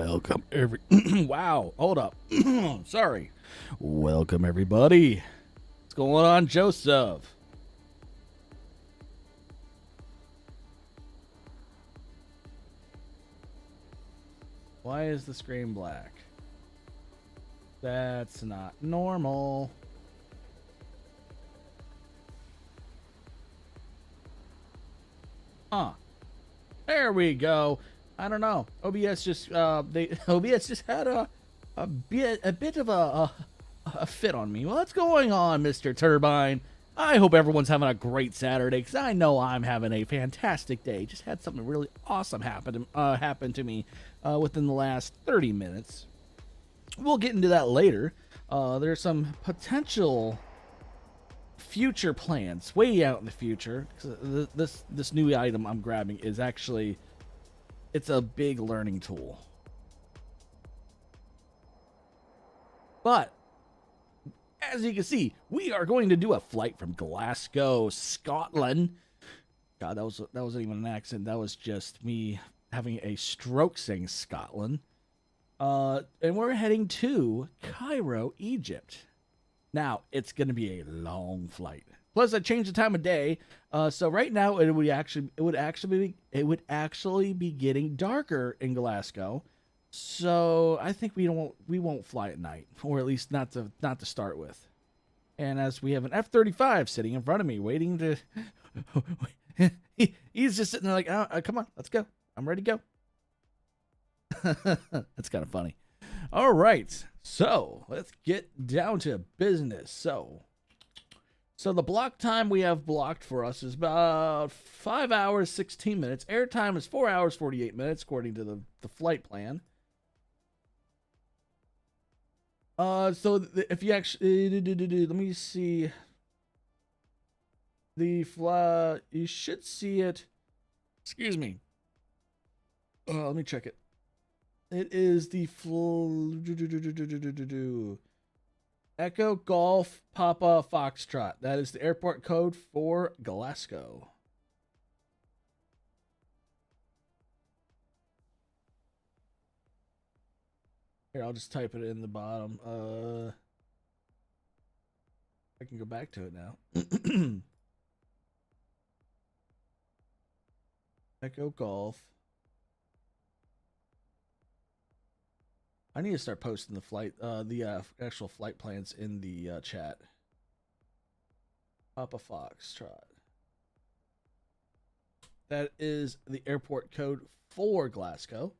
Welcome every wow, hold up. Sorry. Welcome everybody. What's going on, Joseph? Why is the screen black? That's not normal. Huh. There we go. I don't know. OBS just OBS just had a bit of a fit on me. What's going on, Mr. Turbine? I hope everyone's having a great Saturday, because I know I'm having a fantastic day. Just had something really awesome happen to me within the last 30 minutes. We'll get into that later. There's some potential future plans way out in the future. This new item I'm grabbing is actually, it's a big learning tool. But as you can see, we are going to do a flight from Glasgow, Scotland. God, that wasn't even an accent. That was just me having a stroke saying Scotland. And we're heading to Cairo, Egypt. Now, it's going to be a long flight. Plus, I changed the time of day. So right now, it would actually be getting darker in Glasgow. So I think we won't fly at night, or at least not to start with. And as we have an F-35 sitting in front of me, waiting to, he's just sitting there like, oh, come on, let's go. I'm ready to go. That's kind of funny. All right, so let's get down to business. So the block time we have blocked for us is about 5 hours, 16 minutes. Airtime is 4 hours, 48 minutes, according to the flight plan. If you actually, let me see. You should see it. Excuse me. Let me check it. It is the Echo Golf Papa Foxtrot. That is the airport code for Glasgow. Here, I'll just type it in the bottom. I can go back to it now. Echo Golf. I need to start posting the actual flight plans in the chat. Papa Foxtrot. That is the airport code for Glasgow.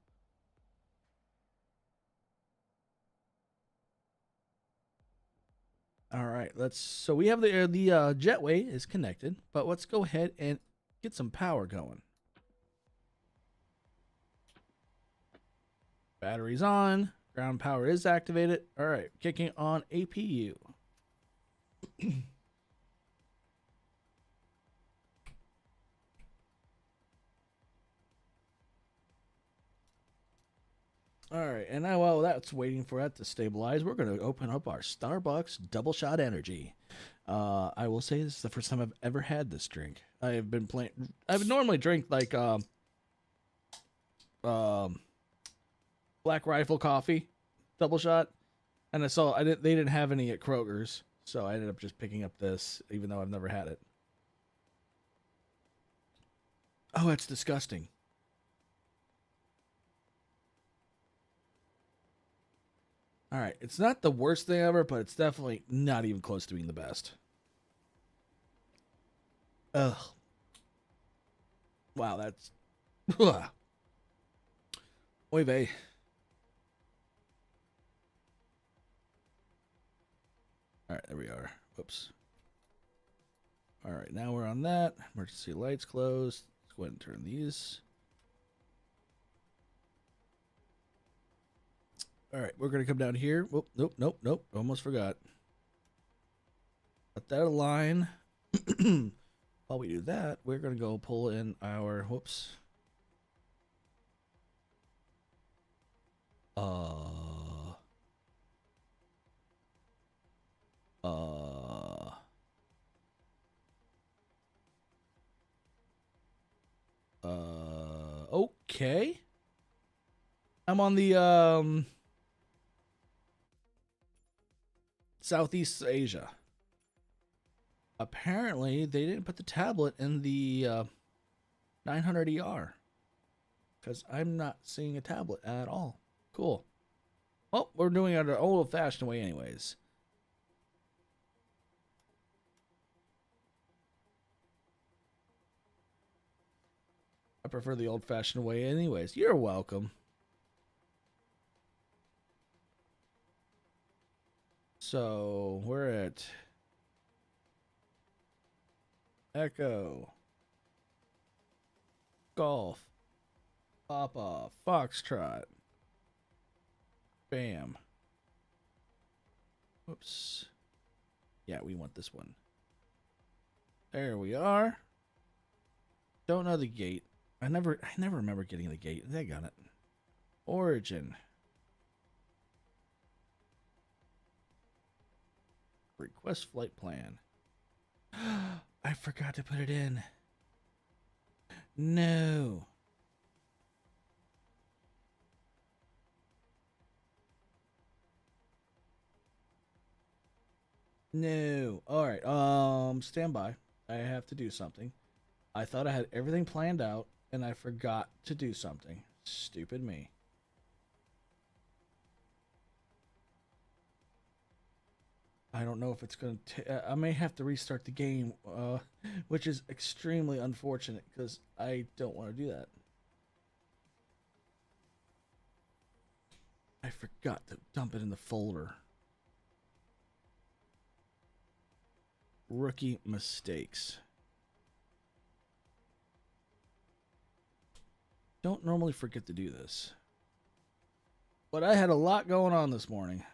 All right, so we have the jetway is connected, but let's go ahead and get some power going. Batteries on. Ground power is activated. All right, kicking on APU. All right, and now while that's waiting for that to stabilize, we're going to open up our Starbucks Double Shot Energy. I will say this is the first time I've ever had this drink. I have been playing. I would normally drink like Black Rifle coffee, double shot, and they didn't have any at Kroger's, so I ended up just picking up this, even though I've never had it. Oh, it's disgusting. All right, it's not the worst thing ever, but it's definitely not even close to being the best. Ugh. Wow, that's... Oy vey. All right, there we are. Whoops. All right, now we're on that. Emergency lights closed. Let's go ahead and turn these. All right, we're going to come down here. Whoop, nope. Almost forgot. Let that align. While we do that, we're going to go pull in our... Whoops. Okay. I'm on the Southeast Asia. Apparently, they didn't put the tablet in the 900ER because I'm not seeing a tablet at all. Cool. Well, we're doing it an old-fashioned way, anyways. I prefer the old-fashioned way, anyways. You're welcome. So we're at Echo, Golf, Papa, Foxtrot. Bam. Whoops. Yeah, we want this one. There we are. Don't know the gate. I never remember getting the gate. They got it. Origin. Request flight plan. I forgot to put it in. No. No. All right. Stand by. I have to do something. I thought I had everything planned out, and I forgot to do something. Stupid me. I don't know if it's going to... I may have to restart the game, which is extremely unfortunate, because I don't want to do that. I forgot to dump it in the folder. Rookie mistakes. Don't normally forget to do this. But I had a lot going on this morning.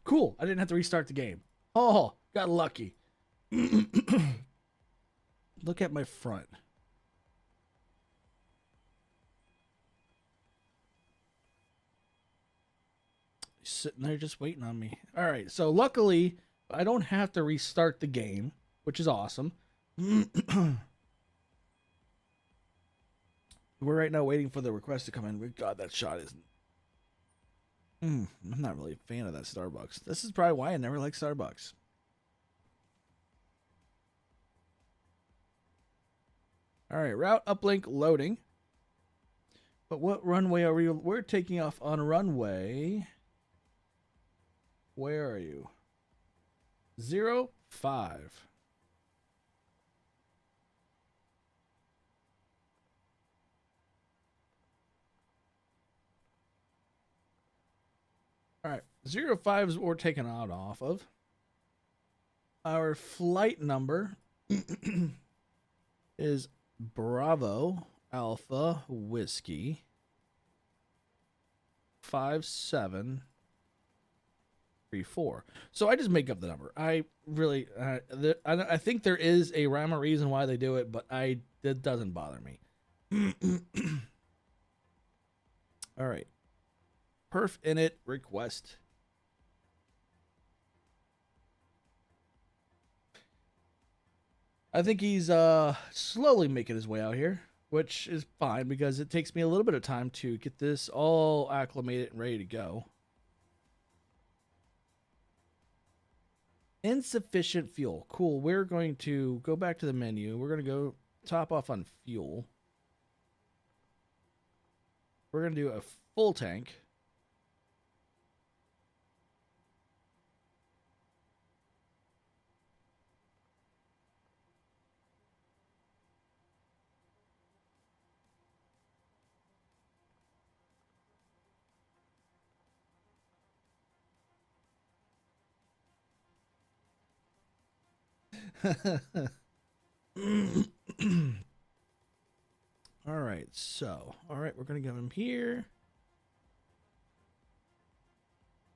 Cool. I didn't have to restart the game. Oh, got lucky. Look at my front. He's sitting there just waiting on me. All right. So luckily, I don't have to restart the game, which is awesome. We're right now waiting for the request to come in. God, that shot isn't. I'm not really a fan of that Starbucks. This is probably why I never liked Starbucks. All right, route uplink loading. But what runway are we? We're taking off on runway. Where are you? 05. All right, 05 is what we're taking out off of. Our flight number is Bravo Alpha Whiskey 5734. So I just make up the number. I really, I think there is a rhyme or reason why they do it, but it doesn't bother me. All right. Perf init request. I think he's slowly making his way out here, which is fine because it takes me a little bit of time to get this all acclimated and ready to go. Insufficient fuel. Cool. We're going to go back to the menu. We're going to go top off on fuel. We're going to do a full tank. All right, so, all right, we're going to give him here.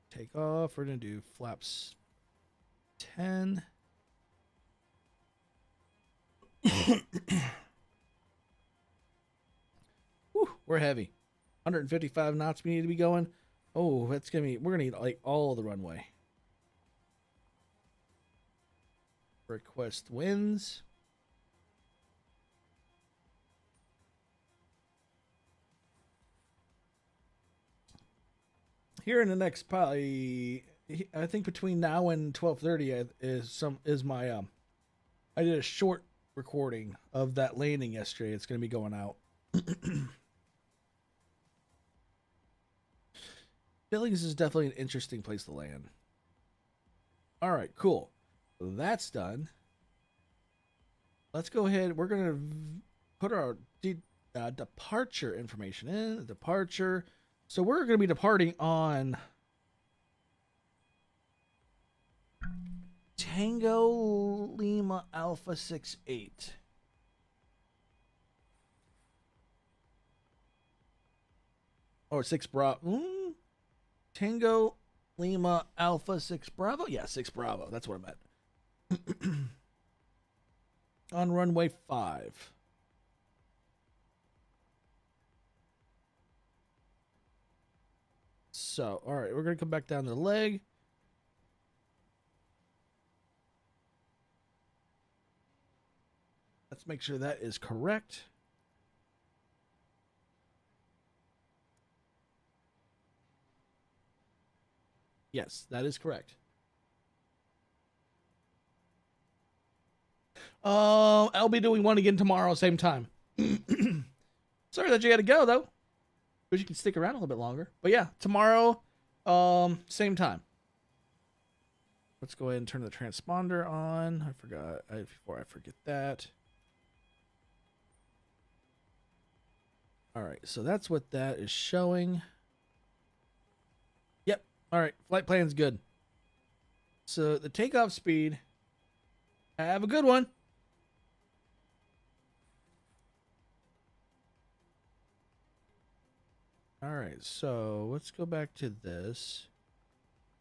Take off. We're going to do flaps 10. Whew, we're heavy. 155 knots we need to be going. Oh, that's going to be, we're going to need like all the runway. Request winds. Here in the next probably, I think between now and 12:30 is my I did a short recording of that landing yesterday. It's going to be going out. Billings is definitely an interesting place to land. All right, cool. That's done. Let's go ahead. We're going to put our departure information in. Departure. So we're going to be departing on Tango Lima Alpha 68. Or 6 Bravo. Tango Lima Alpha 6 Bravo? Yeah, 6 Bravo. That's what I meant. On runway 5. So, all right, we're going to come back down the leg. Let's make sure that is correct. Yes, that is correct. I'll be doing one again tomorrow, same time. Sorry that you had to go, though. Wish you could stick around a little bit longer. But yeah, tomorrow, same time. Let's go ahead and turn the transponder on. I forgot, before I forget that. All right, so that's what that is showing. Yep, all right, flight plan's good. So the takeoff speed, have a good one. All right, so let's go back to this.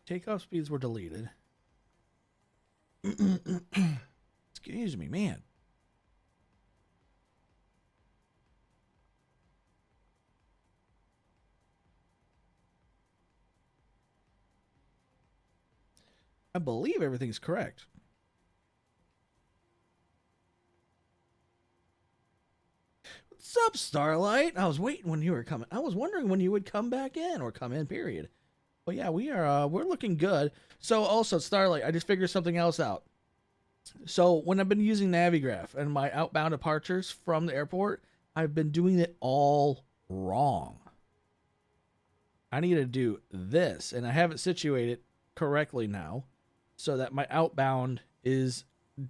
Takeoff speeds were deleted. Excuse me, man. I believe everything's correct. What's up, Starlight? I was waiting when you were coming. I was wondering when you would come back in or come in, period. But yeah, we're looking good. So also, Starlight, I just figured something else out. So when I've been using Navigraph and my outbound departures from the airport, I've been doing it all wrong. I need to do this, and I have it situated correctly now so that my outbound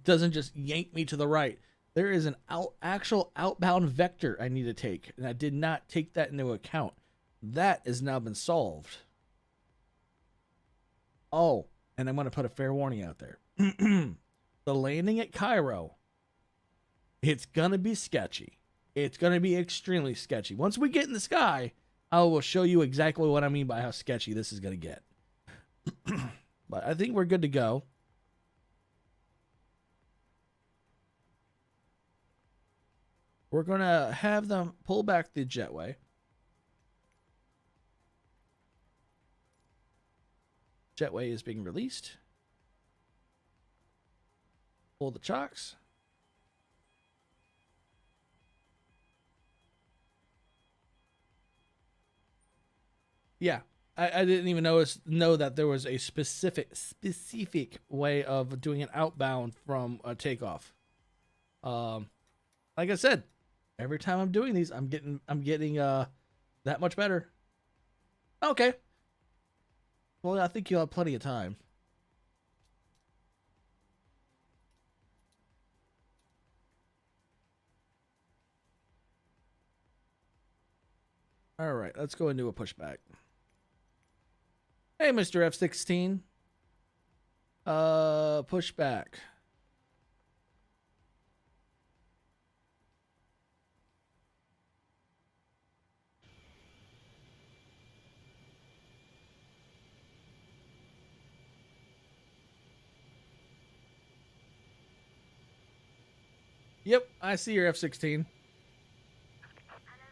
doesn't just yank me to the right. There is an actual outbound vector I need to take, and I did not take that into account. That has now been solved. Oh, and I'm going to put a fair warning out there. The landing at Cairo, it's going to be sketchy. It's going to be extremely sketchy. Once we get in the sky, I will show you exactly what I mean by how sketchy this is going to get. But I think we're good to go. We're going to have them pull back the jetway. Jetway is being released. Pull the chocks. Yeah, I didn't even know that there was a specific way of doing an outbound from a takeoff. Like I said, every time I'm doing these, I'm getting that much better. Okay. Well, I think you'll have plenty of time. All right, let's go into a pushback. Hey, Mr. F-16. Pushback. Yep, I see your F-16. Hello,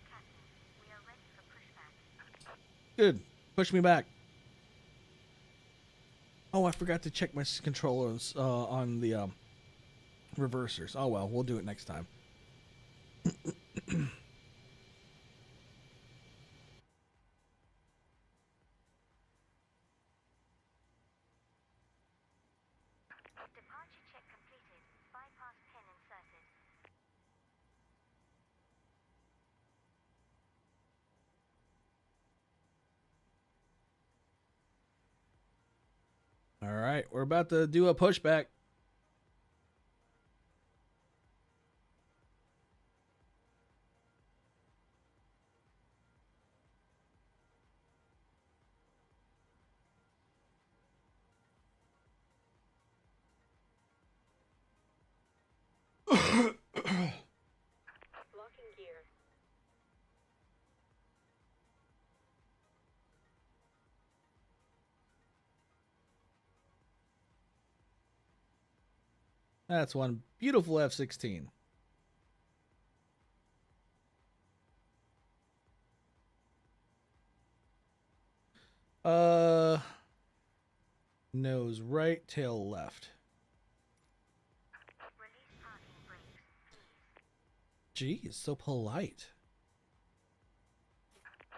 Captain. We are ready for pushback. Good. Push me back. Oh, I forgot to check my controllers on the reversers. Oh well, we'll do it next time. Departure check completed. Bypass pin inserted. All right, we're about to do a pushback. Locking gear. That's one beautiful F-16. Uh, nose right, tail left. Release parking brakes, please. Geez, so polite.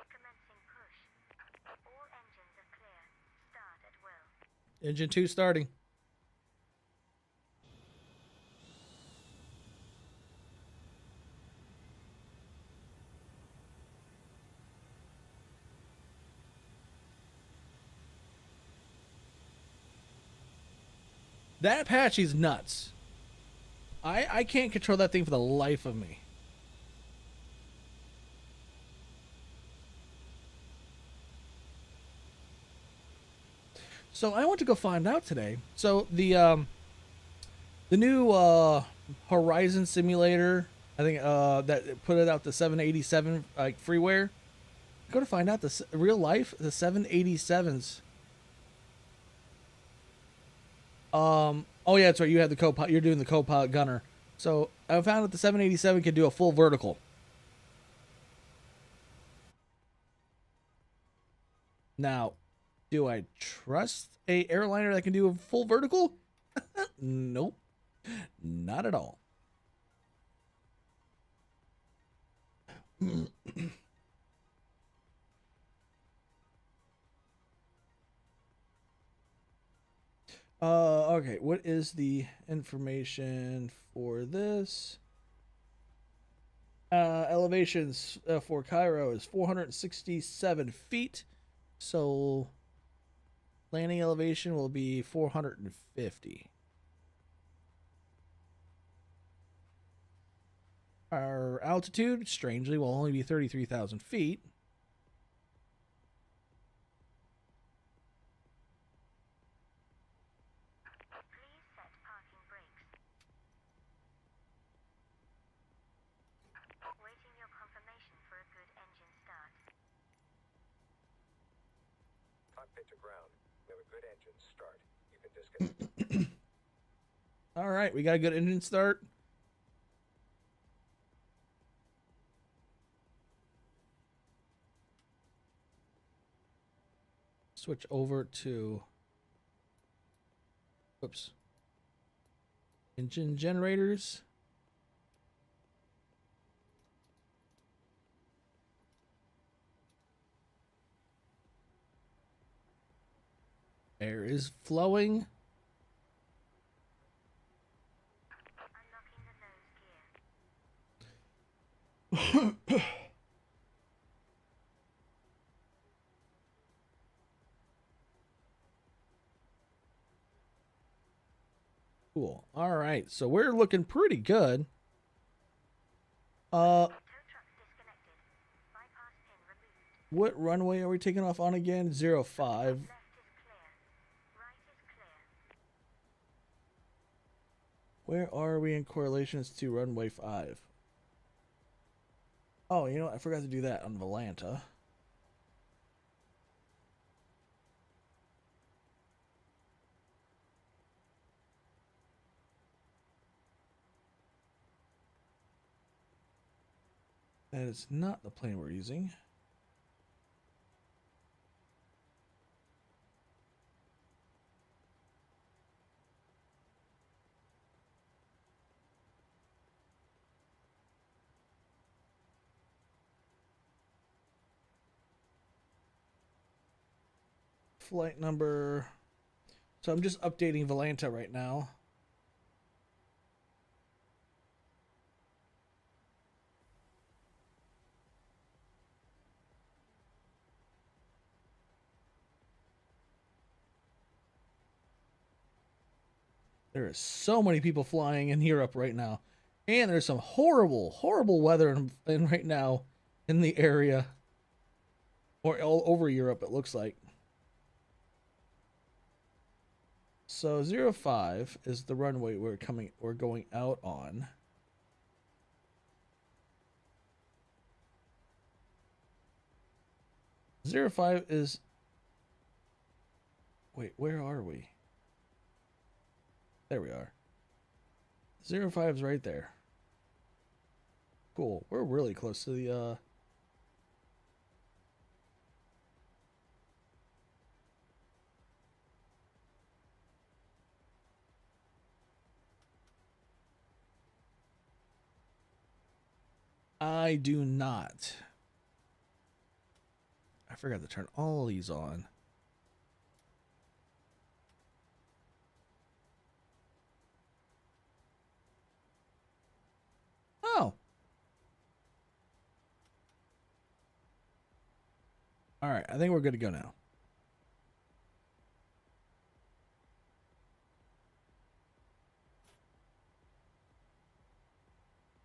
Commencing push. All engines are clear. Start at will. Engine 2 starting. That Apache's nuts. I can't control that thing for the life of me. So I went to go find out today. So the new Horizon simulator, I think that put it out the 787 like freeware. Go to find out the real life the 787s. Oh yeah, that's right. You have the co-pilot. You're doing the co-pilot gunner. So I found that the 787 can do a full vertical. Now, do I trust a airliner that can do a full vertical? Nope, not at all. Okay. What is the information for this? Elevations for Cairo is 467 feet. So landing elevation will be 450. Our altitude, strangely, will only be 33,000 feet. Please set parking brakes. Waiting your confirmation for a good engine start. Cockpit to ground. We have a good engine start. You can disconnect. All right, we got a good engine start. Switch over to, whoops, engine generators. Air is flowing. Unlocking the nose gear. Cool. All right, so we're looking pretty good. Tow truck disconnected. Bypass pin removed. What runway are we taking off on again? 05. Left is clear. Right is clear. Where are we in correlations to runway 5? Oh, you know what? I forgot to do that on Volanta. That is not the plane we're using. Flight number. So I'm just updating Volanta right now. There is so many people flying in Europe right now. And there's some horrible, horrible weather in right now in the area. Or all over Europe, it looks like. So 05 is the runway we're going out on. Zero 05 is. Wait, where are we? There we are. 05 is right there. Cool. We're really close to the I do not. I forgot to turn all these on. Oh. All right, I think we're good to go now.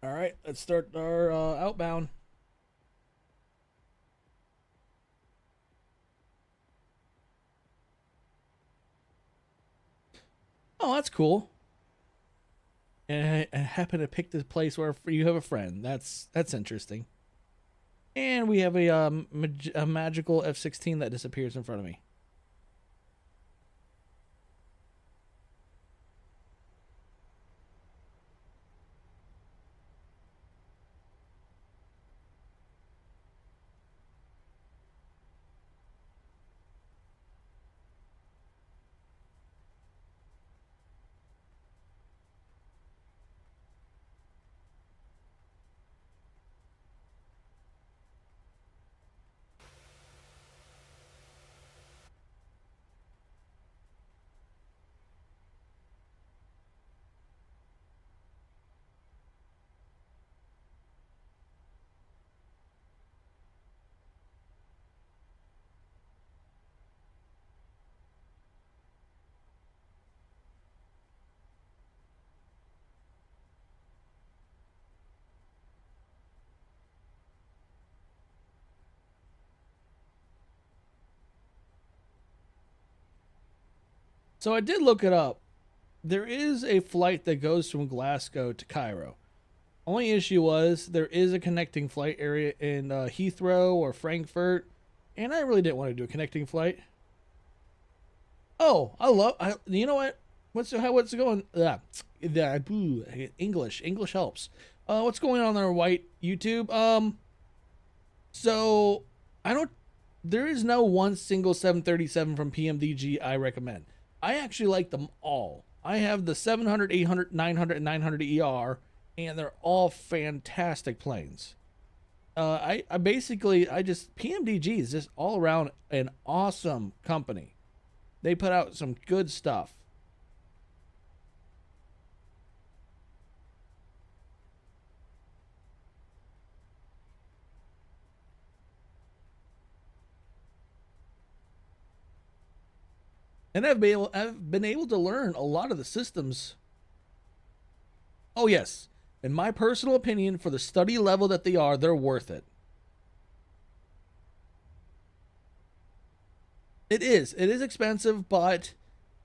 All right, let's start our outbound. Oh, that's cool. And I happen to pick the place where you have a friend. That's interesting. And we have a magical F-16 that disappears in front of me. So I did look it up. There is a flight that goes from Glasgow to Cairo. Only issue was there is a connecting flight area in Heathrow or Frankfurt, and I really didn't want to do a connecting flight. Oh, you know what? What's going? English helps. What's going on there, White YouTube? So I don't. There is no one single 737 from PMDG I recommend. I actually like them all. I have the 700, 800, 900, and 900 ER, and they're all fantastic planes. I basically, PMDG is just all around an awesome company. They put out some good stuff. And I've been able to learn a lot of the systems. Oh yes, in my personal opinion, for the study level that they are, they're worth it. It is. It is expensive, but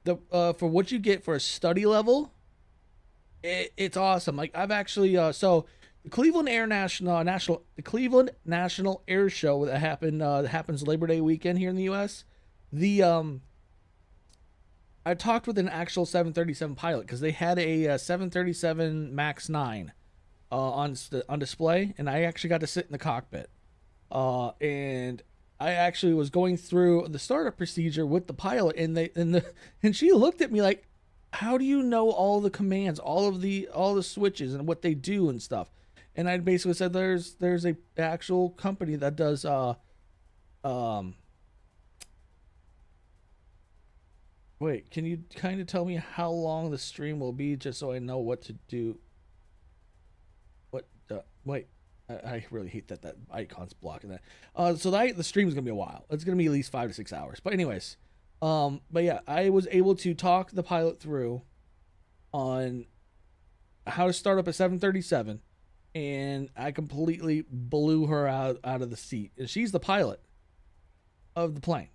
the for what you get for a study level, it's awesome. Like I've actually so the Cleveland Air National the Cleveland National Air Show that happens Labor Day weekend here in the U.S. The I talked with an actual 737 pilot because they had a 737 Max 9 on display, and I actually got to sit in the cockpit. And I actually was going through the startup procedure with the pilot, and she looked at me like, "How do you know all the commands, all the switches, and what they do and stuff?" And I basically said, "There's a actual company that does um." Wait, can you kind of tell me how long the stream will be, just so I know what to do? What? Wait, I really hate that icon's blocking that. So the stream is gonna be a while. It's gonna be at least 5 to 6 hours. But anyways, but yeah, I was able to talk the pilot through on how to start up a 737, and I completely blew her out of the seat. And she's the pilot of the plane,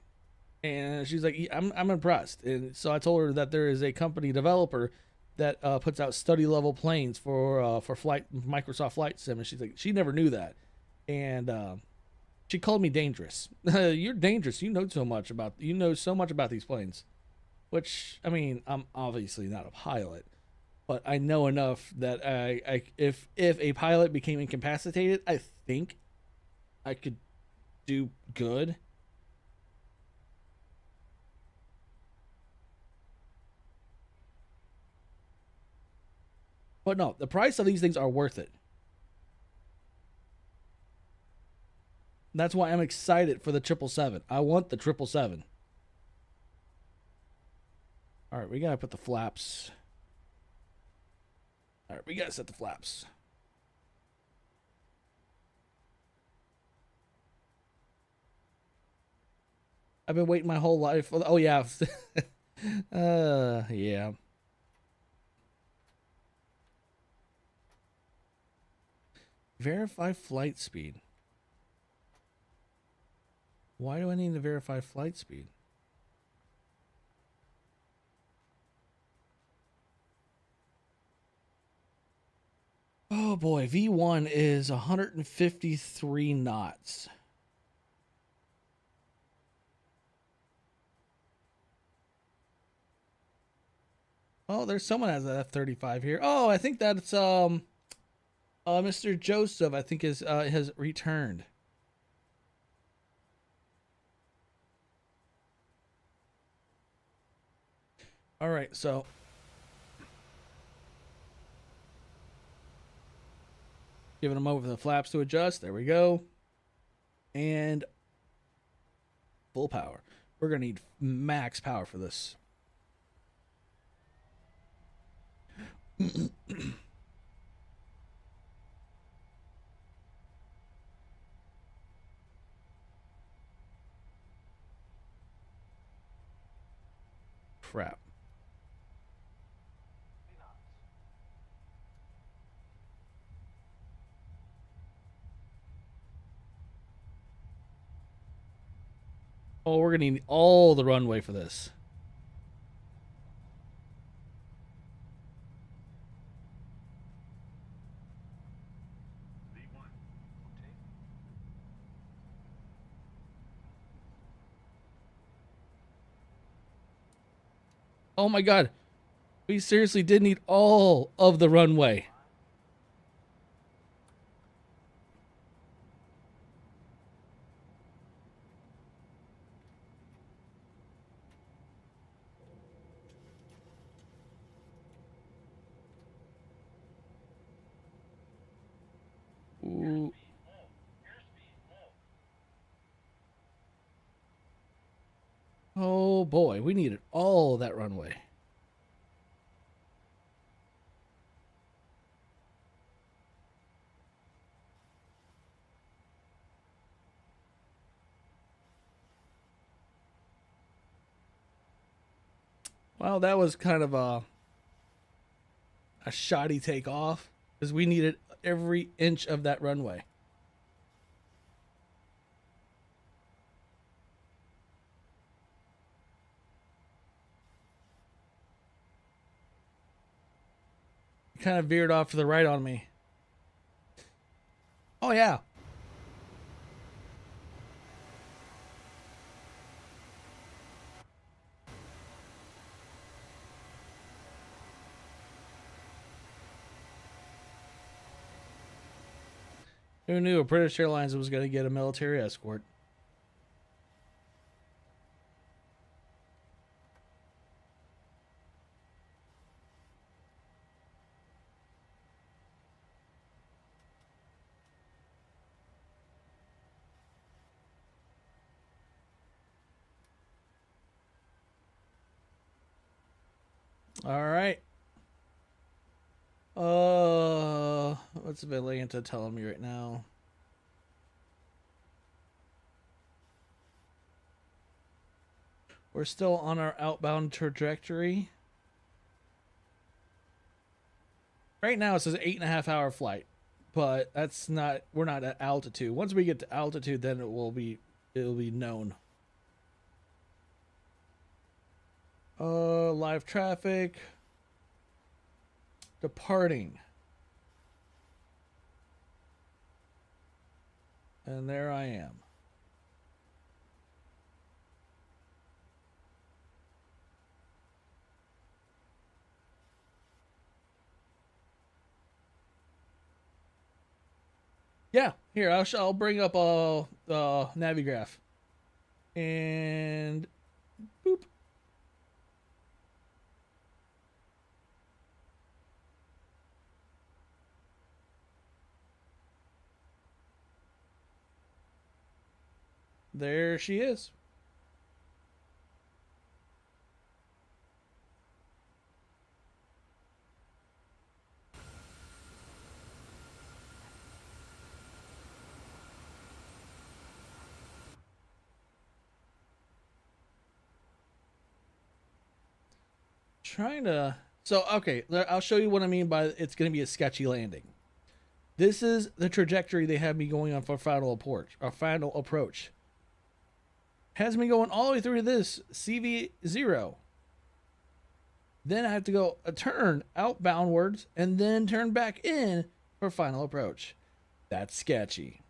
and she's like, I'm impressed. And so I told her that there is a company developer that puts out study level planes for flight Microsoft Flight Sim, and she's like, she never knew that. And she called me dangerous. You're dangerous. You know so much about these planes. Which, I mean, I'm obviously not a pilot, but I know enough that if a pilot became incapacitated, I think I could do good. But no, the price of these things are worth it. That's why I'm excited for the 777. I want the 777. All right, we gotta put the flaps. All right, we gotta set the flaps. I've been waiting my whole life. Oh yeah, yeah. Verify flight speed. Why do I need to verify flight speed? Oh boy, V1 is 153 knots. Oh, there's someone has an F-35 here. Oh, I think that's Mr. Joseph, I think has returned. All right, so giving them over the flaps to adjust. There we go. And full power. We're going to need max power for this. Crap. Oh, we're going to need all the runway for this. Oh my god. We seriously did need all of the runway. Ooh. Oh boy, we needed all that runway. Well, that was kind of a shoddy takeoff because we needed every inch of that runway. Kind of veered off to the right on me. Oh yeah. Who knew British Airlines was going to get a military escort? All right. What's Atlanta telling me right now? We're still on our outbound trajectory. Right now it says 8.5 hour flight, but that's not. We're not at altitude. Once we get to altitude, then it'll be known. Live traffic. Departing. And there I am. Yeah, here I'll bring up a Navigraph, and boop. There she is. Trying to. So, okay, I'll show you what I mean by it's going to be a sketchy landing. This is the trajectory they have me going on for final approach. Has me going all the way through to this CV0. Then I have to go a turn outboundwards and then turn back in for final approach. That's sketchy.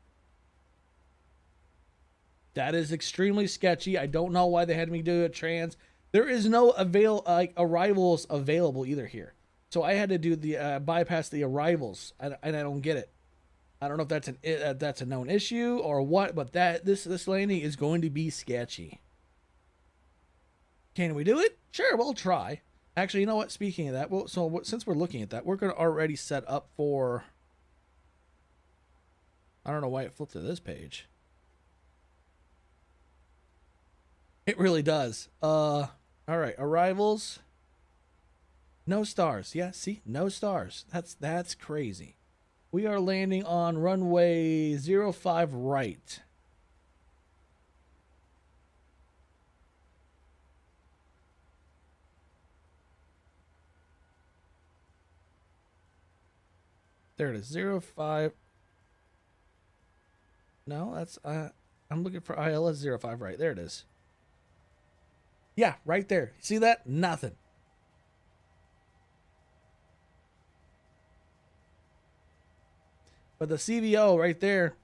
That is extremely sketchy. I don't know why they had me do a trans. There is no arrivals available either here. So I had to do the bypass the arrivals, and I don't get it. I don't know if that's a known issue or what, but this landing is going to be sketchy. Can we do it? Sure, we'll try. Actually, you know what? Speaking of that, since we're looking at that, we're going to already set up for. I don't know why it flipped to this page. It really does. All right, arrivals. No stars. Yeah, see, no stars. That's crazy. We are landing on runway 05 right. There it is, 05. No, that's I'm looking for ILS 05 right. There it is. Yeah, right there. See that? Nothing. But the CVO right there,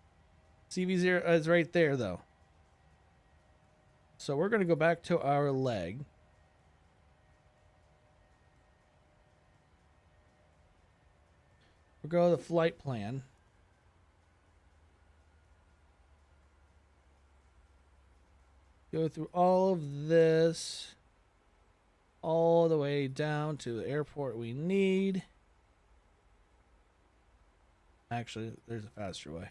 CV0 is right there though. So we're going to go back to our leg. We'll go to the flight plan. Go through all of this all the way down to the airport we need. Actually, there's a faster way.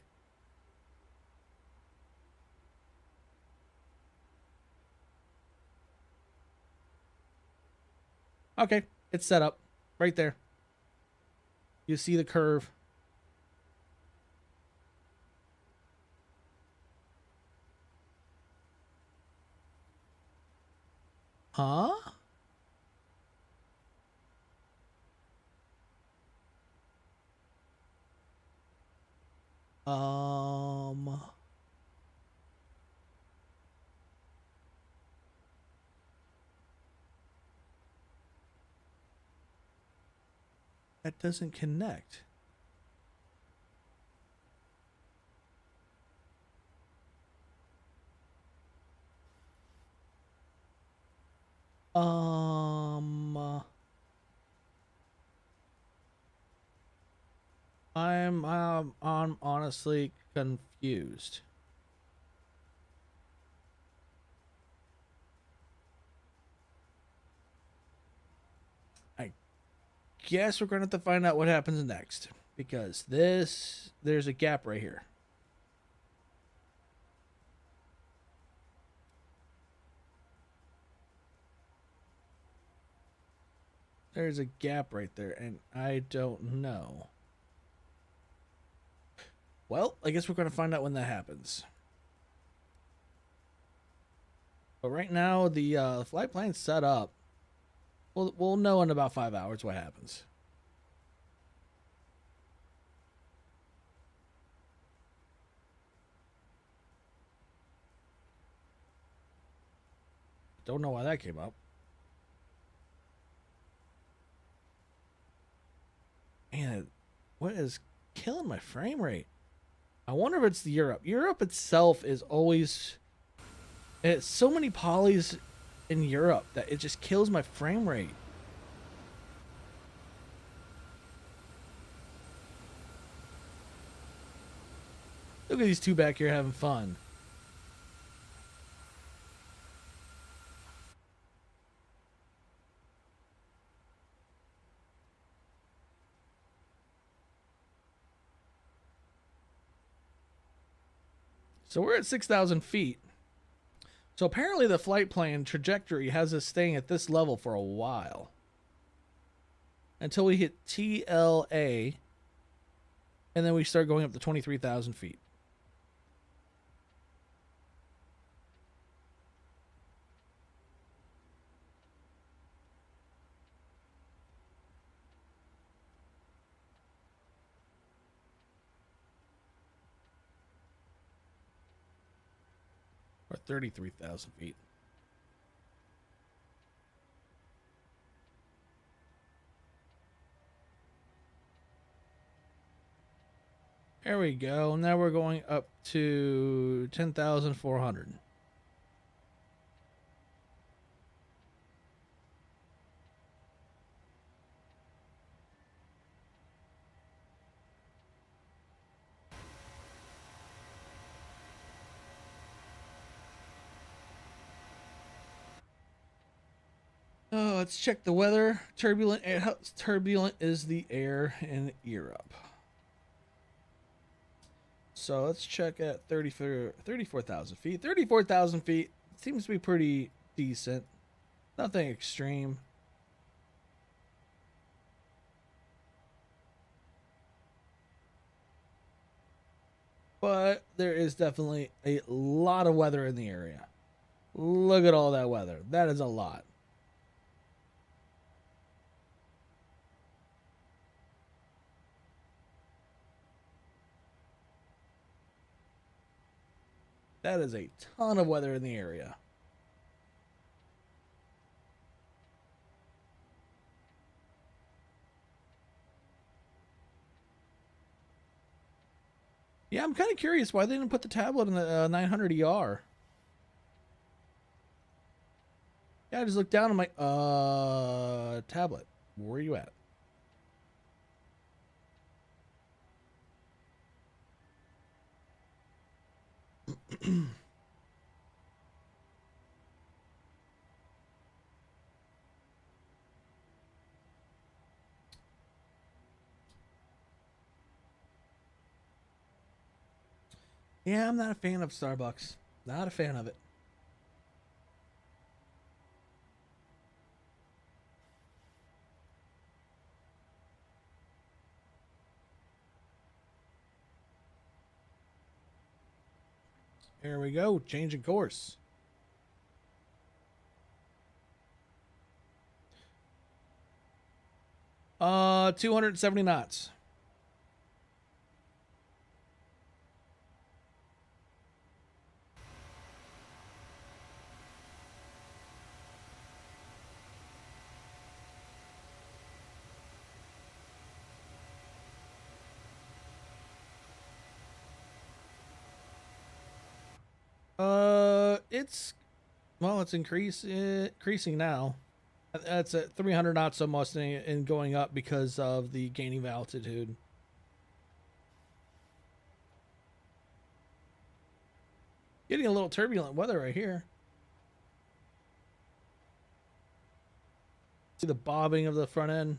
Okay, it's set up right there. You see the curve. Huh? Um, that doesn't connect. Um, I'm honestly confused. I guess we're gonna have to find out what happens next because there's a gap right here. There's a gap right there, and I don't know. Well, I guess we're gonna find out when that happens. But right now, the flight plan's set up. We'll know in about 5 hours what happens. Don't know why that came up. Man, what is killing my frame rate? I wonder if it's the Europe. Europe itself is always it's so many polys in Europe that it just kills my frame rate. Look at these two back here having fun. So we're at 6,000 feet. So apparently the flight plan trajectory has us staying at this level for a while. Until we hit TLA. And then we start going up to 23,000 feet. Or 33,000 feet. There we go. Now we're going up to 10,400. Oh, let's check the weather. Turbulent. How turbulent is the air in Europe? So let's check at 34,000 feet. 34,000 feet seems to be pretty decent. Nothing extreme. But there is definitely a lot of weather in the area. Look at all that weather. That is a lot. That is a ton of weather in the area. Yeah, I'm kind of curious why they didn't put the tablet in the 900 ER. Yeah, I just looked down. I'm like, tablet, where are you at? Yeah, I'm not a fan of Starbucks. Not a fan of it. Here we go, changing course. Uh, 270 knots. It's well, it's increasing now. That's at 300 knots almost and going up because of the gaining of altitude. Getting a little turbulent weather right here. See the bobbing of the front end.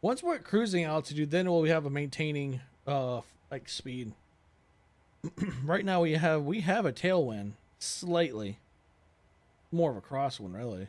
Once we're at cruising altitude, then we'll have a maintaining like speed. Right now we have a tailwind, slightly. More of a crosswind, really.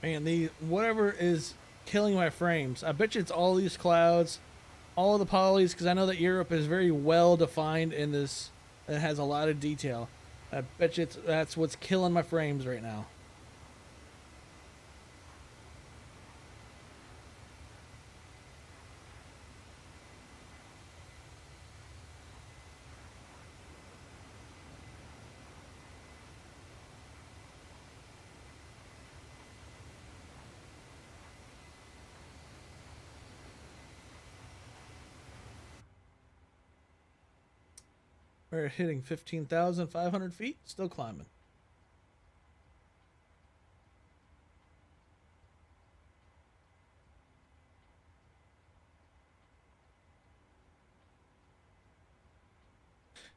Man, the whatever is killing my frames. I bet you it's all these clouds, all of the polys, because I know that Europe is very well defined in this. It has a lot of detail. I bet you that's what's killing my frames right now. We're hitting 15,500 feet, still climbing.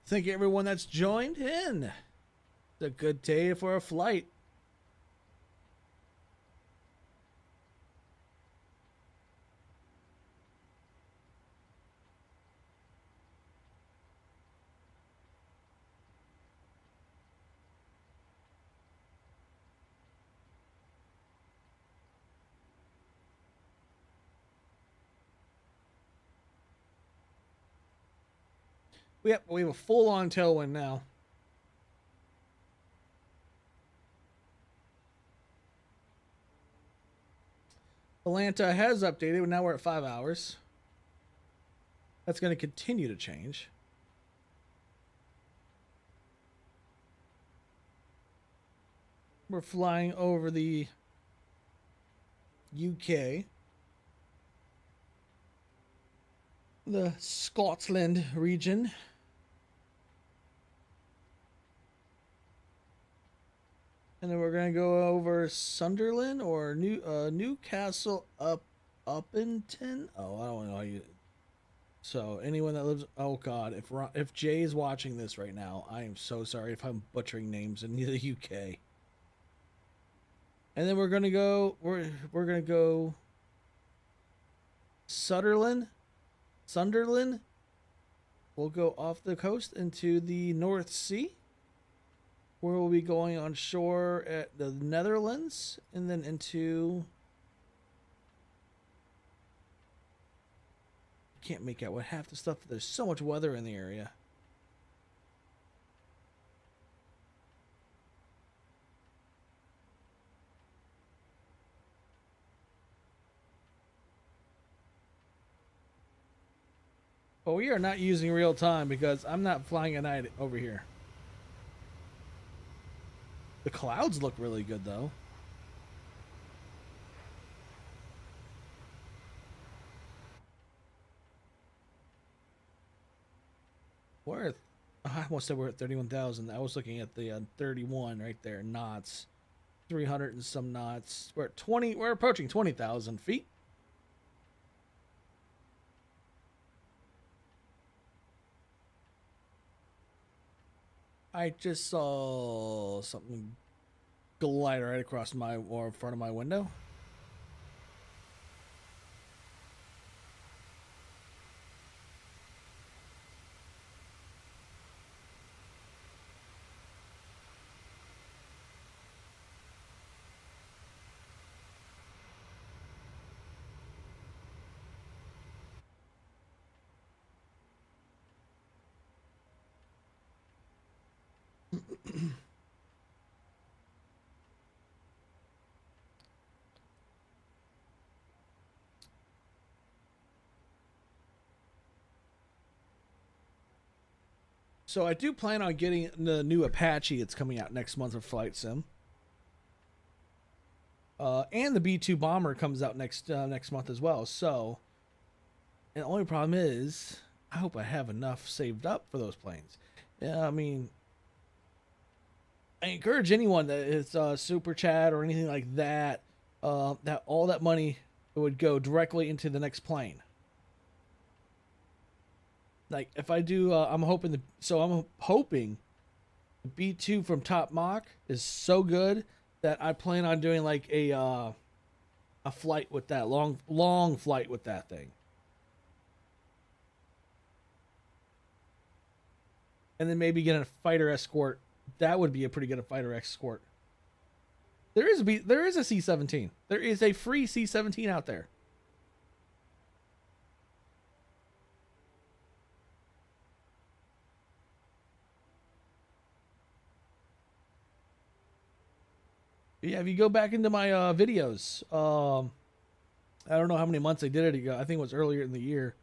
Thank you, everyone that's joined in. It's a good day for a flight. We have a full-on tailwind now. Atlanta has updated. Now we're at 5 hours. That's going to continue to change. We're flying over the UK, the Scotland region. And then we're going to go over Sunderland or Newcastle Uppington. Oh, I don't know how you. So anyone that lives, oh God, if Jay is watching this right now, I am so sorry if I'm butchering names in the UK. And then we're gonna go. We're gonna go. Sunderland. We'll go off the coast into the North Sea, where we'll be going on shore at the Netherlands, and then into. Can't make out what half the stuff. There's so much weather in the area. But we are not using real time because I'm not flying at night over here. The clouds look really good though. almost said we're at 31,000. I was looking at the 31 right there, knots. 300 and some knots. We're at 20. We're approaching 20,000 feet. I just saw something glide right across my or in front of my window. So I do plan on getting the new Apache. It's coming out next month of Flight Sim. And the B-2 bomber comes out next month as well. So, and the only problem is, I hope I have enough saved up for those planes. Yeah, I mean, I encourage anyone that is super chat or anything like that, that all that money would go directly into the next plane. Like if I do, I'm hoping the B2 from Top Mach is so good that I plan on doing like a flight with that long flight with that thing, and then maybe get a fighter escort. That would be a pretty good fighter escort. There is a C-17. There is a free C-17 out there. Yeah, if you go back into my videos, I don't know how many months I did it ago. I think it was earlier in the year.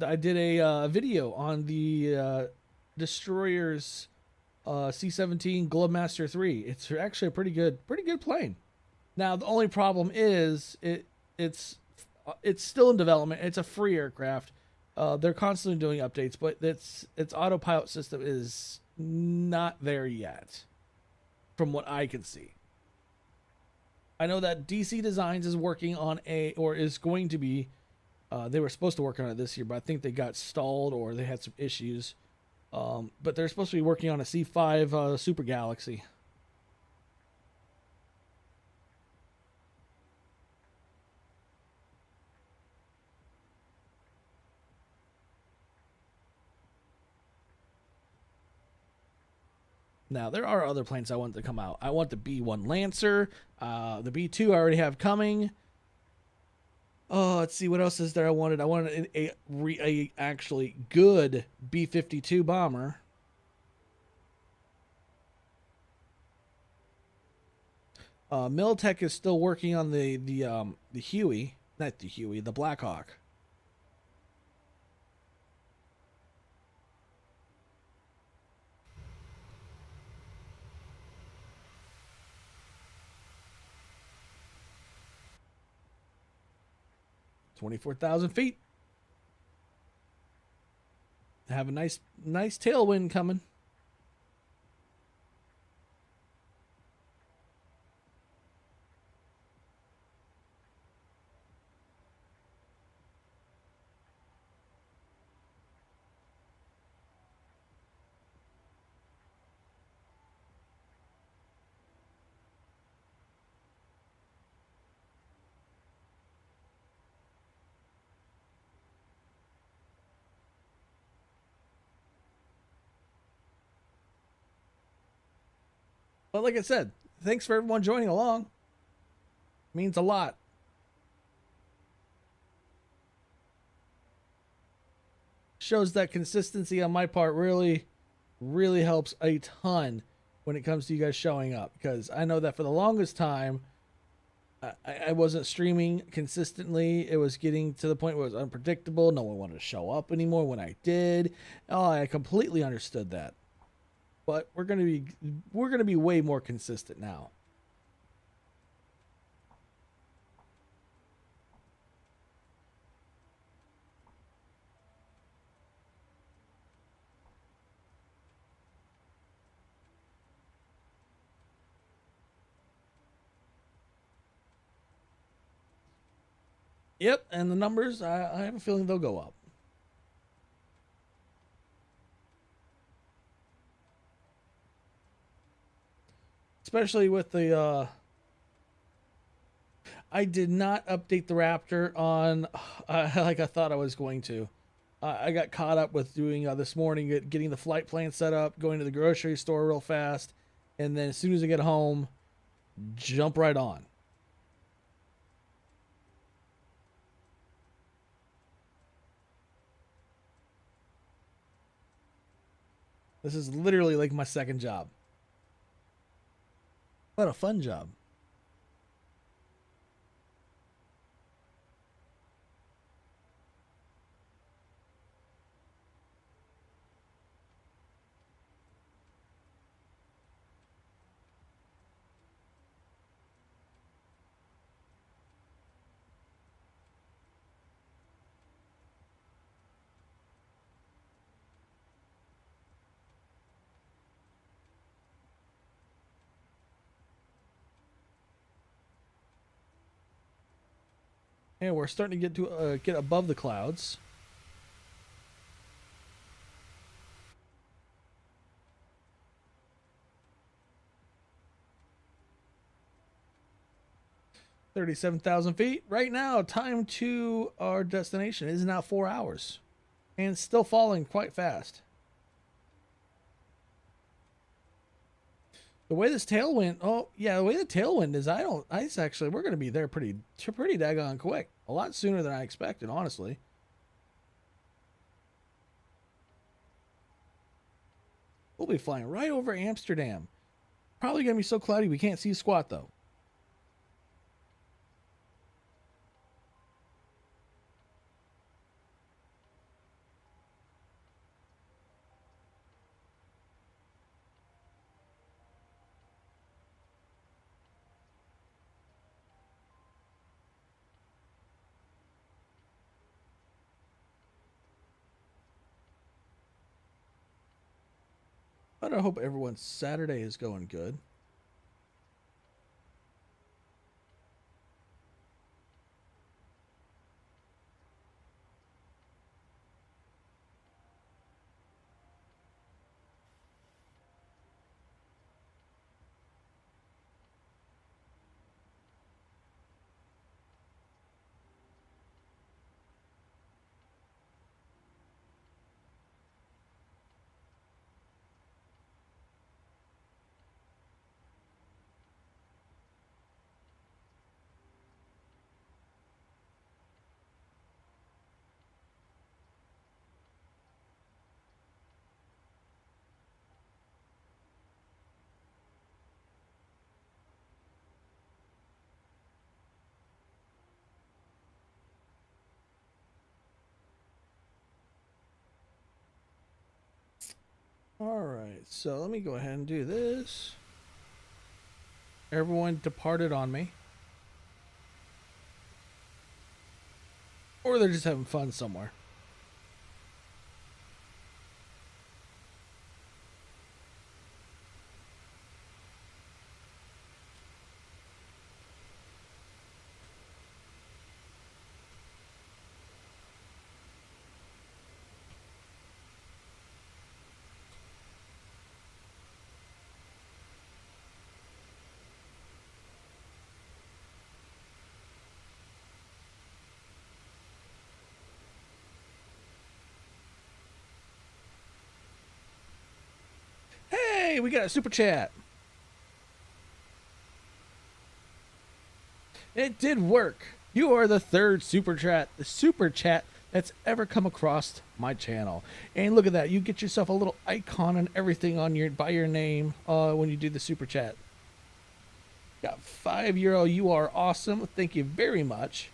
I did a video on the destroyer's C-17 Globemaster 3. It's actually a pretty good plane. Now the only problem is it's still in development. It's a free aircraft. They're constantly doing updates, but its autopilot system is not there yet, from what I can see. I know that DC Designs is working on is going to be. They were supposed to work on it this year, but I think they got stalled or they had some issues. But they're supposed to be working on a C5 Super Galaxy. Now, there are other planes I want to come out. I want the B-1 Lancer. The B-2 I already have coming. Oh, let's see. What else is there I wanted? I wanted a actually good B-52 bomber. Militech is still working on the Huey. Not the Huey, the Blackhawk. $24,000 feet. Have a nice tailwind coming. But like I said, thanks for everyone joining along. It means a lot. Shows that consistency on my part really helps a ton when it comes to you guys showing up, because I know that for the longest time I wasn't streaming consistently. It was getting to the point where it was unpredictable. No one wanted to show up anymore when I did. Oh, I completely understood that. But we're gonna be way more consistent now. Yep, and the numbers, I have a feeling they'll go up. Especially with the, I did not update the Raptor on, like I thought I was going to. I got caught up with doing this morning, getting the flight plan set up, going to the grocery store real fast, and then as soon as I get home, jump right on. This is literally like my second job. What a fun job. And we're starting to get above the clouds. $37,000 feet. Right now, time to our destination is now 4 hours. And still falling quite fast. The way this tailwind, the way the tailwind is, we're going to be there pretty daggone quick. A lot sooner than I expected, honestly. We'll be flying right over Amsterdam. Probably going to be so cloudy we can't see squat, though. But I hope everyone's Saturday is going good. All right, so let me go ahead and do this. Everyone departed on me. Or they're just having fun somewhere. Hey, we got a super chat. It did work. You are the third super chat that's ever come across my channel. And look at that. You get yourself a little icon and everything on by your name when you do the super chat. Got €5. You are awesome. Thank you very much.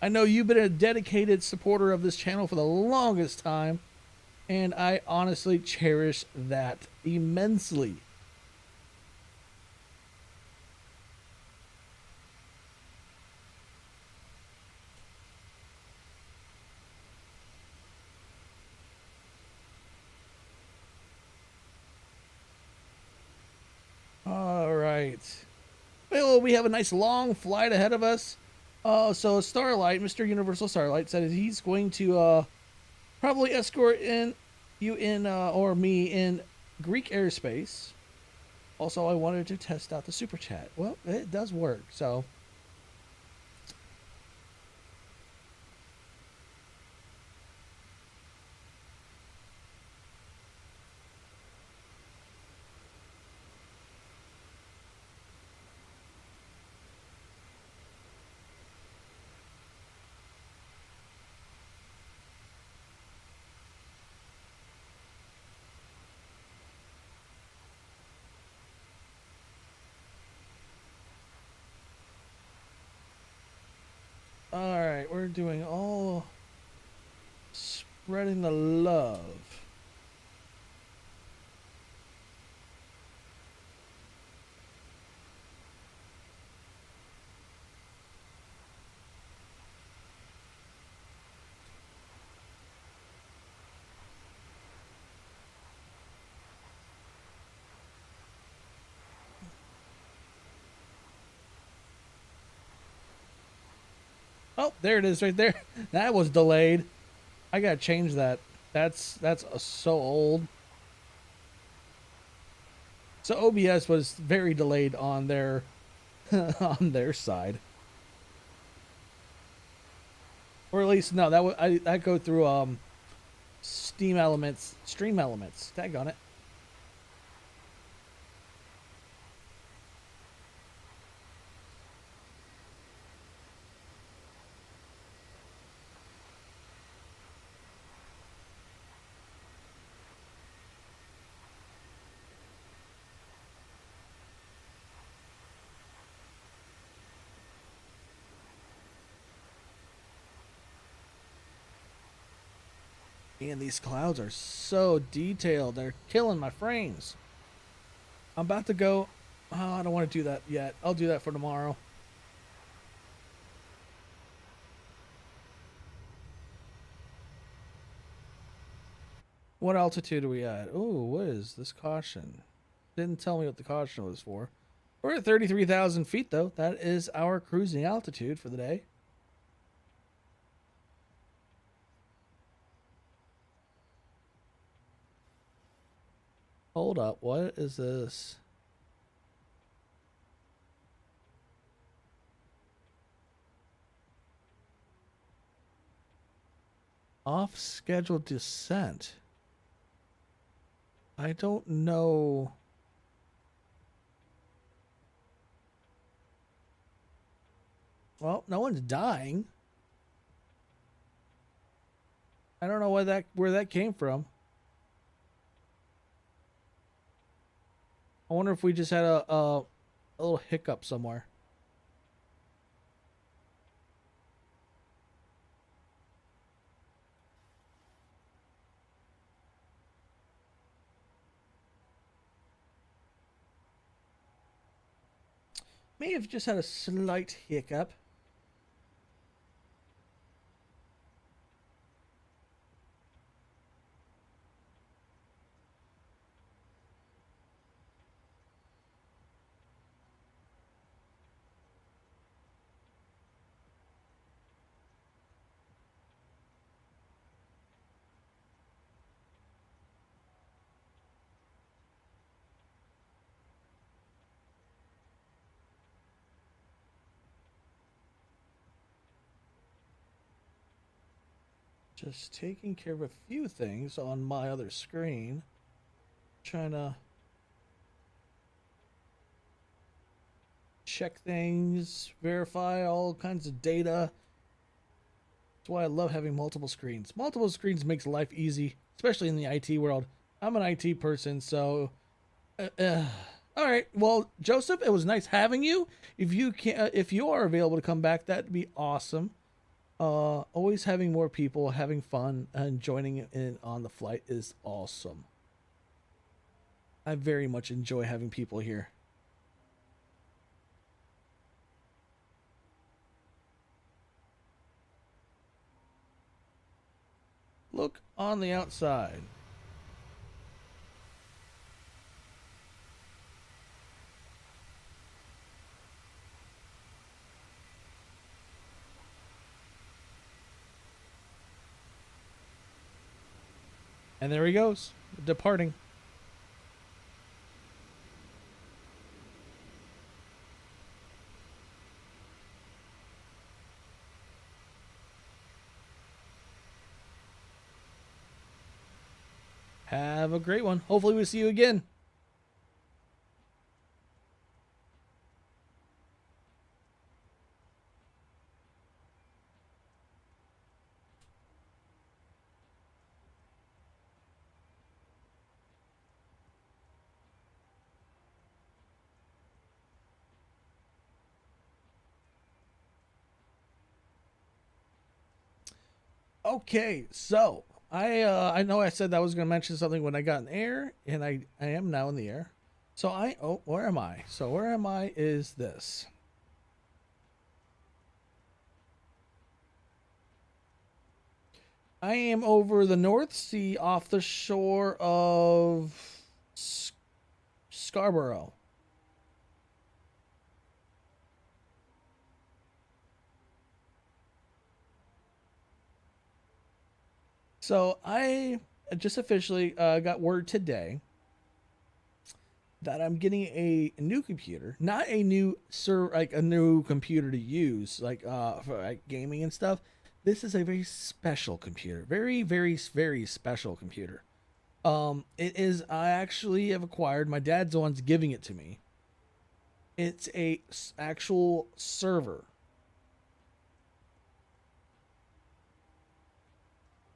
I know you've been a dedicated supporter of this channel for the longest time, and I honestly cherish that immensely. All right. Well, we have a nice long flight ahead of us. So Starlight, Mr. Universal Starlight, said he's going to probably escort you in or me in Greek airspace. Also, I wanted to test out the super chat. Well, it does work. So all right, we're doing all spreading the love. Oh, there it is right there. That was delayed. I gotta change that. That's so old. So OBS was very delayed on their on their side, or at least no. That I go through Steam Elements, Stream Elements. Tag on it. And these clouds are so detailed. They're killing my frames. I'm about to go. Oh, I don't want to do that yet. I'll do that for tomorrow. What altitude are we at? Oh, what is this caution? Didn't tell me what the caution was for. We're at 33,000 feet, though. That is our cruising altitude for the day. Hold up. What is this? Off-schedule descent. I don't know. Well, no one's dying. I don't know where that came from. I wonder if we just had a little hiccup somewhere. May have just had a slight hiccup. Just taking care of a few things on my other screen. Trying to check things, verify all kinds of data. That's why I love having multiple screens. Multiple screens makes life easy, especially in the IT world. I'm an IT person, so all right. Well, Joseph, it was nice having you. If you are available to come back, that'd be awesome. Always having more people, having fun, and joining in on the flight is awesome. I very much enjoy having people here. Look on the outside. And there he goes, departing. Have a great one. Hopefully we see you again. Okay, so I know I said that I was going to mention something when I got in the air, and I am now in the air. So where am I? So where am I is this. I am over the North Sea off the shore of Scarborough. So I just officially got word today that I'm getting a new computer, not a new like a new computer to use, like for like gaming and stuff. This is a very special computer, very special computer. It is. I actually have acquired. My dad's the one's giving it to me. It's a actual server.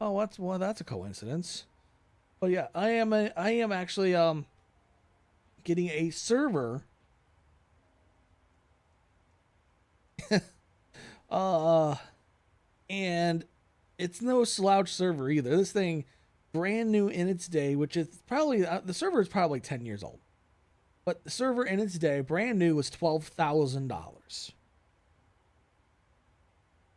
Oh, that's a coincidence. But yeah, I am actually getting a server. uh and it's no slouch server either. This thing brand new in its day, which is probably the server is probably 10 years old. But the server in its day, brand new, was $12,000.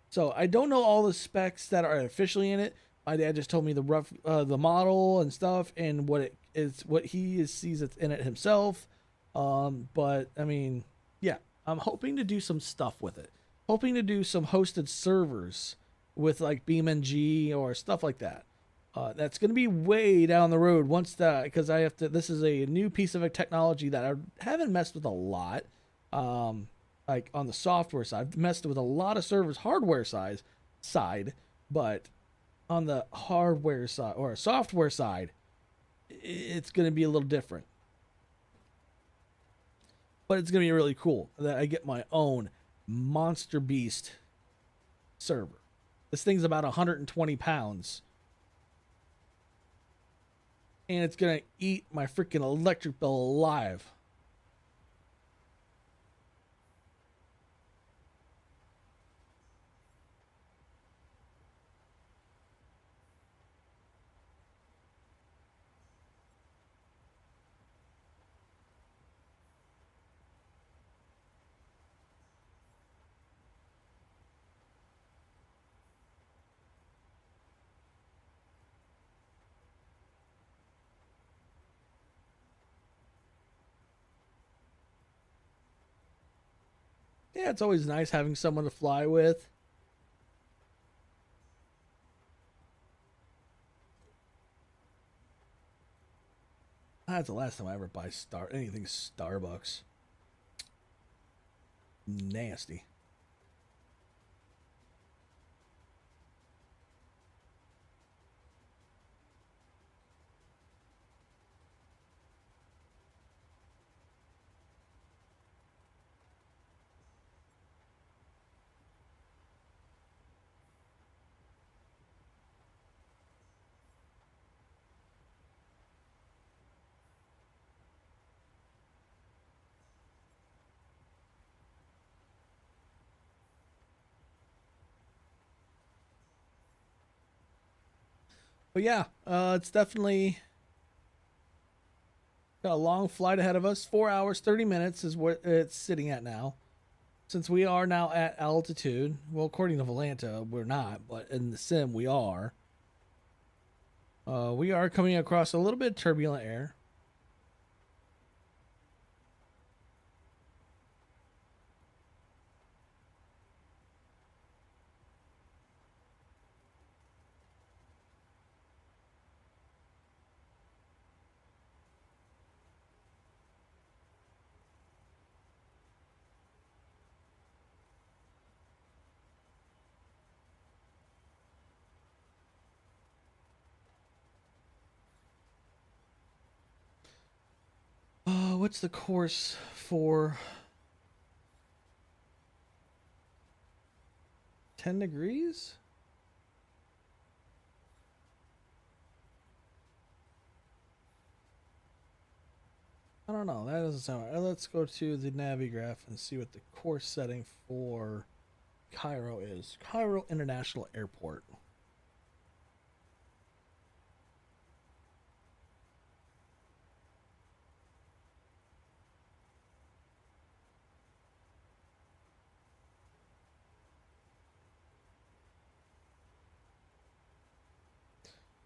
So I don't know all the specs that are officially in it. My dad just told me the rough, the model and stuff, and what it is, what he sees it in it himself. But I mean, yeah, I'm hoping to do some stuff with it. Hoping to do some hosted servers with like BeamNG or stuff like that. That's going to be way down the road once that, because I have to. This is a new piece of technology that I haven't messed with a lot. Um, like on the software side, I've messed with a lot of servers, hardware side, but on the hardware side or software side, it's going to be a little different. But it's going to be really cool that I get my own monster beast server. This thing's about 120 pounds. And it's going to eat my freaking electric bill alive. Yeah, it's always nice having someone to fly with. That's the last time I ever buy anything Starbucks. Nasty. But yeah, it's definitely got a long flight ahead of us. 4 hours, 30 minutes is what it's sitting at now. Since we are now at altitude, well, according to Volanta, we're not, but in the sim, we are. We are coming across a little bit of turbulent air. What's the course for 10 degrees? I don't know. That doesn't sound right. Let's go to the Navigraph and see what the course setting for Cairo is. Cairo International Airport.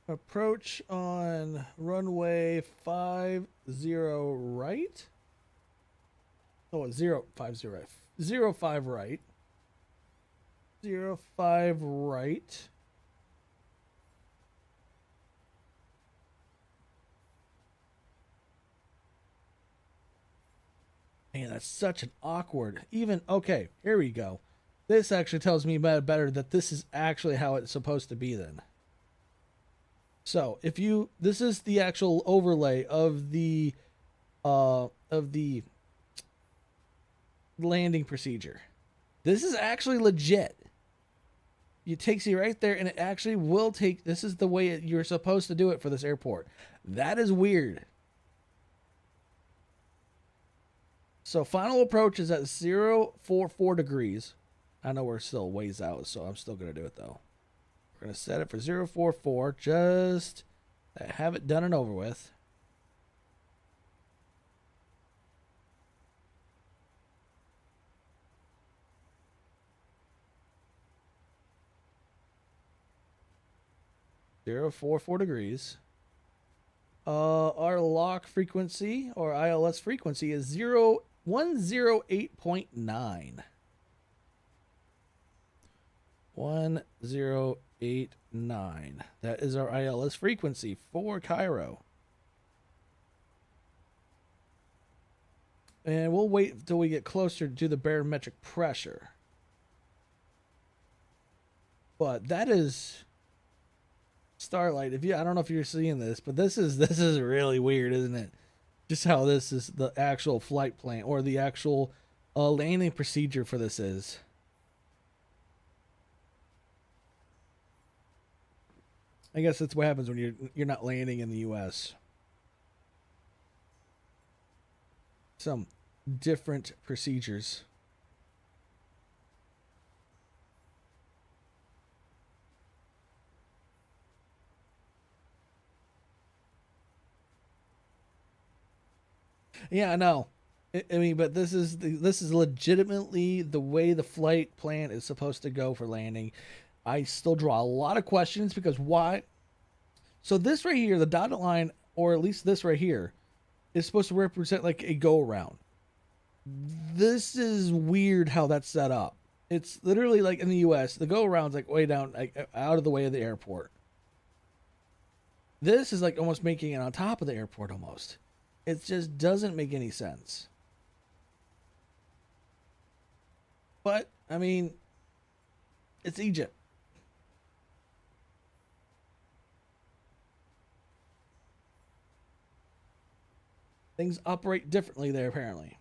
Approach on runway 50 right. Oh, 050 right. 05 right. 05 right. Man, that's such an awkward. Even okay, here we go. This actually tells me better that this is actually how it's supposed to be then. So if you, this is the actual overlay of the landing procedure. This is actually legit. It takes you right there, and it actually will take. This is the way you're supposed to do it for this airport. That is weird. So final approach is at 044 degrees. I know we're still ways out, so I'm still gonna do it though. We're going to set it for 044, just have it done and over with. .044 degrees. Our lock frequency, or ILS frequency, is 108.9. 108.9. That is our ILS frequency for Cairo. And we'll wait until we get closer to the barometric pressure. But that is Starlight. If you, I don't know if you're seeing this, but this is really weird, isn't it? Just how this is the actual flight plan, or the actual landing procedure for this is. I guess that's what happens when you're not landing in the U.S. Some different procedures. Yeah, I know. I mean, but this is legitimately the way the flight plan is supposed to go for landing. I still draw a lot of questions because why? So this right here, the dotted line, or at least this right here, is supposed to represent like a go around. This is weird how that's set up. It's literally like in the US, the go around's like way down, like out of the way of the airport. This is like almost making it on top of the airport almost. It just doesn't make any sense. But, I mean, it's Egypt. Things operate differently there, apparently.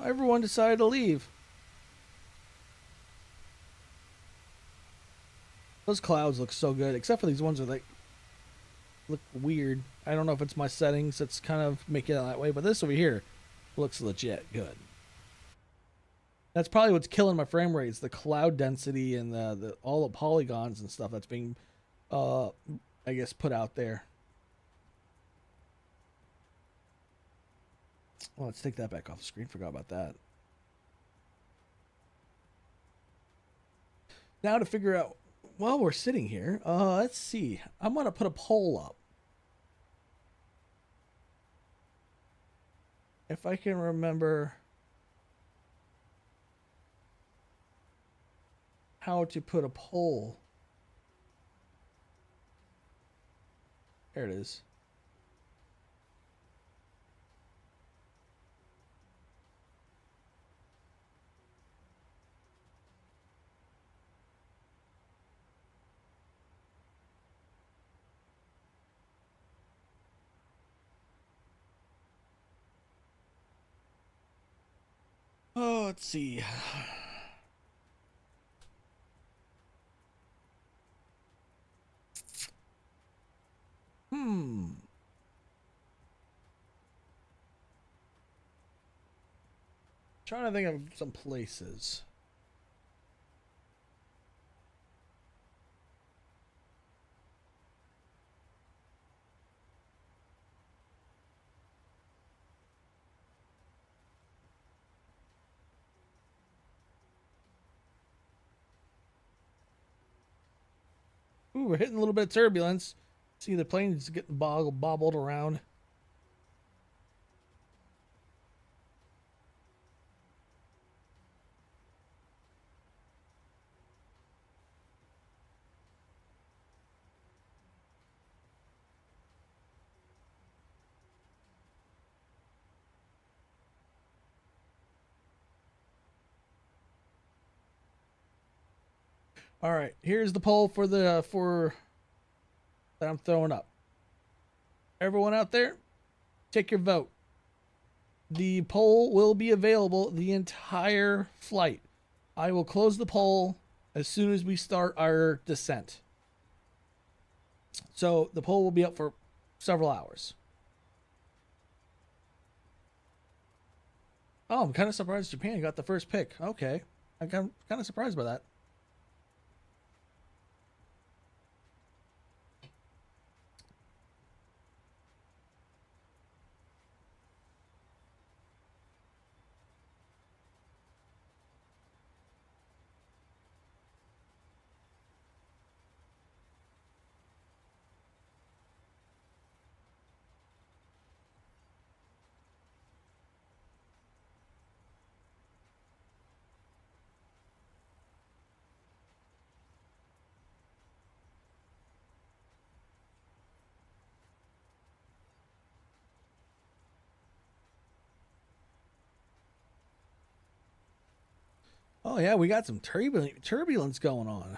Everyone decided to leave. Those clouds look so good, except for these ones that like look weird. I don't know if it's my settings that's kind of making it that way, but this over here, Looks legit good. That's probably what's killing my frame rates, the cloud density and the all the polygons and stuff that's being I guess put out there. Well, let's take that back off the screen. Forgot about that. Now to figure out while we're sitting here, let's see. I'm gonna put a poll up. If I can remember how to put a poll. There it is. Oh, let's see. Trying to think of some places. Ooh, we're hitting a little bit of turbulence. See the plane's getting bobbled around. All right, here's the poll for that I'm throwing up. Everyone out there, take your vote. The poll will be available the entire flight. I will close the poll as soon as we start our descent. So the poll will be up for several hours. Oh, I'm kind of surprised Japan got the first pick. Okay. I'm kind of surprised by that. Oh yeah, we got some turbulence going on.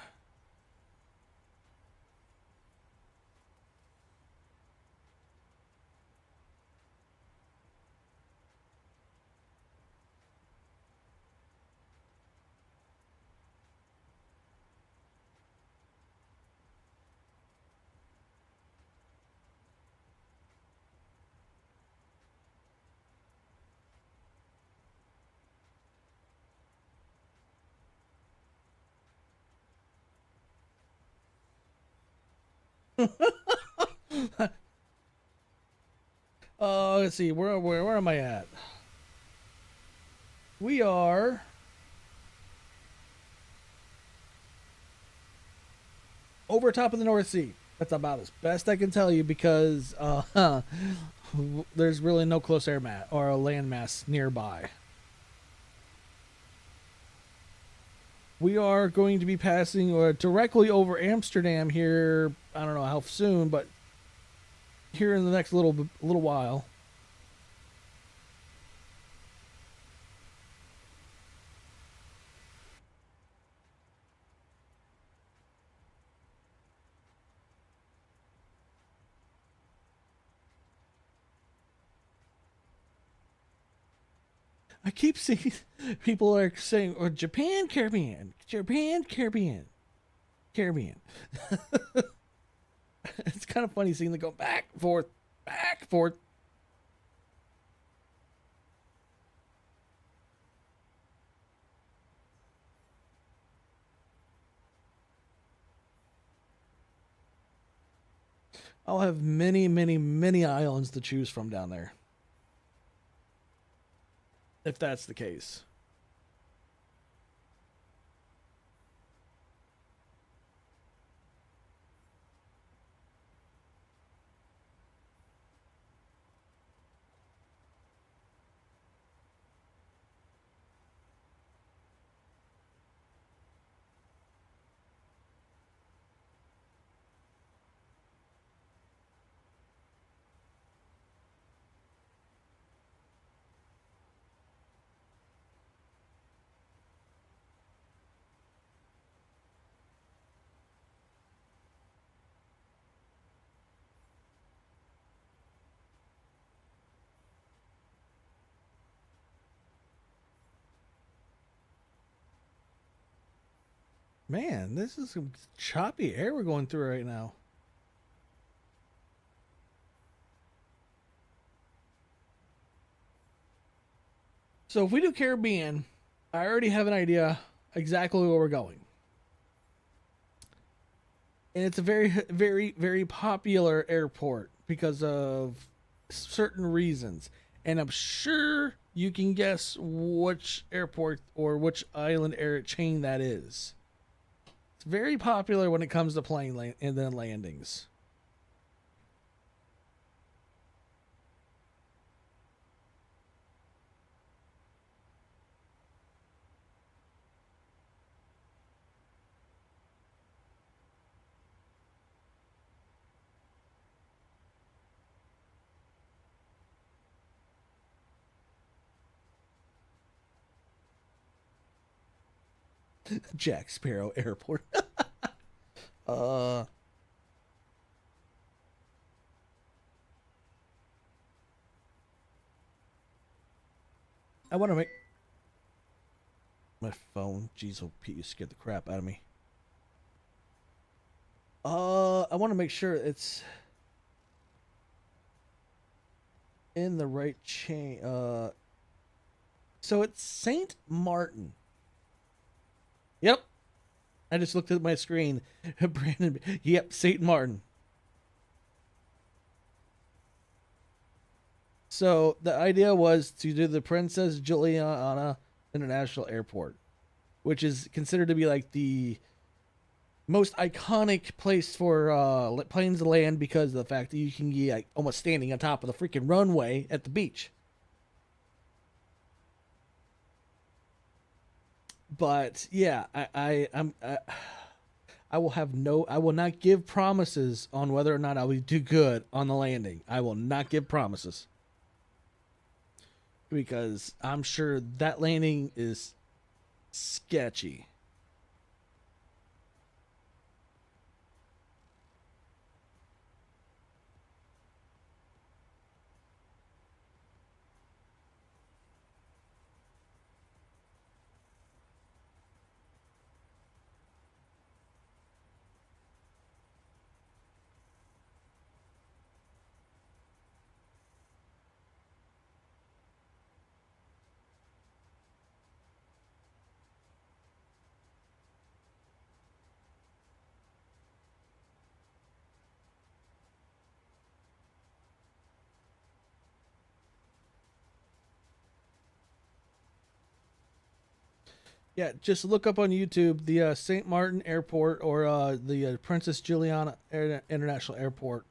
Let's see. Where am I at? We are over top of the North Sea. That's about as best I can tell you because there's really no close air mass or a land mass nearby. We are going to be passing directly over Amsterdam here. I don't know how soon, but here in the next little while. I keep seeing people are saying, "Or Japan, Caribbean, Japan, Caribbean, Caribbean." It's kind of funny seeing them go back, forth, back, forth. I'll have many, many, many islands to choose from down there. If that's the case. Man, this is some choppy air we're going through right now. So if we do Caribbean, I already have an idea exactly where we're going. And it's a very, very, very popular airport because of certain reasons. And I'm sure you can guess which airport or which island air chain that is. It's very popular when it comes to plane and then landings. Jack Sparrow Airport. uh I want to make my phone. Jeez, oh Pete, you scared the crap out of me. I want to make sure it's in the right chain. So it's Saint Martin. Yep. I just looked at my screen. Brandon. Yep, Saint Martin. So the idea was to do the Princess Juliana International Airport, which is considered to be like the most iconic place for planes to land because of the fact that you can be like almost standing on top of the freaking runway at the beach. But yeah, I will have no. I will not give promises on whether or not I will do good on the landing. I will not give promises because I'm sure that landing is sketchy. Yeah, just look up on YouTube the St. Martin Airport or the Princess Juliana International Airport,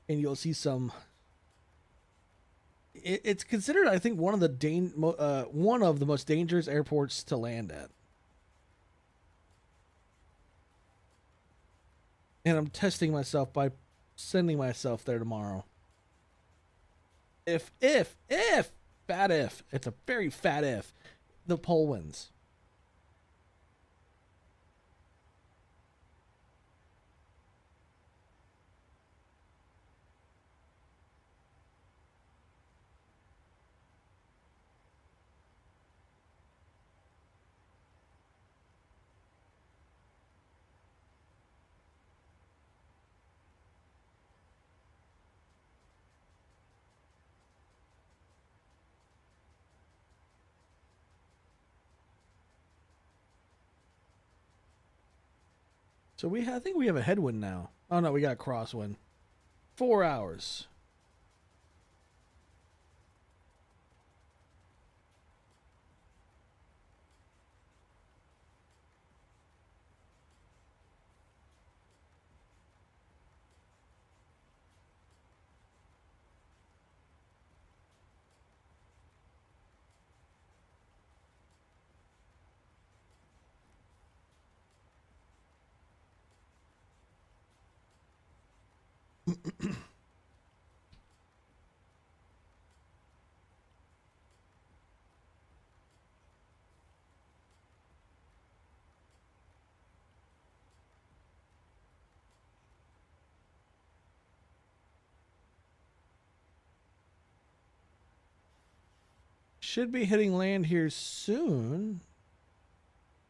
and you'll see some. It's considered, I think, one of the most dangerous airports to land at. And I'm testing myself by sending myself there tomorrow. If, fat if, it's a very fat if, the poll wins. So I think we have a headwind now. Oh no, we got a crosswind. 4 hours. Should be hitting land here soon.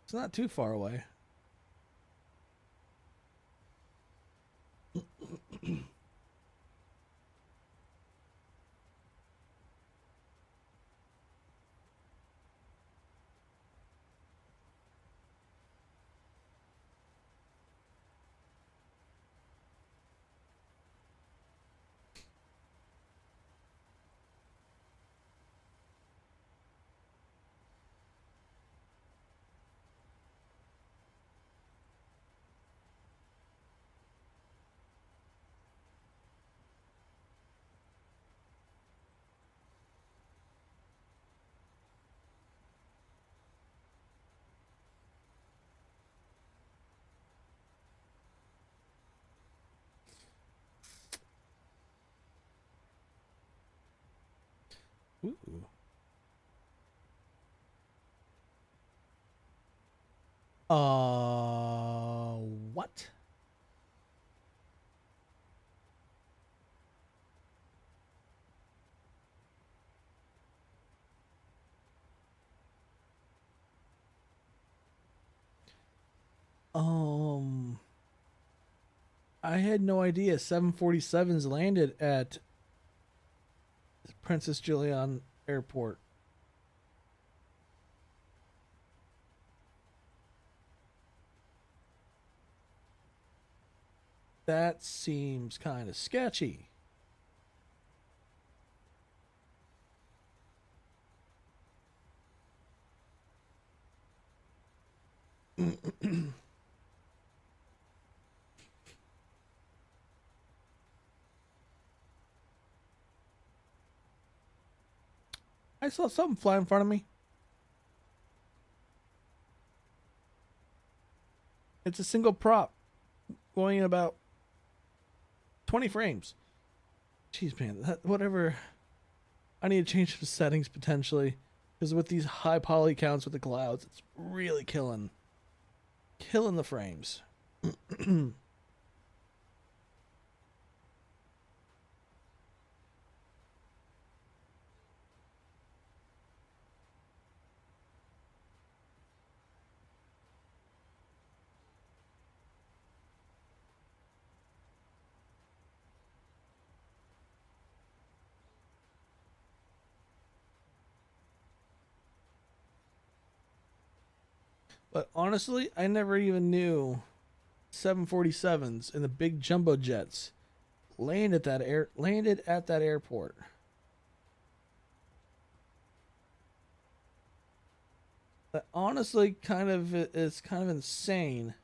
It's not too far away. Ooh. What? I had no idea 747s landed at Princess Julian Airport. That seems kind of sketchy. I saw something fly in front of me. It's a single prop going in about 20 frames. Jeez, man, whatever. I need to change some settings potentially, because with these high poly counts with the clouds, it's really killing the frames. But honestly, I never even knew 747s and the big jumbo jets landed at that airport. That honestly kind of is kind of insane,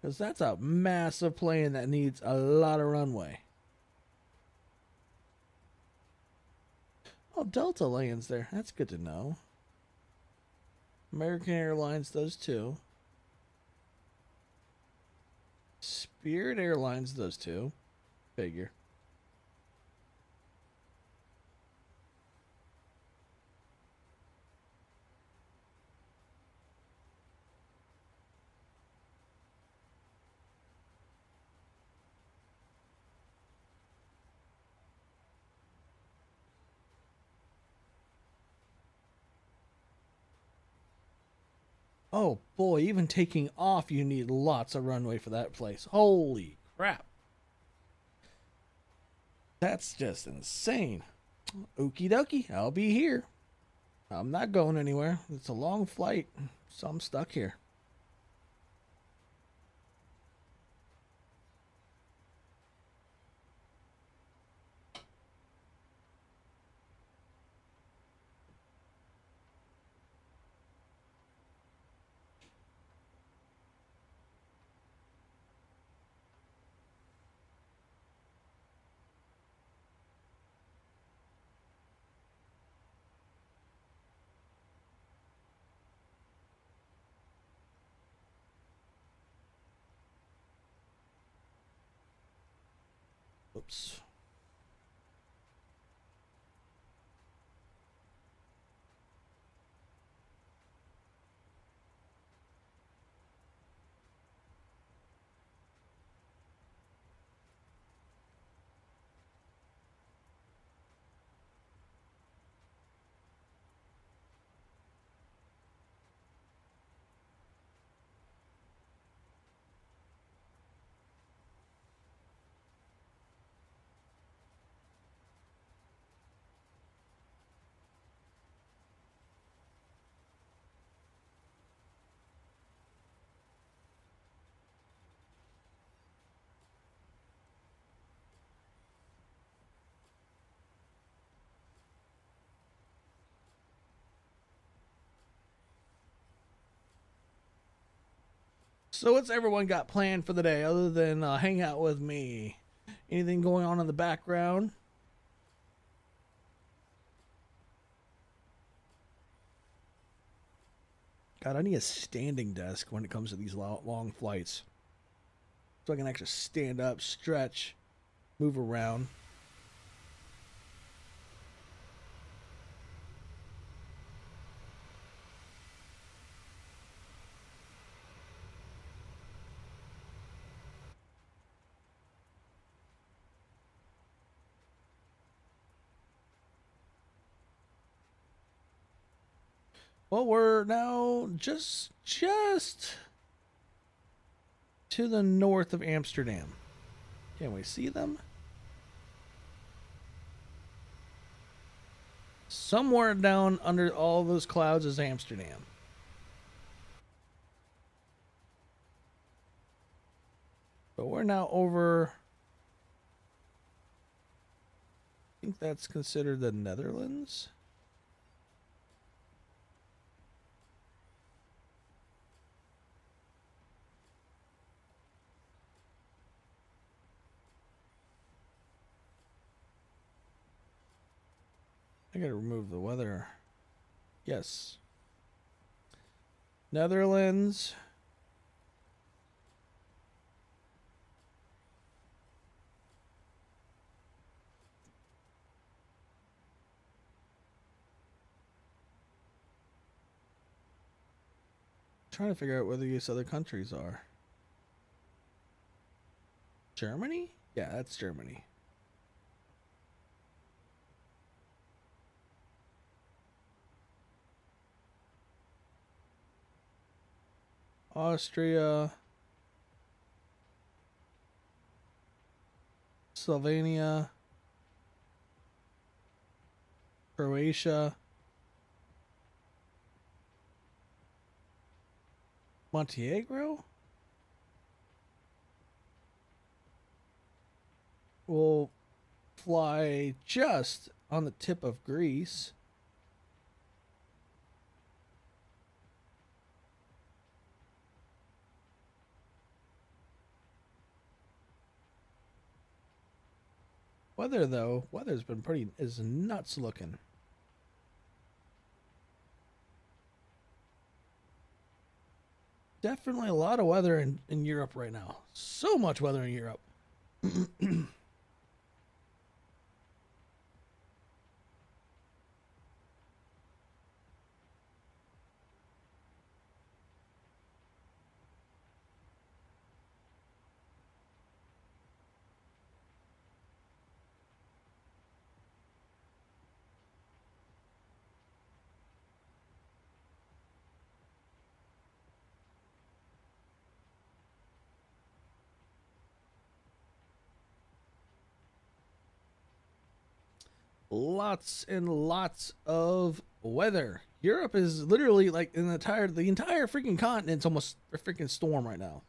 because that's a massive plane that needs a lot of runway. Oh, Delta lands there. That's good to know. American Airlines does too. Spirit Airlines does too. Figure. Oh boy, even taking off, you need lots of runway for that place. Holy crap. That's just insane. Okie dokie, I'll be here. I'm not going anywhere. It's a long flight, so I'm stuck here. maps. So what's everyone got planned for the day other than hang out with me? Anything going on in the background? God, I need a standing desk when it comes to these long flights. So I can actually stand up, stretch, move around. Well, we're now just to the north of Amsterdam. Can we see them? Somewhere down under all those clouds is Amsterdam. But we're now over. I think that's considered the Netherlands. I gotta remove the weather. Yes. Netherlands. Trying to figure out where these other countries are. Germany? Yeah, that's Germany. Austria, Slovenia, Croatia, Montenegro will fly just on the tip of Greece. Weather though, weather's been is nuts looking. Definitely a lot of weather in Europe right now. So much weather in Europe. Lots and lots of weather. Europe is literally like the entire freaking continent's almost a freaking storm right now.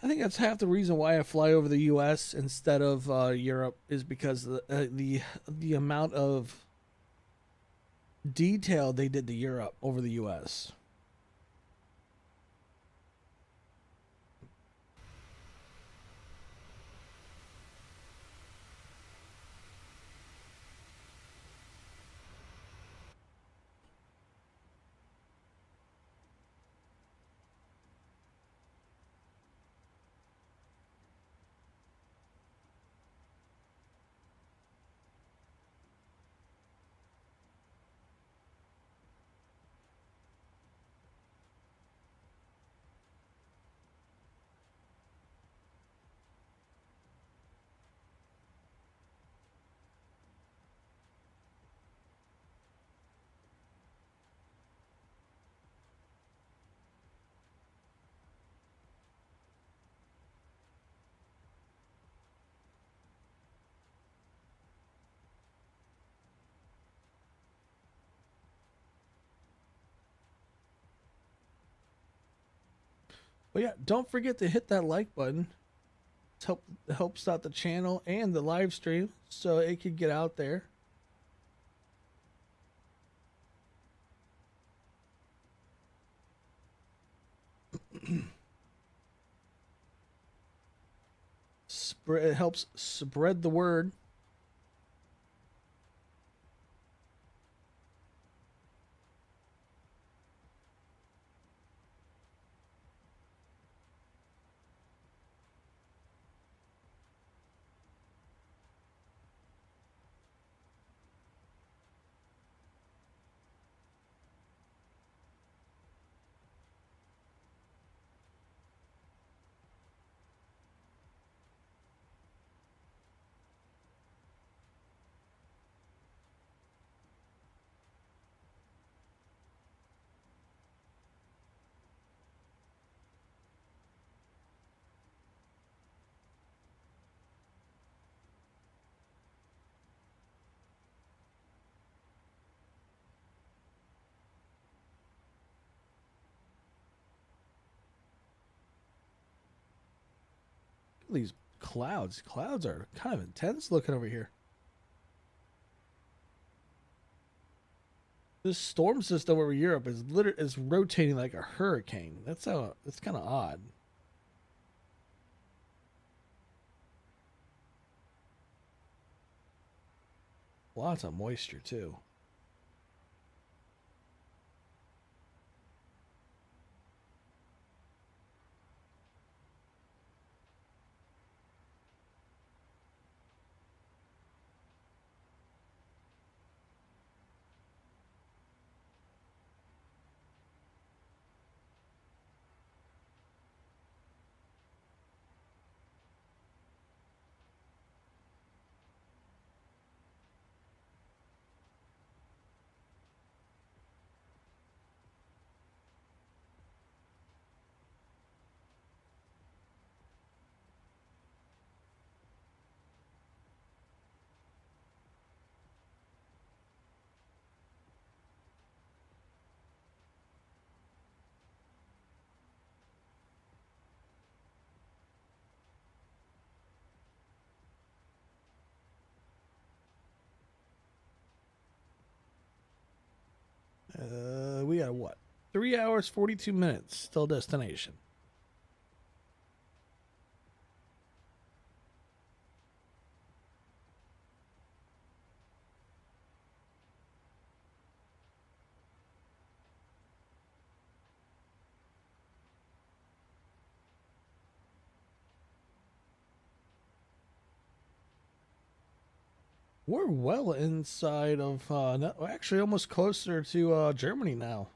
I think that's half the reason why I fly over the U.S. instead of Europe is because the amount of detail they did to Europe over the U.S. But yeah, don't forget to hit that like button. It helps out the channel and the live stream so it could get out there. It helps spread the word. These clouds are kind of intense looking over here. This storm system over Europe is rotating like a hurricane. That's kind of odd. Lots of moisture too. We got what? 3 hours 42 minutes till destination. We're well inside of actually almost closer to Germany now.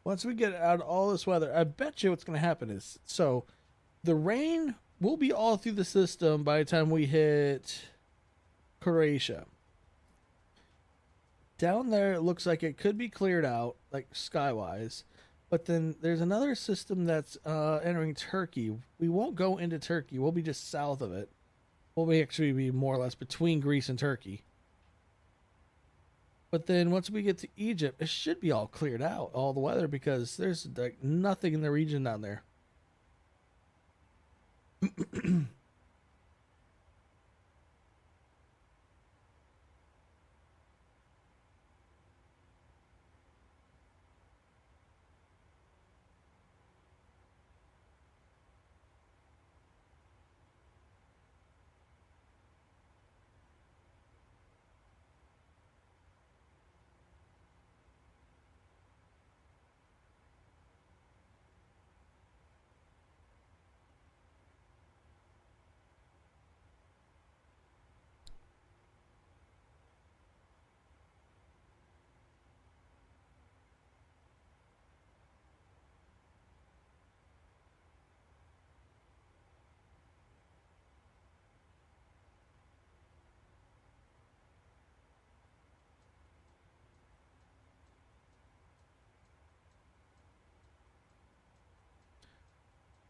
once we get out of all this weather, I bet you what's going to happen is so the rain will be all through the system by the time we hit Croatia. Down there, it looks like it could be cleared out, like skywise. But then there's another system that's entering Turkey. We won't go into Turkey. We'll be just south of it. We'll be actually be more or less between Greece and Turkey. But then once we get to Egypt, it should be all cleared out, all the weather, because there's like nothing in the region down there.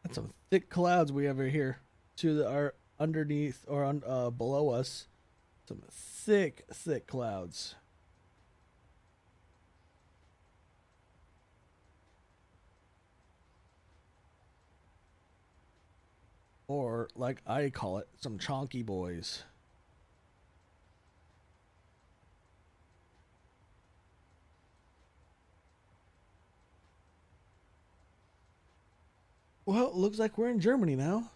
That's some thick clouds we have here to our underneath or below us. Some thick, thick clouds. Or, like I call it, some chonky boys. Well, it looks like we're in Germany now.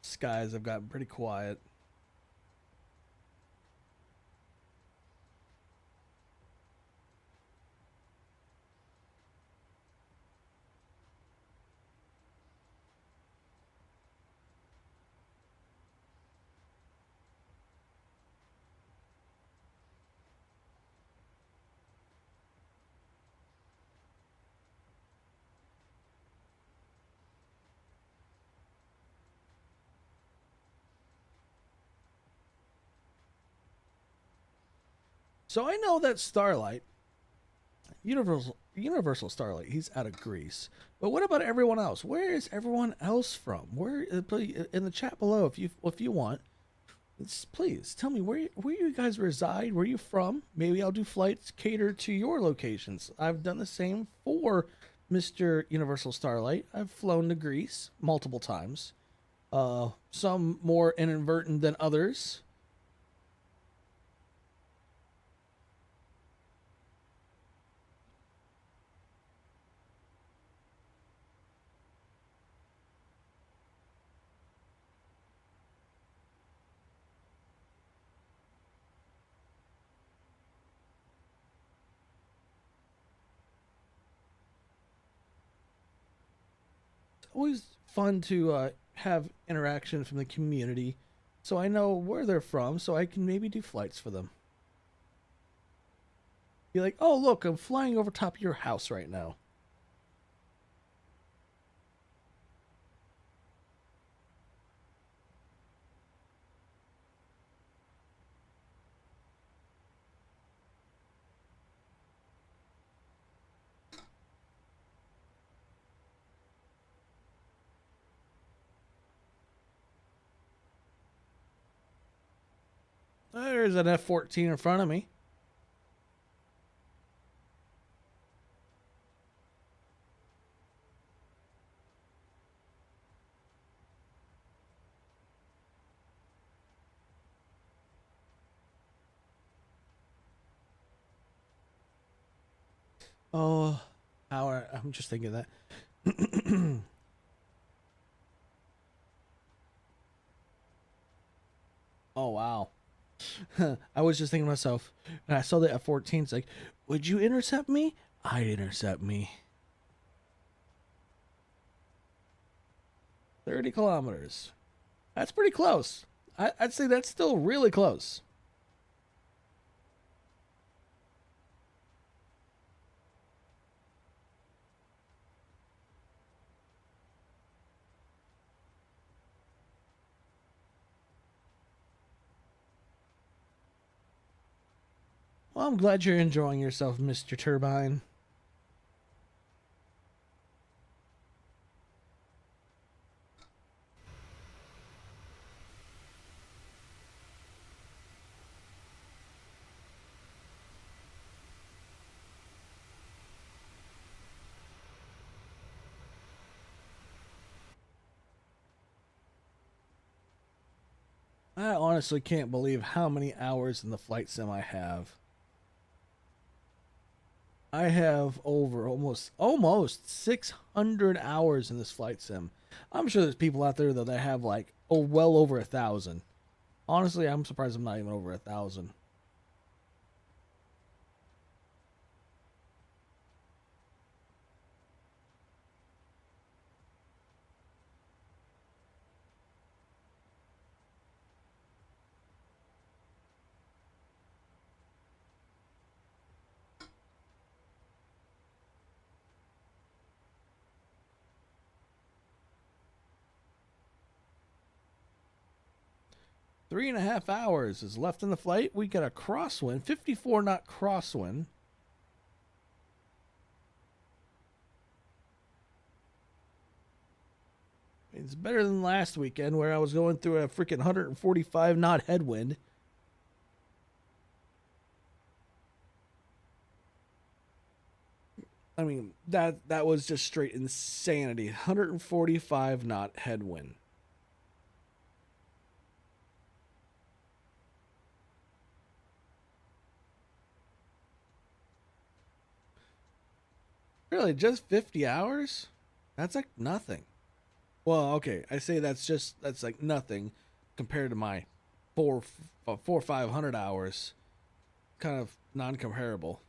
Skies have gotten pretty quiet. So I know that Starlight, Universal Starlight, he's out of Greece. But what about everyone else? Where is everyone else from? Where in the chat below, if you want, please tell me where you guys reside. Where you from? Maybe I'll do flights catered to your locations. I've done the same for Mr. Universal Starlight. I've flown to Greece multiple times. Some more inadvertent than others. Always fun to have interaction from the community so I know where they're from so I can maybe do flights for them. Be like, oh, look, I'm flying over top of your house right now. There's an F-14 in front of me. Oh, I'm just thinking that. Oh, wow. I was just thinking to myself, and I saw the F-14. It's like, would you intercept me? I'd intercept me. 30 kilometers. That's pretty close. I'd say that's still really close. Well, I'm glad you're enjoying yourself, Mr. Turbine. I honestly can't believe how many hours in the flight sim I have. I have over almost 600 hours in this flight sim. I'm sure there's people out there though that have like well over 1,000. Honestly, I'm surprised I'm not even over 1,000. 3.5 hours is left in the flight. We got a crosswind, 54 knot crosswind. It's better than last weekend where I was going through a freaking 145 knot headwind. I mean, that was just straight insanity. 145 knot headwind. Really, just 50 hours? That's like nothing. Well, okay, I say that's like nothing compared to my 500 hours. Kind of non-comparable.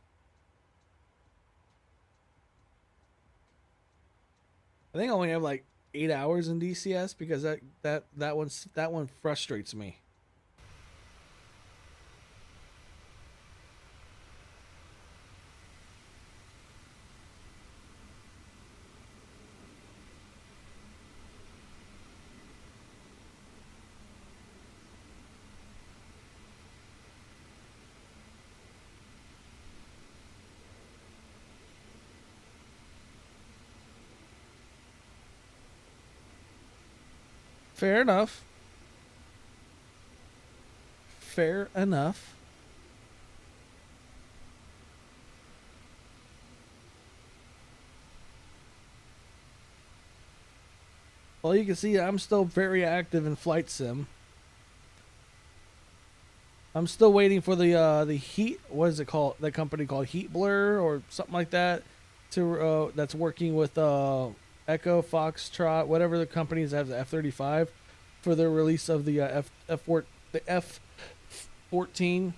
I think I only have like 8 hours in DCS because that one frustrates me. Fair enough. Fair enough. Well, you can see I'm still very active in Flight Sim. I'm still waiting for the Heat. What is it called? The company called Heat Blur or something like that. That's working with Echo, Foxtrot, whatever the companies have the F-35 for the release of the F-14.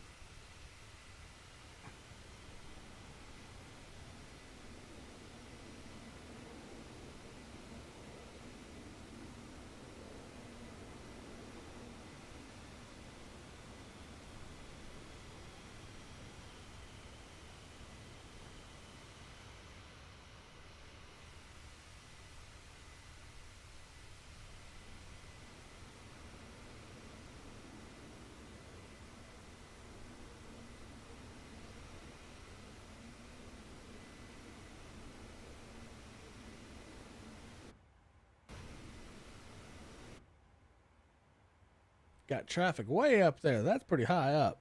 Got traffic way up there. That's pretty high up.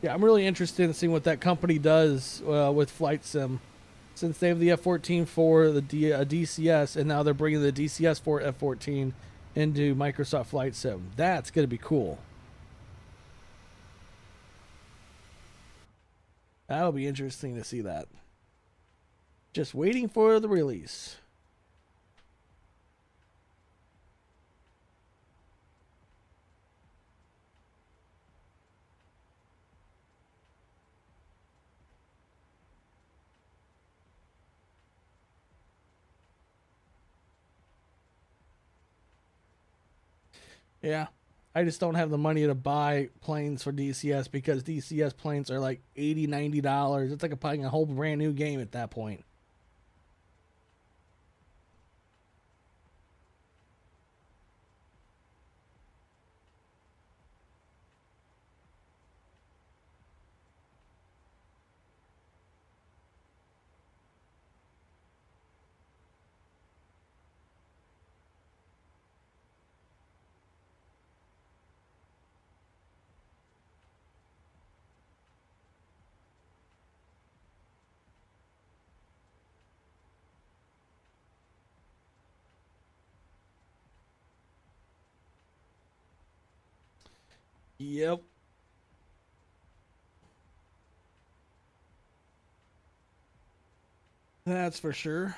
Yeah, I'm really interested in seeing what that company does with Flight Sim, since they have the F-14 for the DCS, and now they're bringing the DCS for F-14 into Microsoft Flight Sim. That's gonna be cool. That'll be interesting to see that. Just waiting for the release. Yeah. I just don't have the money to buy planes for DCS because DCS planes are like $80, $90. It's like buying a whole brand new game at that point. Yep. That's for sure.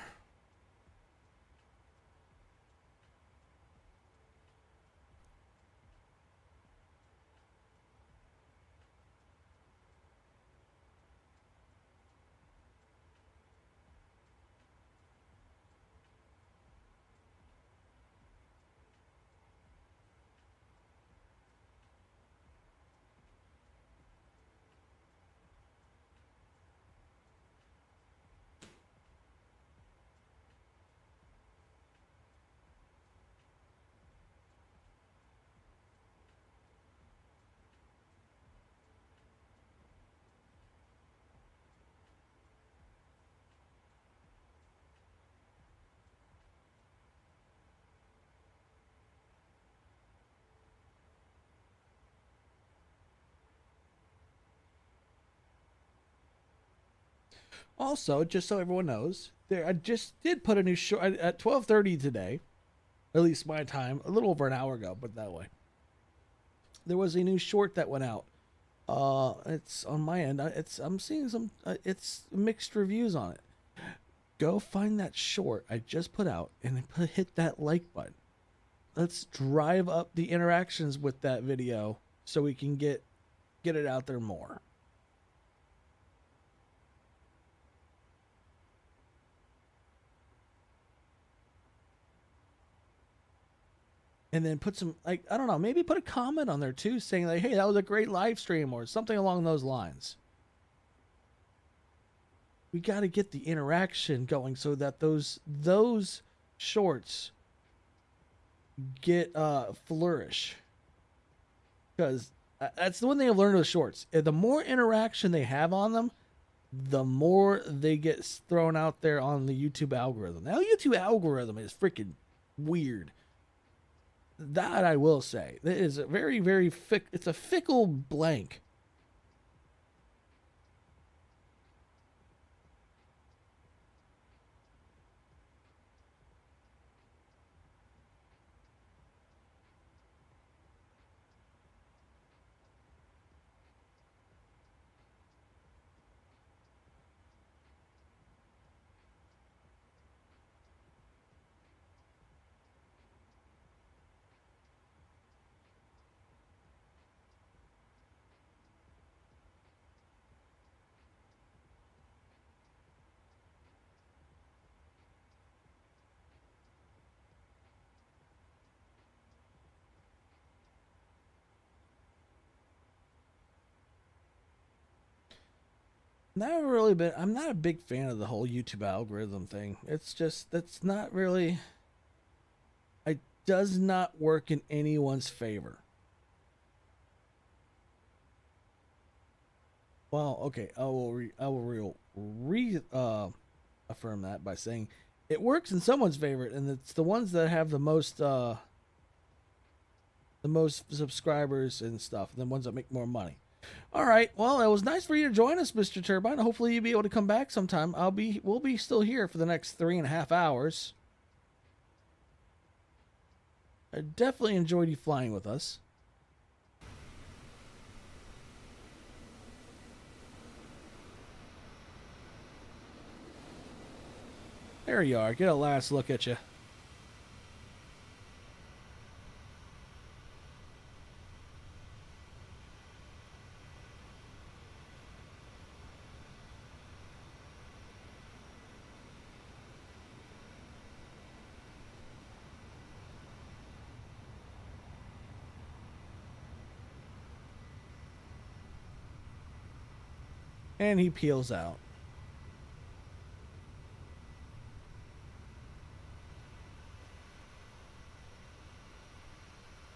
Also, just so everyone knows, there I just did put a new short at 12:30 today, at least my time, a little over an hour ago, but that way. There was a new short that went out. It's on my end. I'm seeing some it's mixed reviews on it. Go find that short I just put out and hit that like button. Let's drive up the interactions with that video so we can get it out there more. And then put some, like, I don't know, maybe put a comment on there too saying like, hey, that was a great live stream or something along those lines. We got to get the interaction going so that those shorts get flourish, because that's the one thing I've learned with shorts. The more interaction they have on them, the more they get thrown out there on the YouTube algorithm. Now, YouTube algorithm is freaking weird. That I will say. It is a very, very it's a fickle blank. Never really been. I'm not a big fan of the whole YouTube algorithm thing. It's just that's not really. It does not work in anyone's favor. Well, okay, affirm that by saying it works in someone's favor, and it's the ones that have the most subscribers and stuff, the ones that make more money. All right. Well, it was nice for you to join us, Mr. Turbine. Hopefully you'll be able to come back sometime. We'll be still here for the next 3.5 hours. I definitely enjoyed you flying with us. There you are. Get a last look at you. And he peels out.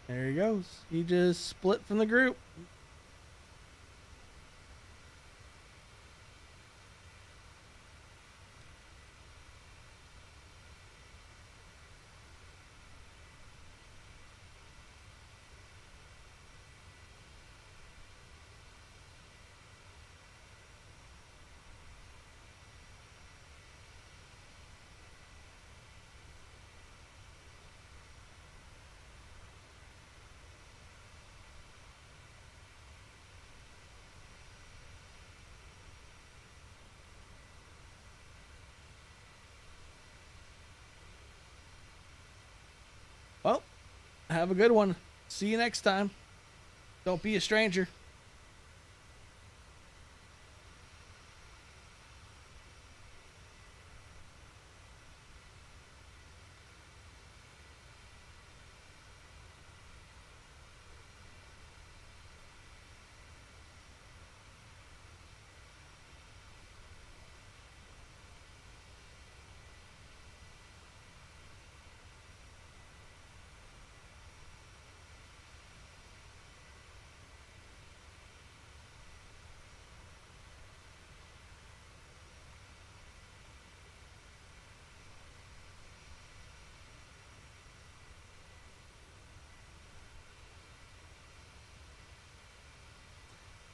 There he goes. He just split from the group. Well, have a good one. See you next time. Don't be a stranger.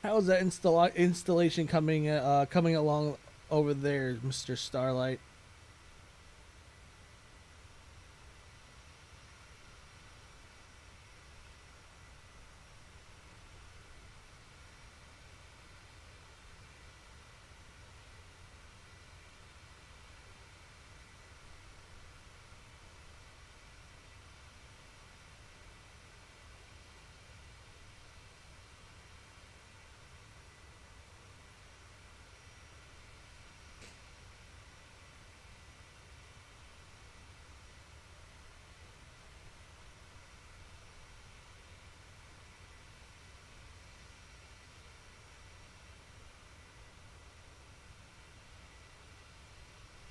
How's that installation coming along over there, Mr. Starlight?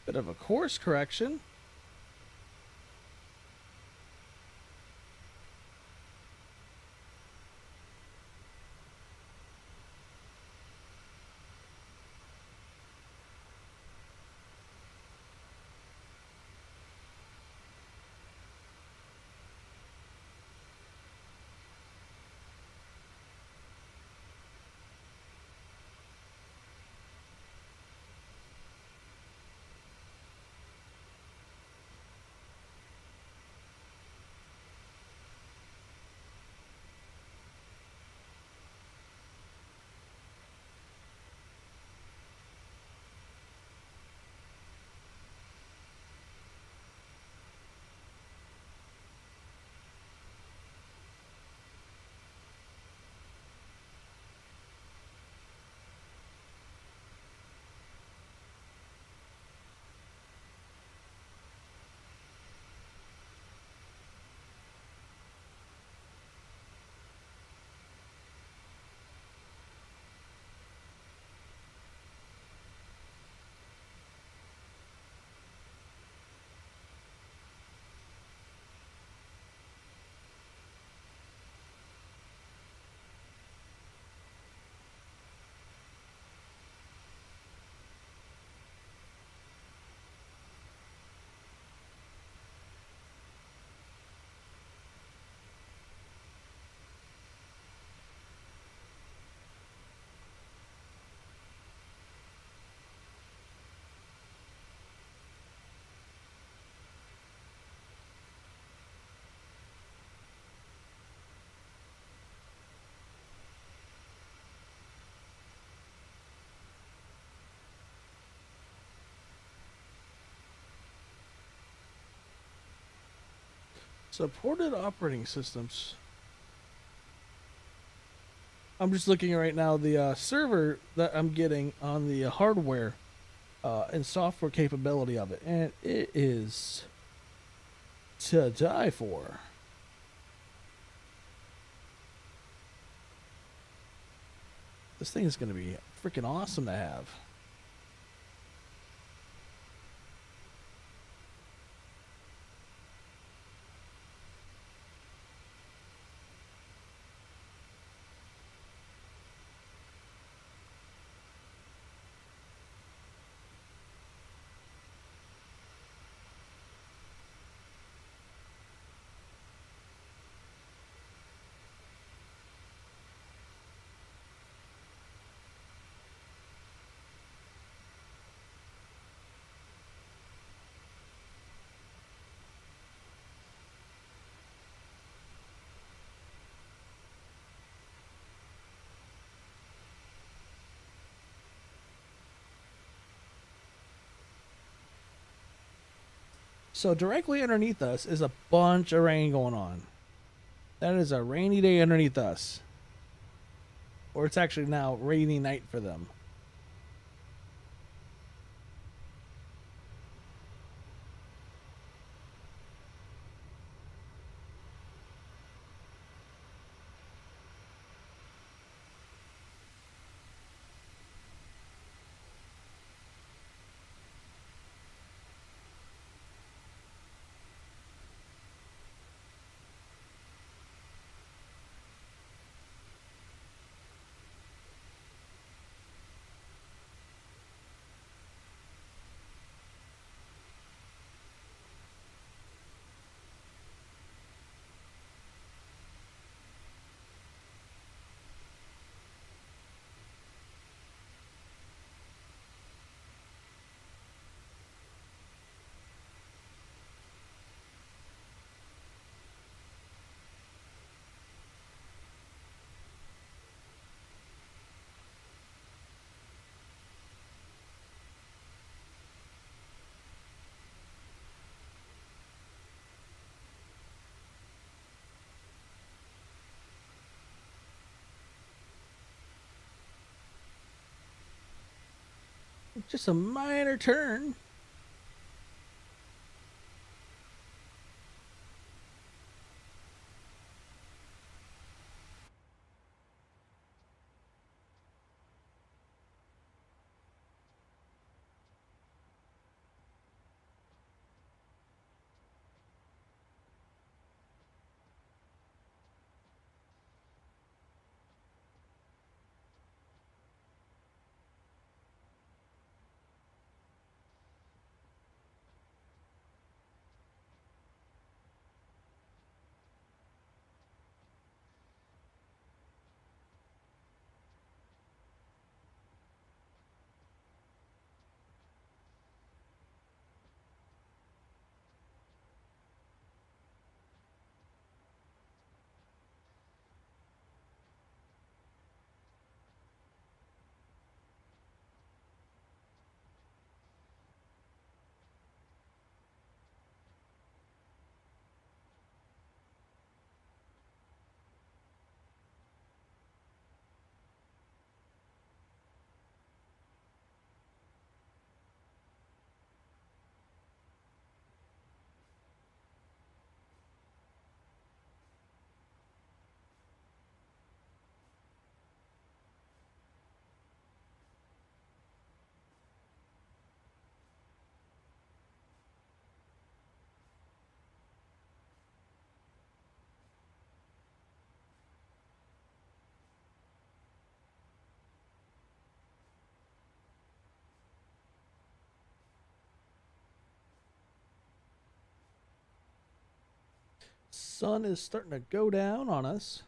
Bit of a course correction. Supported operating systems. I'm just looking right now the server that I'm getting on the hardware and software capability of it, and it is to die for. This thing is going to be freaking awesome to have. So directly underneath us is a bunch of rain going on. That is a rainy day underneath us. Or it's actually now rainy night for them. Just a minor turn. Sun is starting to go down on us.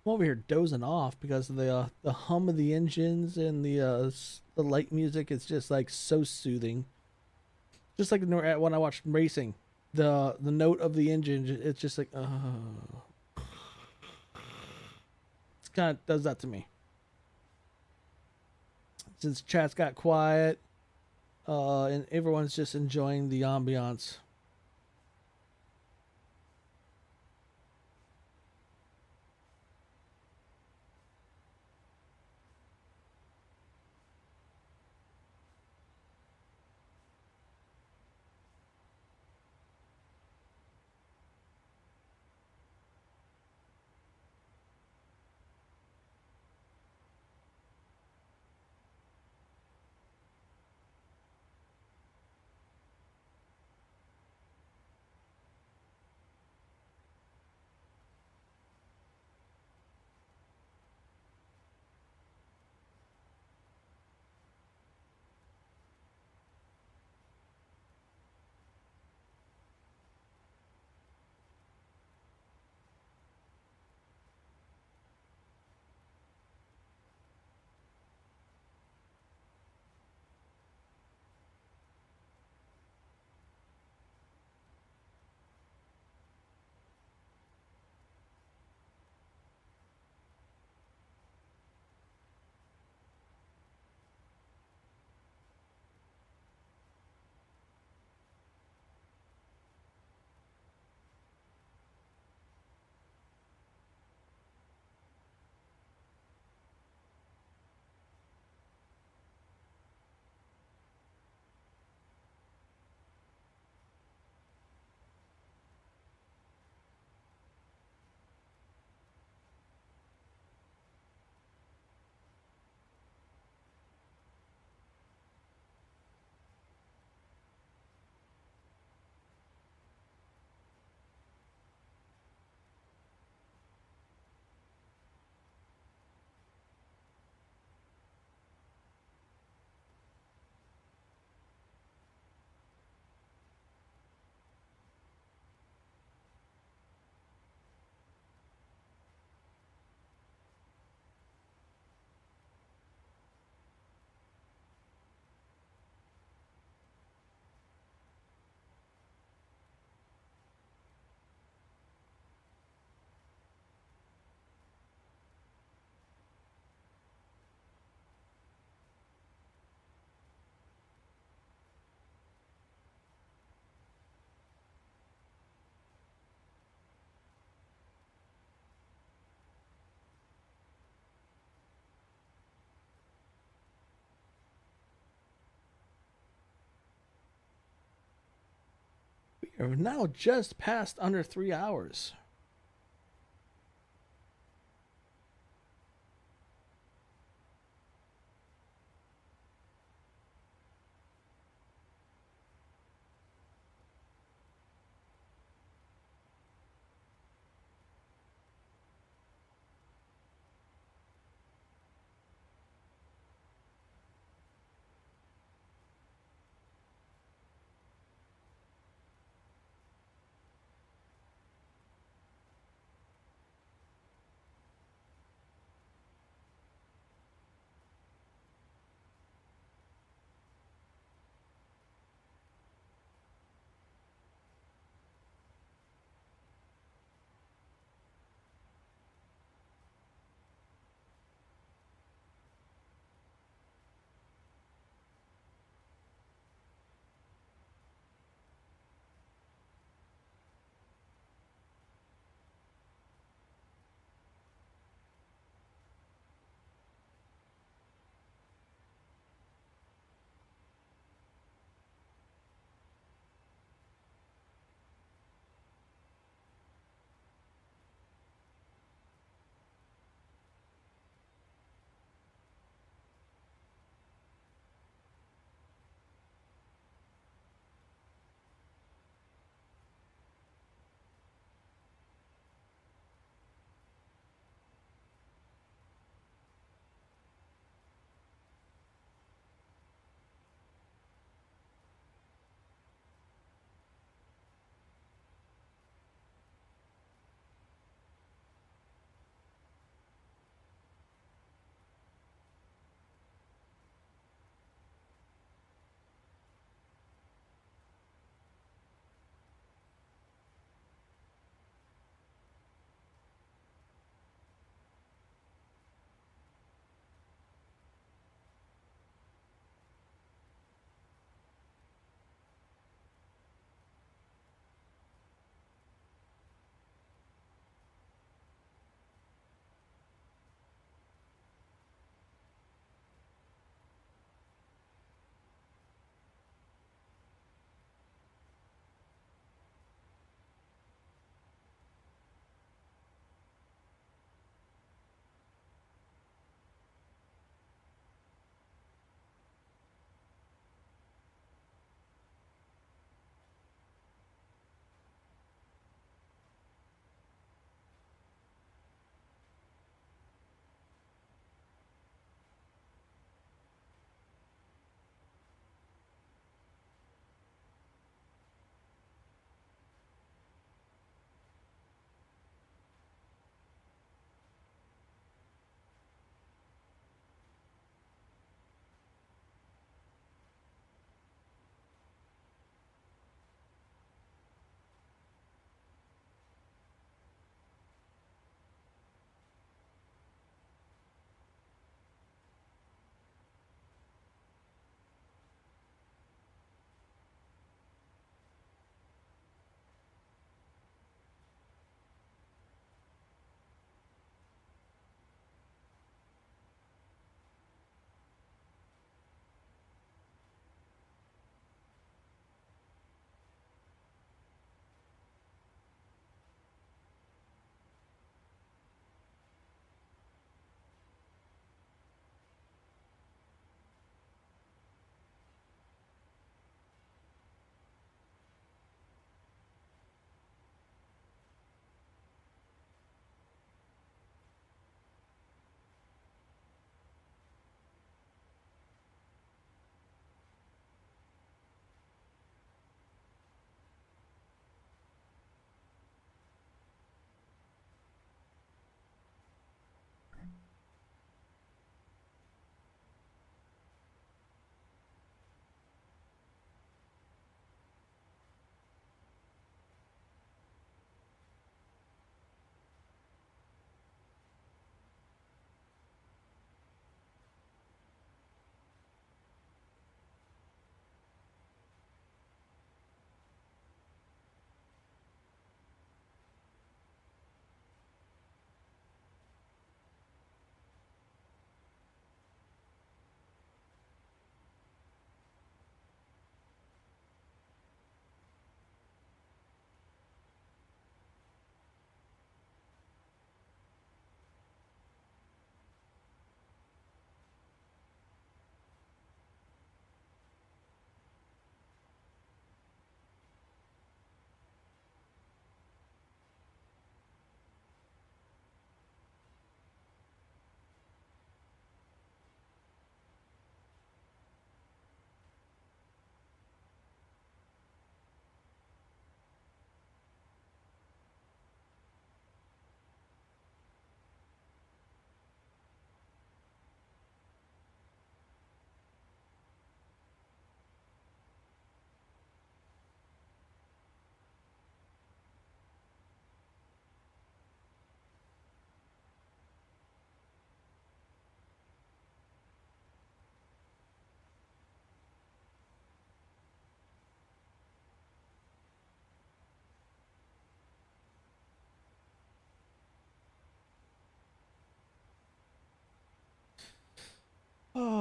I'm over here dozing off because of the hum of the engines and the light music is just like so soothing. Just like when I watched racing, the note of the engine, it's just like, it's kind of does that to me. Since chat's got quiet, and everyone's just enjoying the ambiance. We are now just past under 3 hours.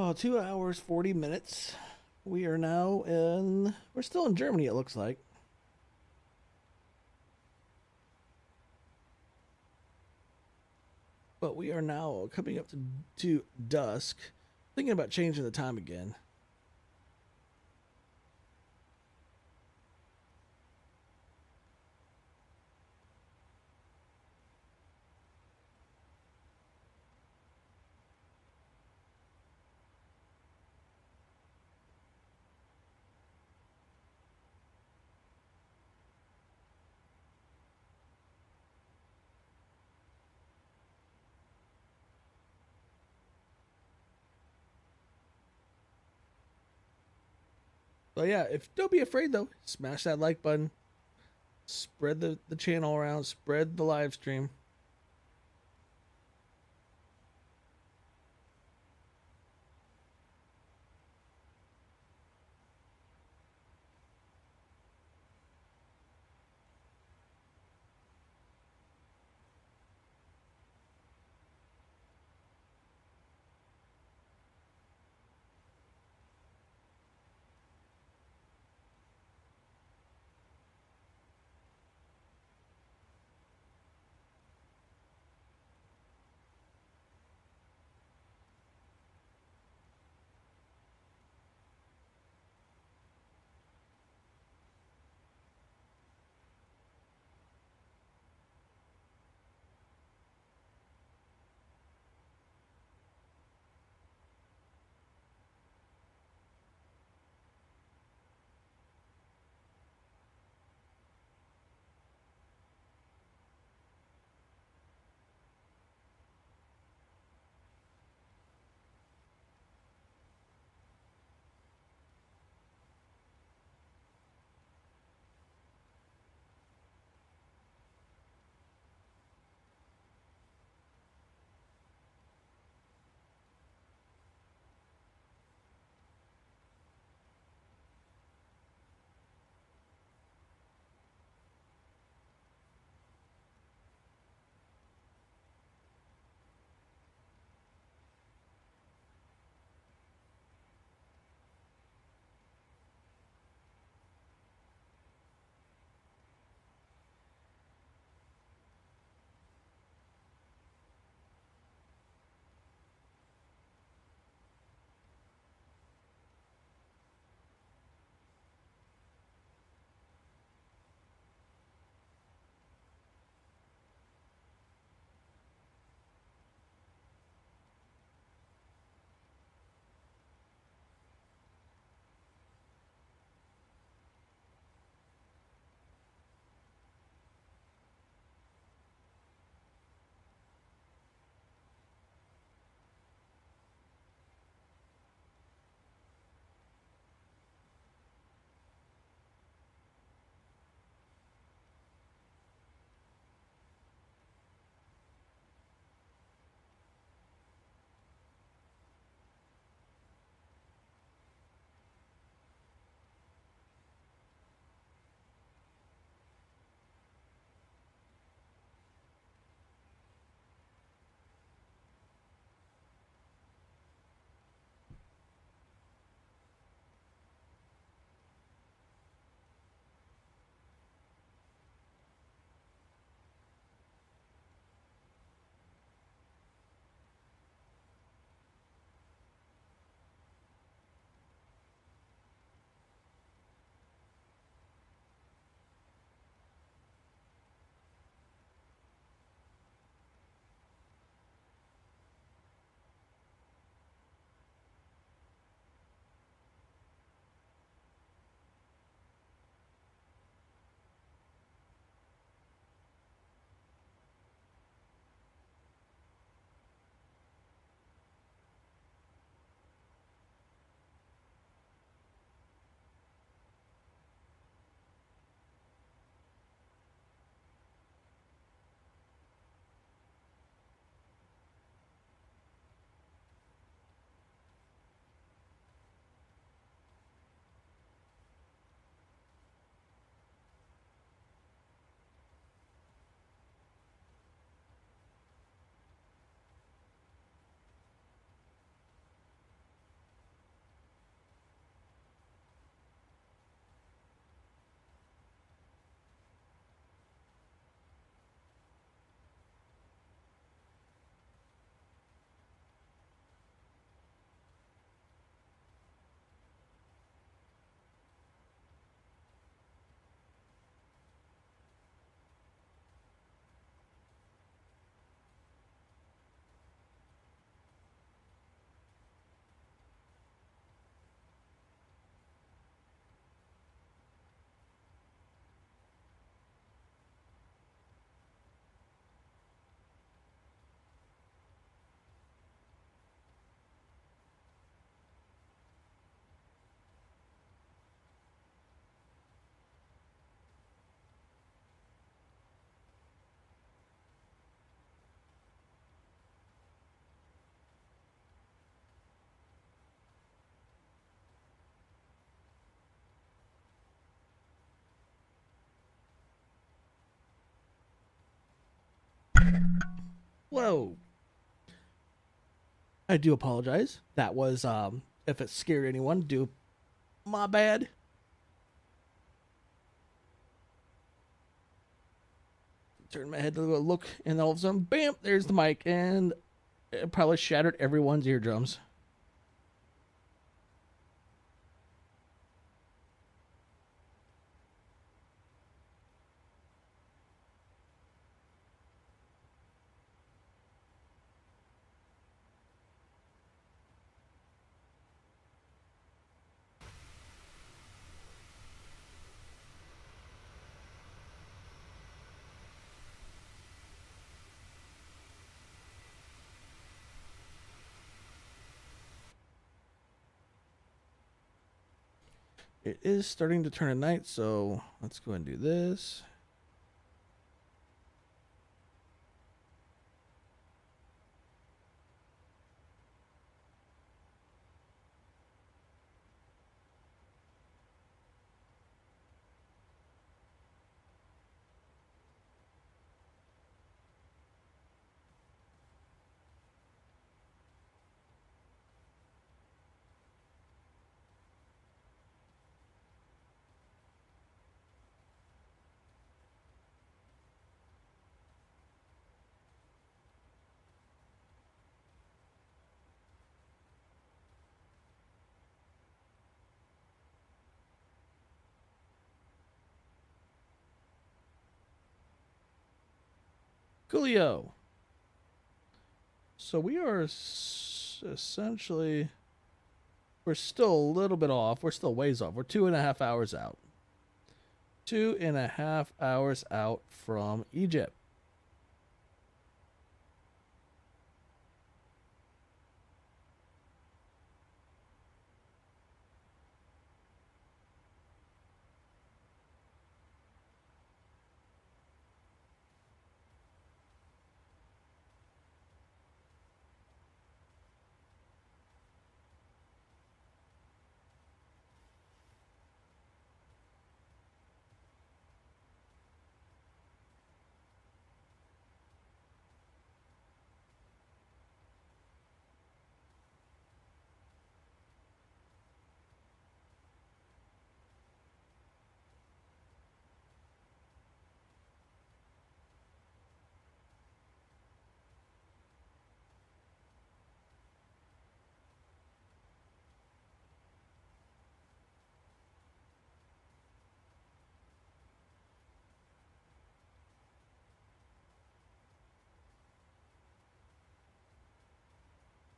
Oh, 2 hours, 40 minutes. We are now in. We're still in Germany, it looks like. But we are now coming up to dusk. Thinking about changing the time again. But yeah, if don't be afraid though. Smash that like button. Spread the channel around. Spread the live stream. Whoa. I do apologize. That was if it scared anyone, do my bad. Turn my head to look, and all of a sudden, bam, there's the mic, and it probably shattered everyone's eardrums. It is starting to turn at night, so let's go and do this. Coolio. So we are essentially, we're still a little bit off. We're still ways off. We're 2.5 hours out. 2.5 hours out from Egypt.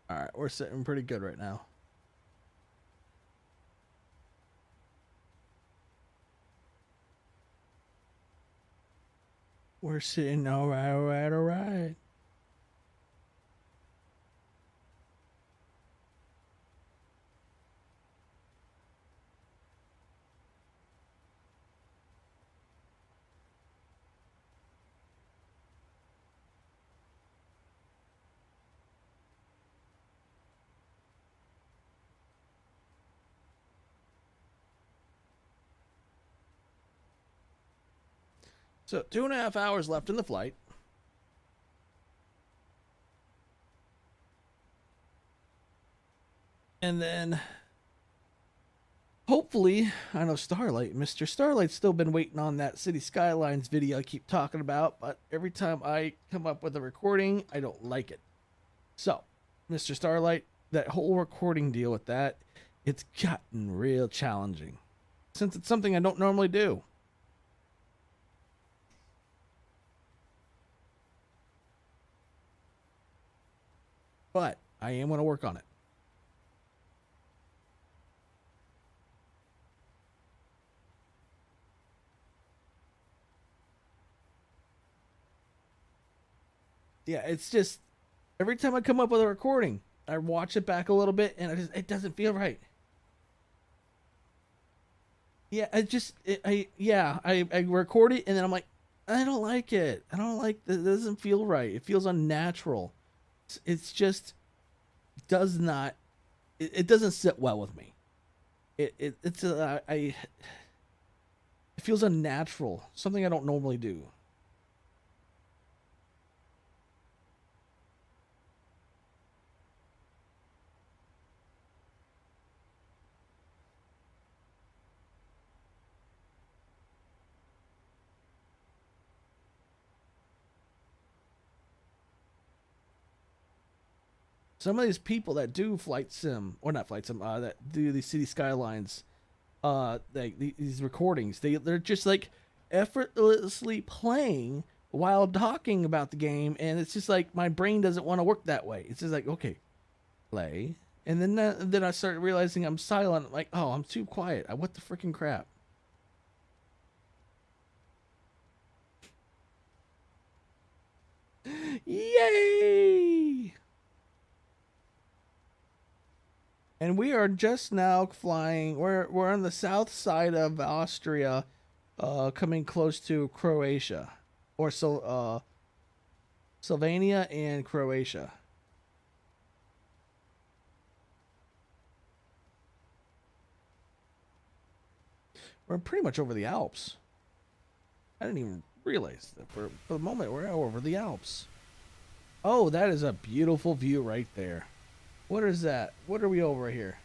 All right, we're sitting pretty good right now. We're sitting all right, all right, all right. So 2.5 hours left in the flight. And then hopefully, I know Mr. Starlight's still been waiting on that City Skylines video I keep talking about, but every time I come up with a recording, I don't like it. So, Mr. Starlight, that whole recording deal with that, it's gotten real challenging since it's something I don't normally do. But I am going to work on it. Yeah, it's just every time I come up with a recording, I watch it back a little bit and it doesn't feel right. Yeah, I record it and then I'm like, I don't like it. I don't like it. Doesn't feel right. It feels unnatural. It's just does not. It doesn't sit well with me. It's it feels unnatural. Something I don't normally do. some of these people that do flight sim, or not flight sim, that do these city skylines, like these recordings, they're just like effortlessly playing while talking about the game, and it's just like my brain doesn't want to work that way. It's just like, okay, play, and then I start realizing I'm silent. I'm like, oh, I'm too quiet. What the freaking crap? Yay! And we are just now flying. We're on the south side of Austria, coming close to Croatia, or Slovenia and Croatia. We're pretty much over the Alps. I didn't even realize that for the moment we're over the Alps. Oh, that is a beautiful view right there. What is that? What are we over here?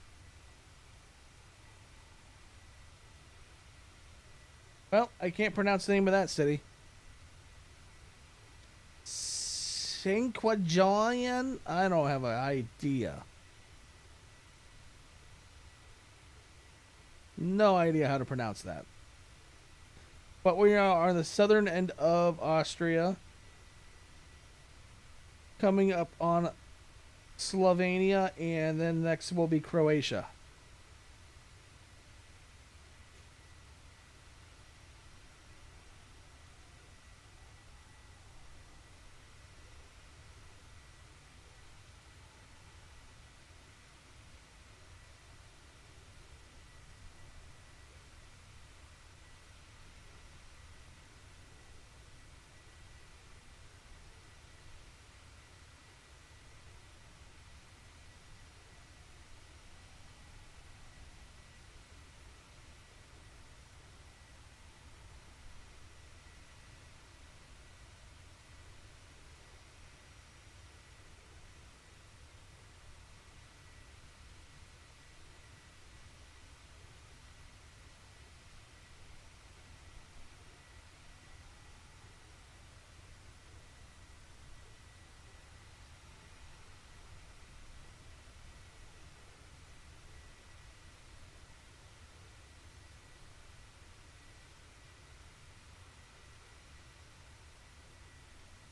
Well, I can't pronounce the name of that city. Cinquagian? I don't have an idea. No idea how to pronounce that. But we are on the southern end of Austria, coming up on Slovenia, and then next will be Croatia.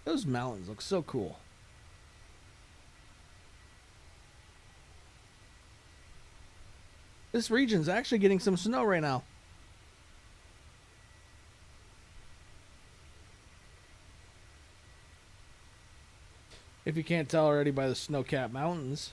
Those mountains look so cool. This region's actually getting some snow right now. If you can't tell already by the snow-capped mountains.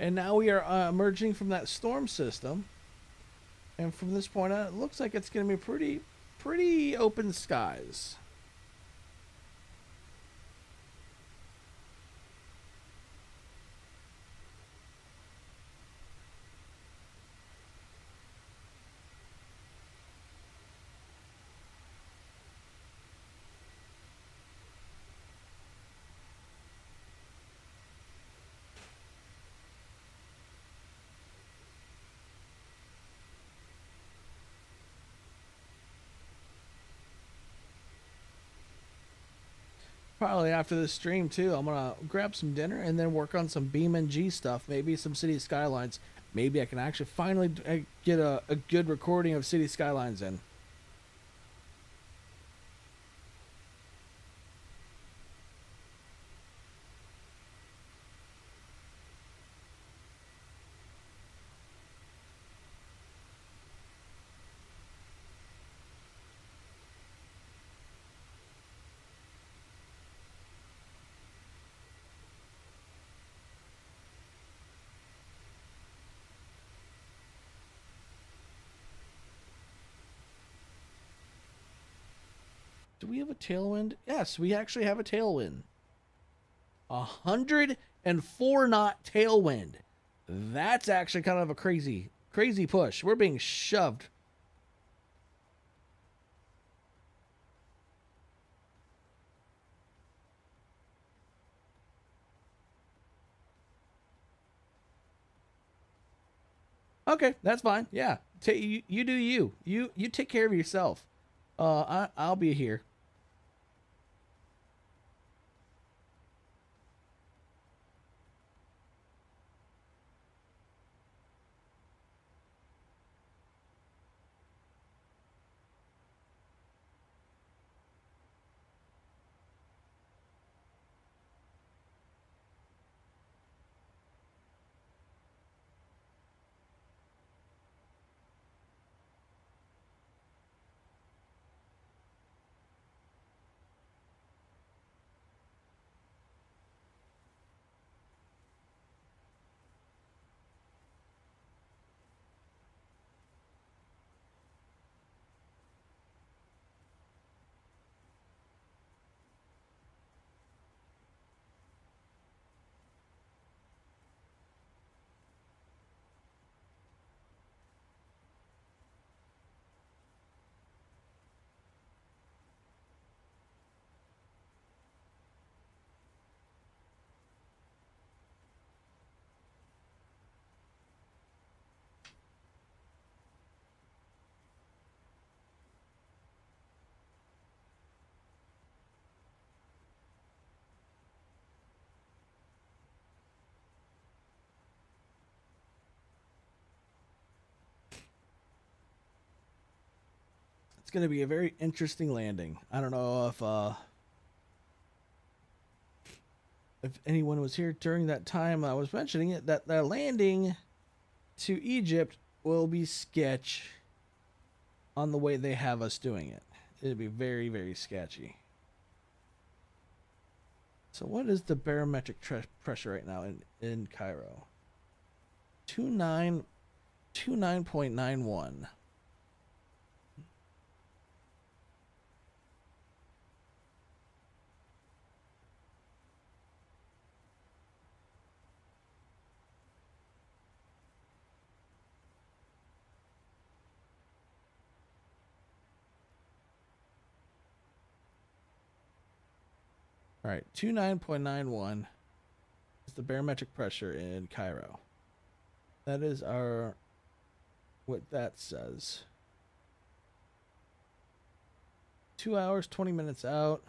And now we are emerging from that storm system. And from this point on, it looks like it's going to be pretty open skies. Probably after this stream too, I'm gonna grab some dinner and then work on some PMDG stuff. Maybe some city skylines. Maybe I can actually finally get a good recording of city skylines in. Do we have a tailwind? Yes, we actually have a tailwind. 104 knot tailwind. That's actually kind of a crazy push. We're being shoved. Okay, that's fine. Yeah, you do you. You take care of yourself. I'll be here. It's going to be a very interesting landing. I don't know if anyone was here during that time I was mentioning it, that the landing to Egypt will be sketch on the way they have us doing it. It'll be very, very sketchy. So what is the barometric pressure right now in Cairo? 29.91. All right, 29.91 is the barometric pressure in Cairo. That is what that says. 2 hours, 20 minutes out.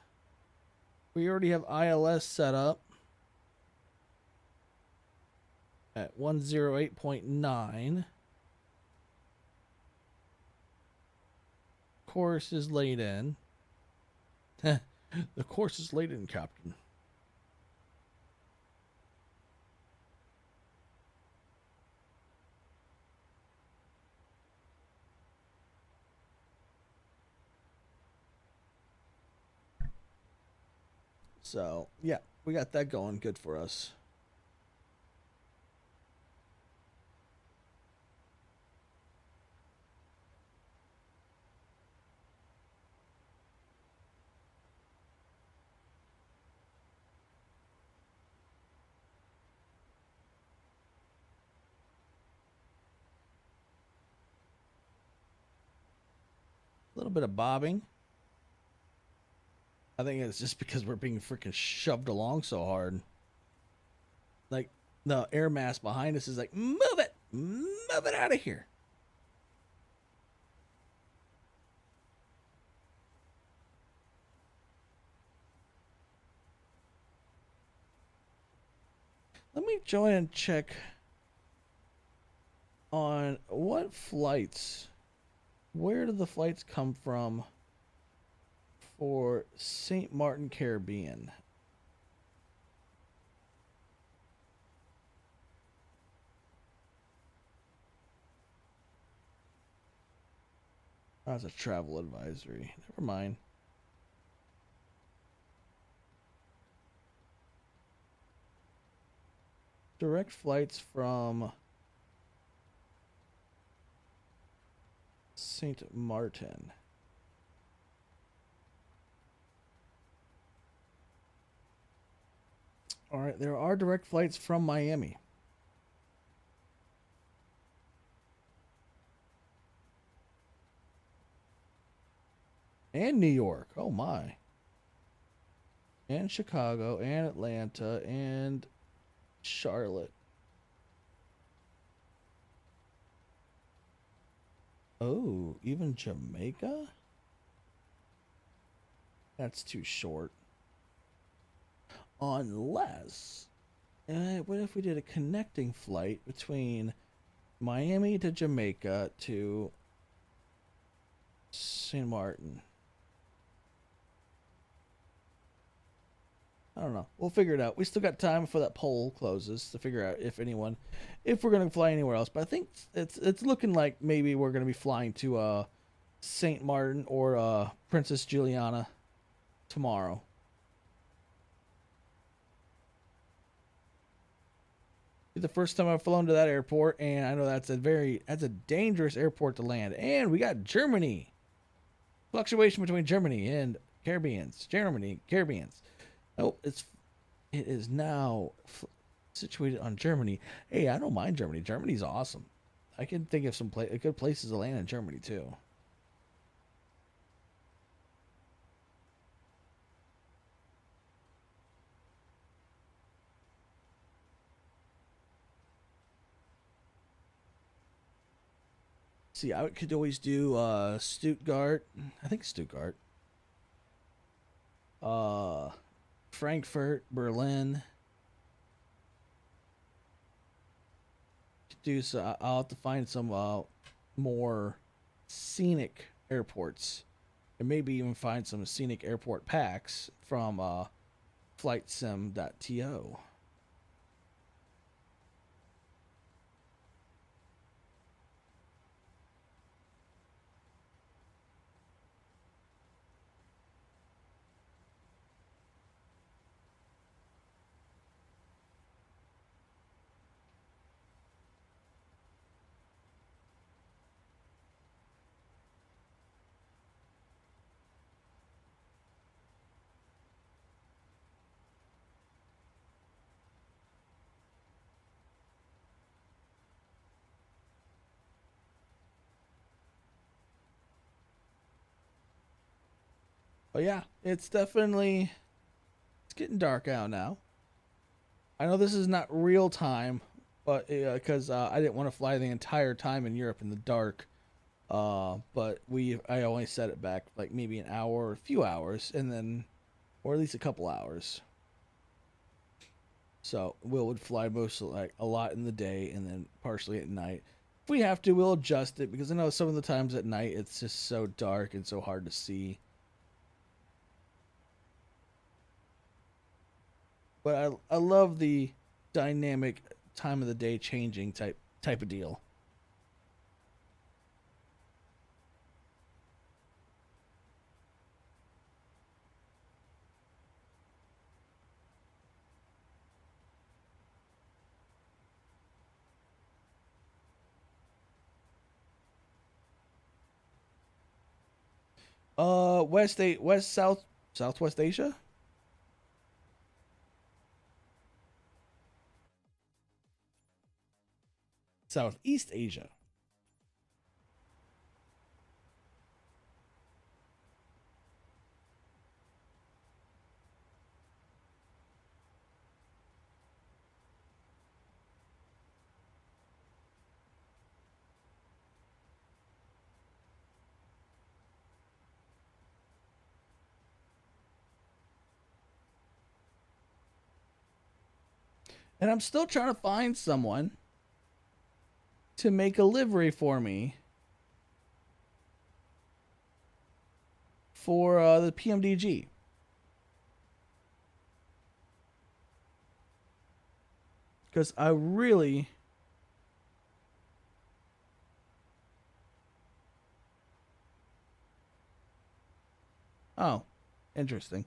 We already have ILS set up at 108.9. Course is laid in. The course is laid in, Captain. So, yeah, we got that going good for us. A little bit of bobbing. I think it's just because we're being freaking shoved along so hard. Like, the air mass behind us is like, move it out of here. Let me join and check on what flights, where do the flights come from for St. Martin, Caribbean? Oh, that's a travel advisory. Never mind. Direct flights from St. Martin. All right, there are direct flights from Miami. And New York. Oh my. And Chicago and Atlanta and Charlotte. Oh, even Jamaica? That's too short. Unless, what if we did a connecting flight between Miami to Jamaica to St. Martin? I don't know. We'll figure it out. We still got time before that poll closes to figure out if we're gonna fly anywhere else. But I think it's looking like maybe we're gonna be flying to St. Martin or Princess Juliana tomorrow. The first time I've flown to that airport, and I know that's a dangerous airport to land. And we got Germany. Fluctuation between Germany and Caribbeans. Germany, Caribbeans. Oh, it is now situated on Germany. Hey, I don't mind Germany. Germany's awesome. I can think of some good places to land in Germany too. See, I could always do Stuttgart. I think Stuttgart. Uh, Frankfurt, Berlin. Do so. I'll have to find some more scenic airports, and maybe even find some scenic airport packs from FlightSim.to. But yeah, it's getting dark out now. I know this is not real time, but because I didn't want to fly the entire time in Europe in the dark. But I only set it back like maybe an hour or a few hours, and then, or at least a couple hours. So Will would fly mostly like a lot in the day and then partially at night. If we have to, we'll adjust it because I know some of the times at night it's just so dark and so hard to see. But I love the dynamic time of the day changing type of deal. Southwest Asia, Southeast Asia. And I'm still trying to find someone to make a livery for me for the PMDG. Because I really. Oh, interesting.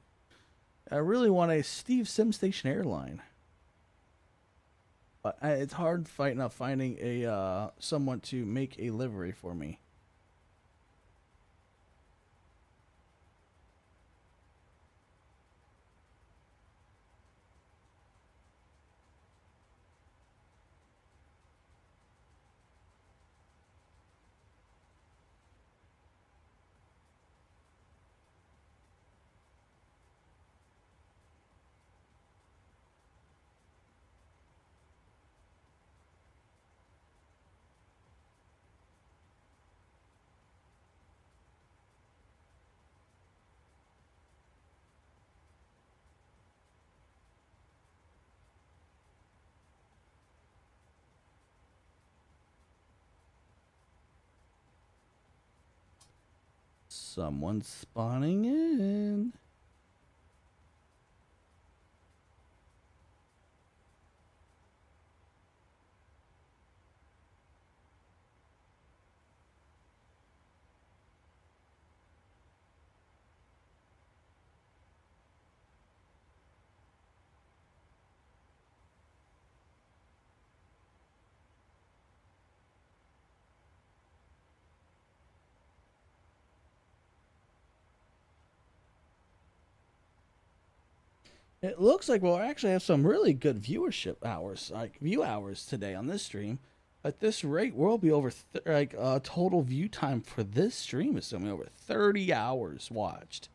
I really want a Steve SimStation airline. But it's hard finding a someone to make a livery for me. Someone's spawning in. It looks like we'll actually have some really good viewership hours, like view hours today on this stream. At this rate, we'll be over total view time for this stream is something over 30 hours watched.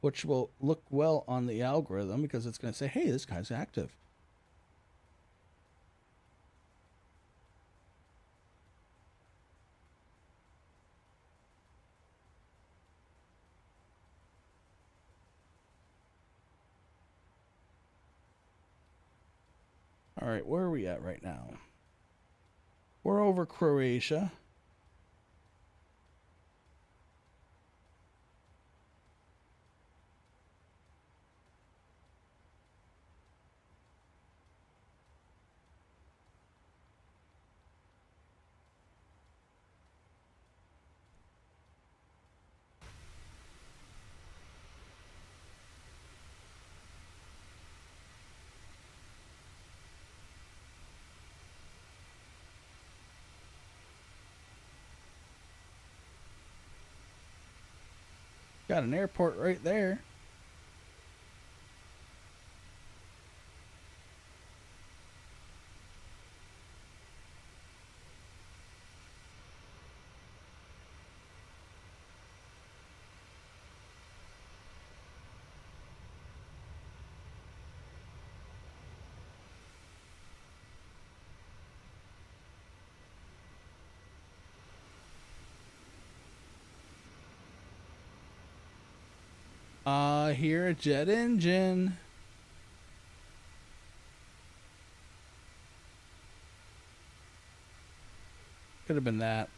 Which will look well on the algorithm because it's going to say, hey, this guy's active. All right, where are we at right now? We're over Croatia. Got an airport right there. I hear a jet engine. Could have been that.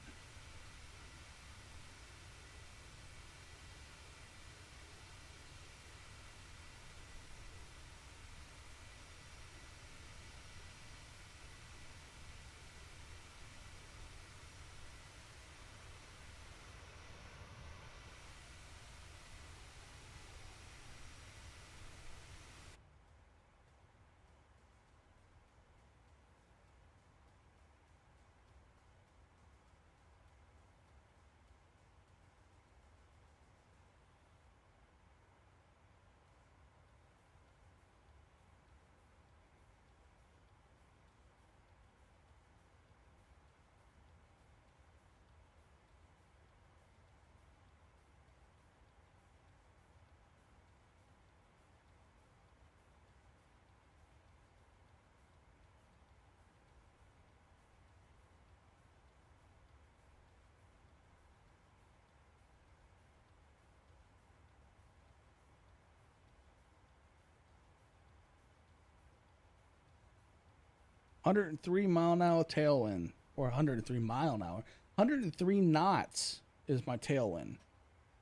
$103 mph tailwind, or 103 mile an hour. 103 knots is my tailwind.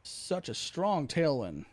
Such a strong tailwind.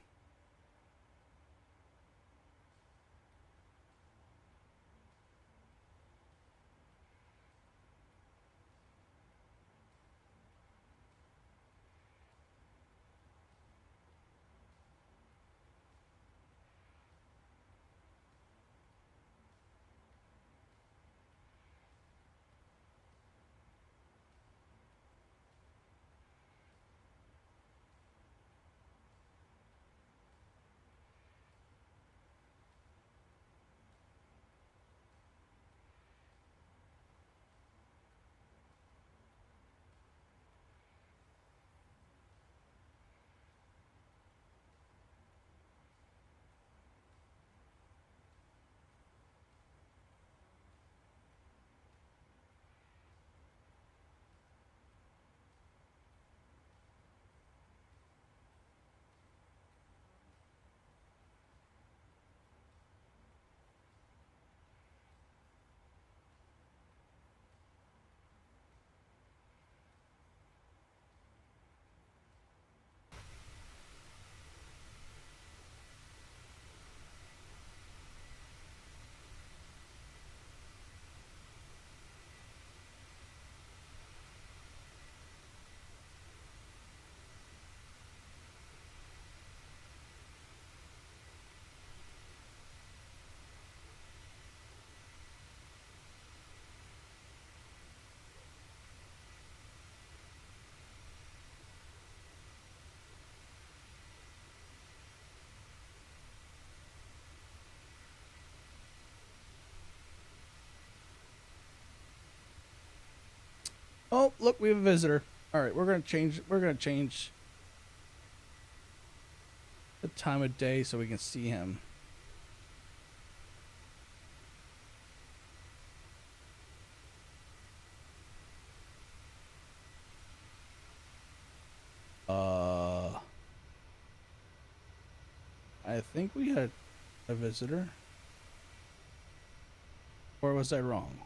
Oh, look, we have a visitor. All right, we're gonna change the time of day so we can see him. I think we had a visitor. Or was I wrong?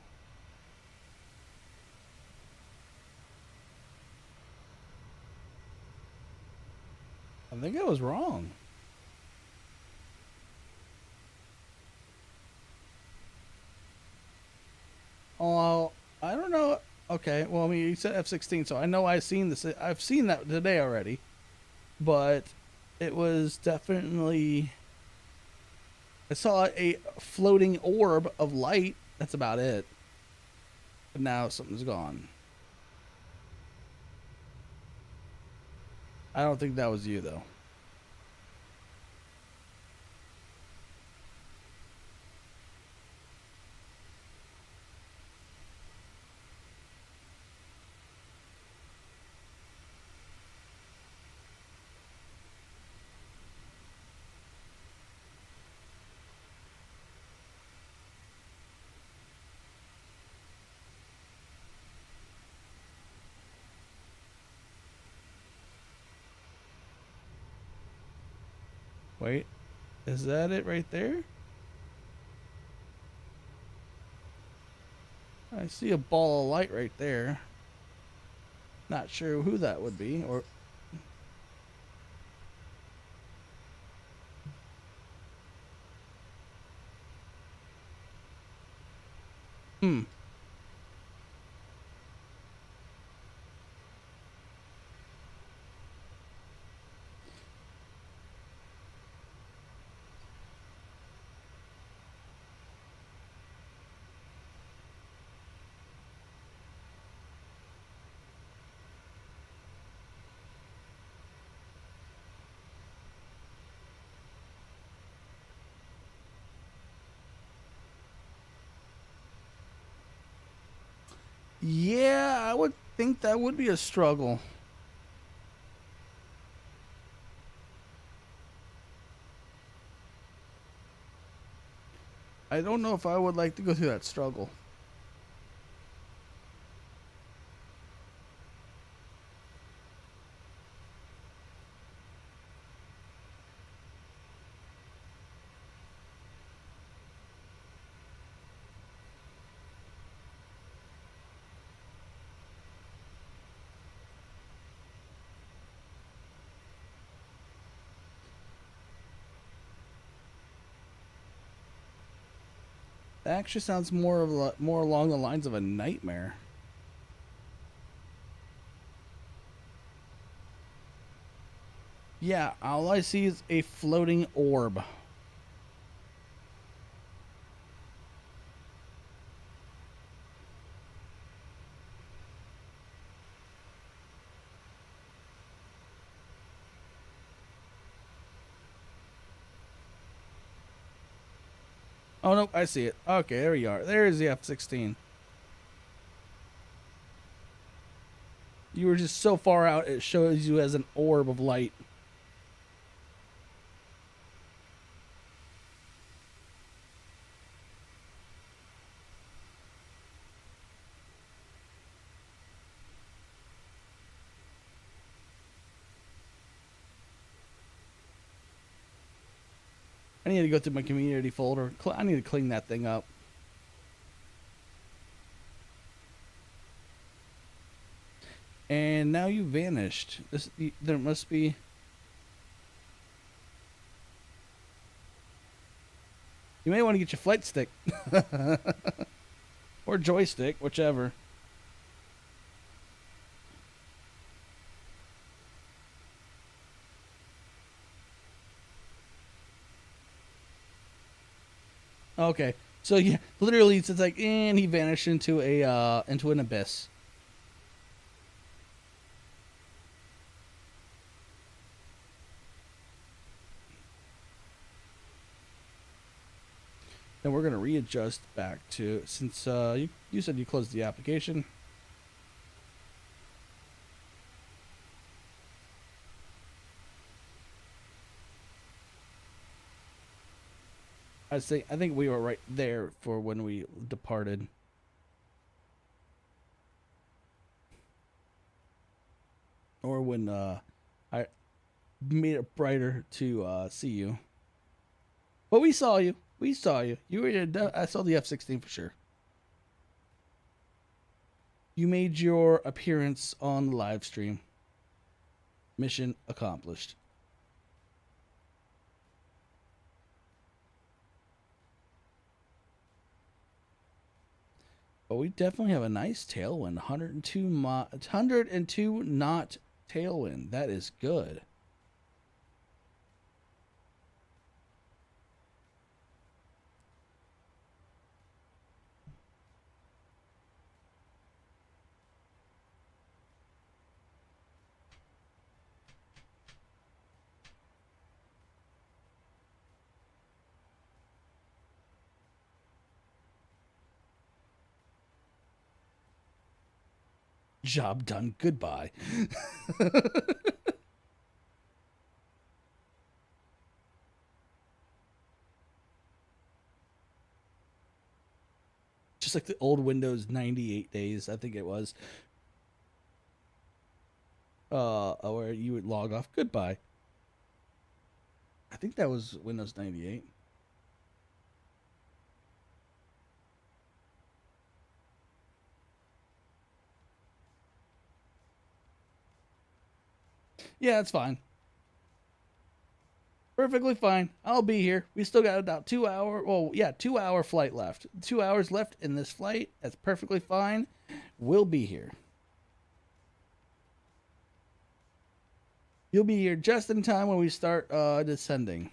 I think I was wrong. Oh, I don't know. Okay, well, I mean, you said F-16, so I know I've seen this. I've seen that today already, but it was definitely. I saw a floating orb of light. That's about it. But now something's gone. I don't think that was you, though. Wait, is that it right there? I see a ball of light right there. Not sure who that would be, or hmm. Yeah, I would think that would be a struggle. I don't know if I would like to go through that struggle. That actually sounds more along the lines of a nightmare. Yeah, all I see is a floating orb. Oh no, I see it. Okay, there you are. There's the F-16. You were just so far out, it shows you as an orb of light. I need to go through my community folder. I need to clean that thing up. And now you vanished. There must be. You may want to get your flight stick. Or joystick, whichever. Okay. So yeah, literally it's like and he vanished into into an abyss. Then we're gonna readjust back to since you said you closed the application. I think we were right there for when we departed. Or when I made it brighter to see you. But we saw you. We saw you. You were. I saw the F-16 for sure. You made your appearance on the live stream. Mission accomplished. But we definitely have a nice tailwind. 102 knot tailwind. That is good. Job done. Goodbye. Just like the old Windows 98 days, I think it was. Where you would log off. Goodbye. I think that was Windows 98. Yeah, it's fine. Perfectly fine. I'll be here. We still got about 2 hour. Well, yeah, 2 hour flight left. 2 hours left in this flight. That's perfectly fine. We'll be here. You'll be here just in time when we start descending.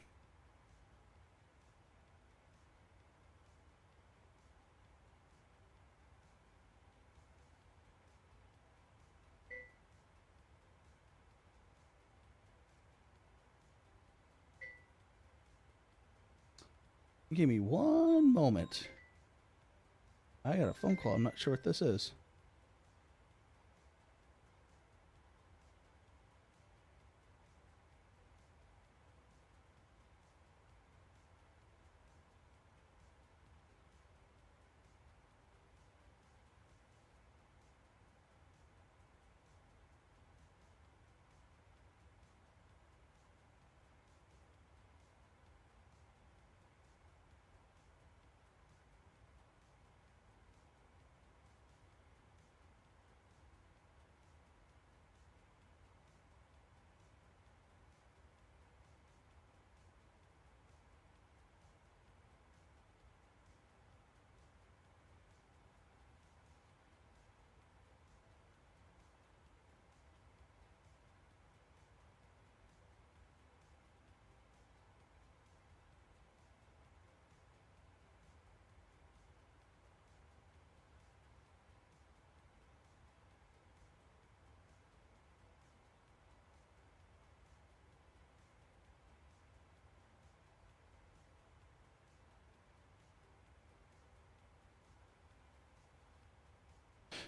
Give me one moment. I got a phone call. I'm not sure what this is.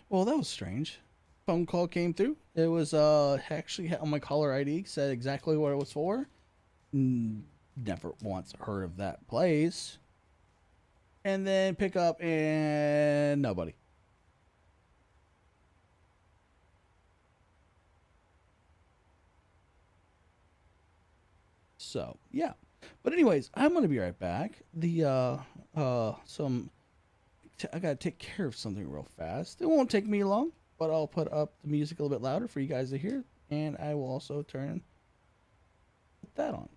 Well, that was strange. Phone call came through. It was actually on my caller ID, said exactly what it was for. Never once heard of that place. And then pick up and nobody. So yeah. But anyways, I'm gonna be right back. I gotta take care of something real fast. It won't take me long, but I'll put up the music a little bit louder for you guys to hear, and I will also put that on.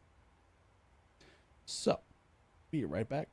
So, be right back.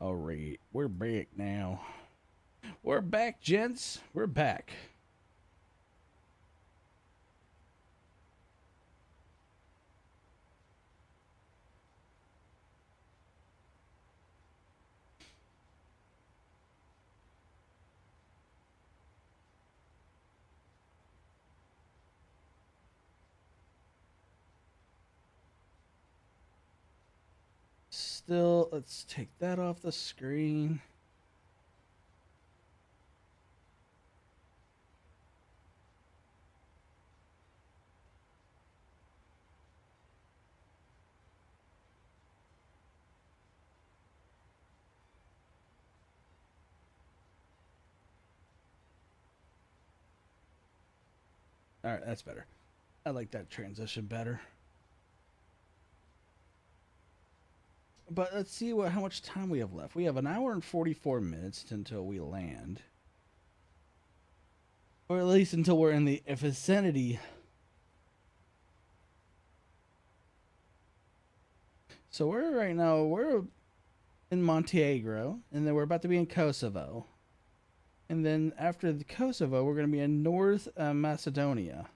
All right, we're back now. We're back, gents. We're back. Still, let's take that off the screen. All right, that's better. I like that transition better. But let's see how much time we have left. We have an hour and 44 minutes until we land. Or at least until we're in the vicinity. So we're in Montenegro, and then we're about to be in Kosovo. And then after the Kosovo, we're going to be in North Macedonia.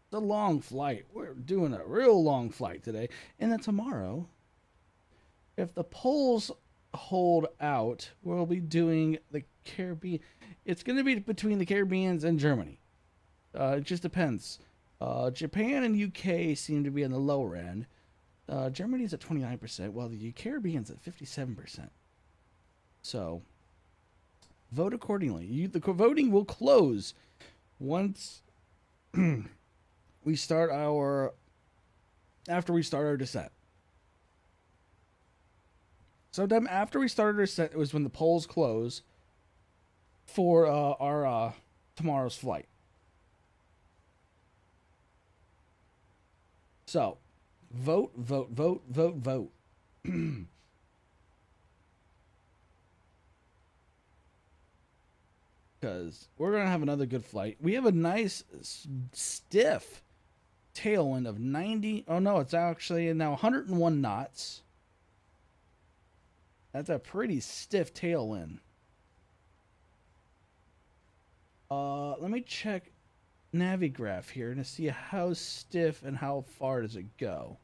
It's a long flight. We're doing a real long flight today. And then tomorrow, if the polls hold out, we'll be doing the Caribbean. It's going to be between the Caribbeans and Germany. It just depends. Japan and UK seem to be on the lower end. Germany's at 29%, while the Caribbean's at 57%. So, vote accordingly. The voting will close once we start after we start our descent. Sometime after we started our descent, it was when the polls close for our tomorrow's flight. So, vote, vote, vote, vote, vote. Because we're going to have another good flight. We have a nice, stiff tailwind of 90. Oh, no, it's actually now 101 knots. That's a pretty stiff tailwind. Let me check Navigraph here to see how stiff and how far does it go.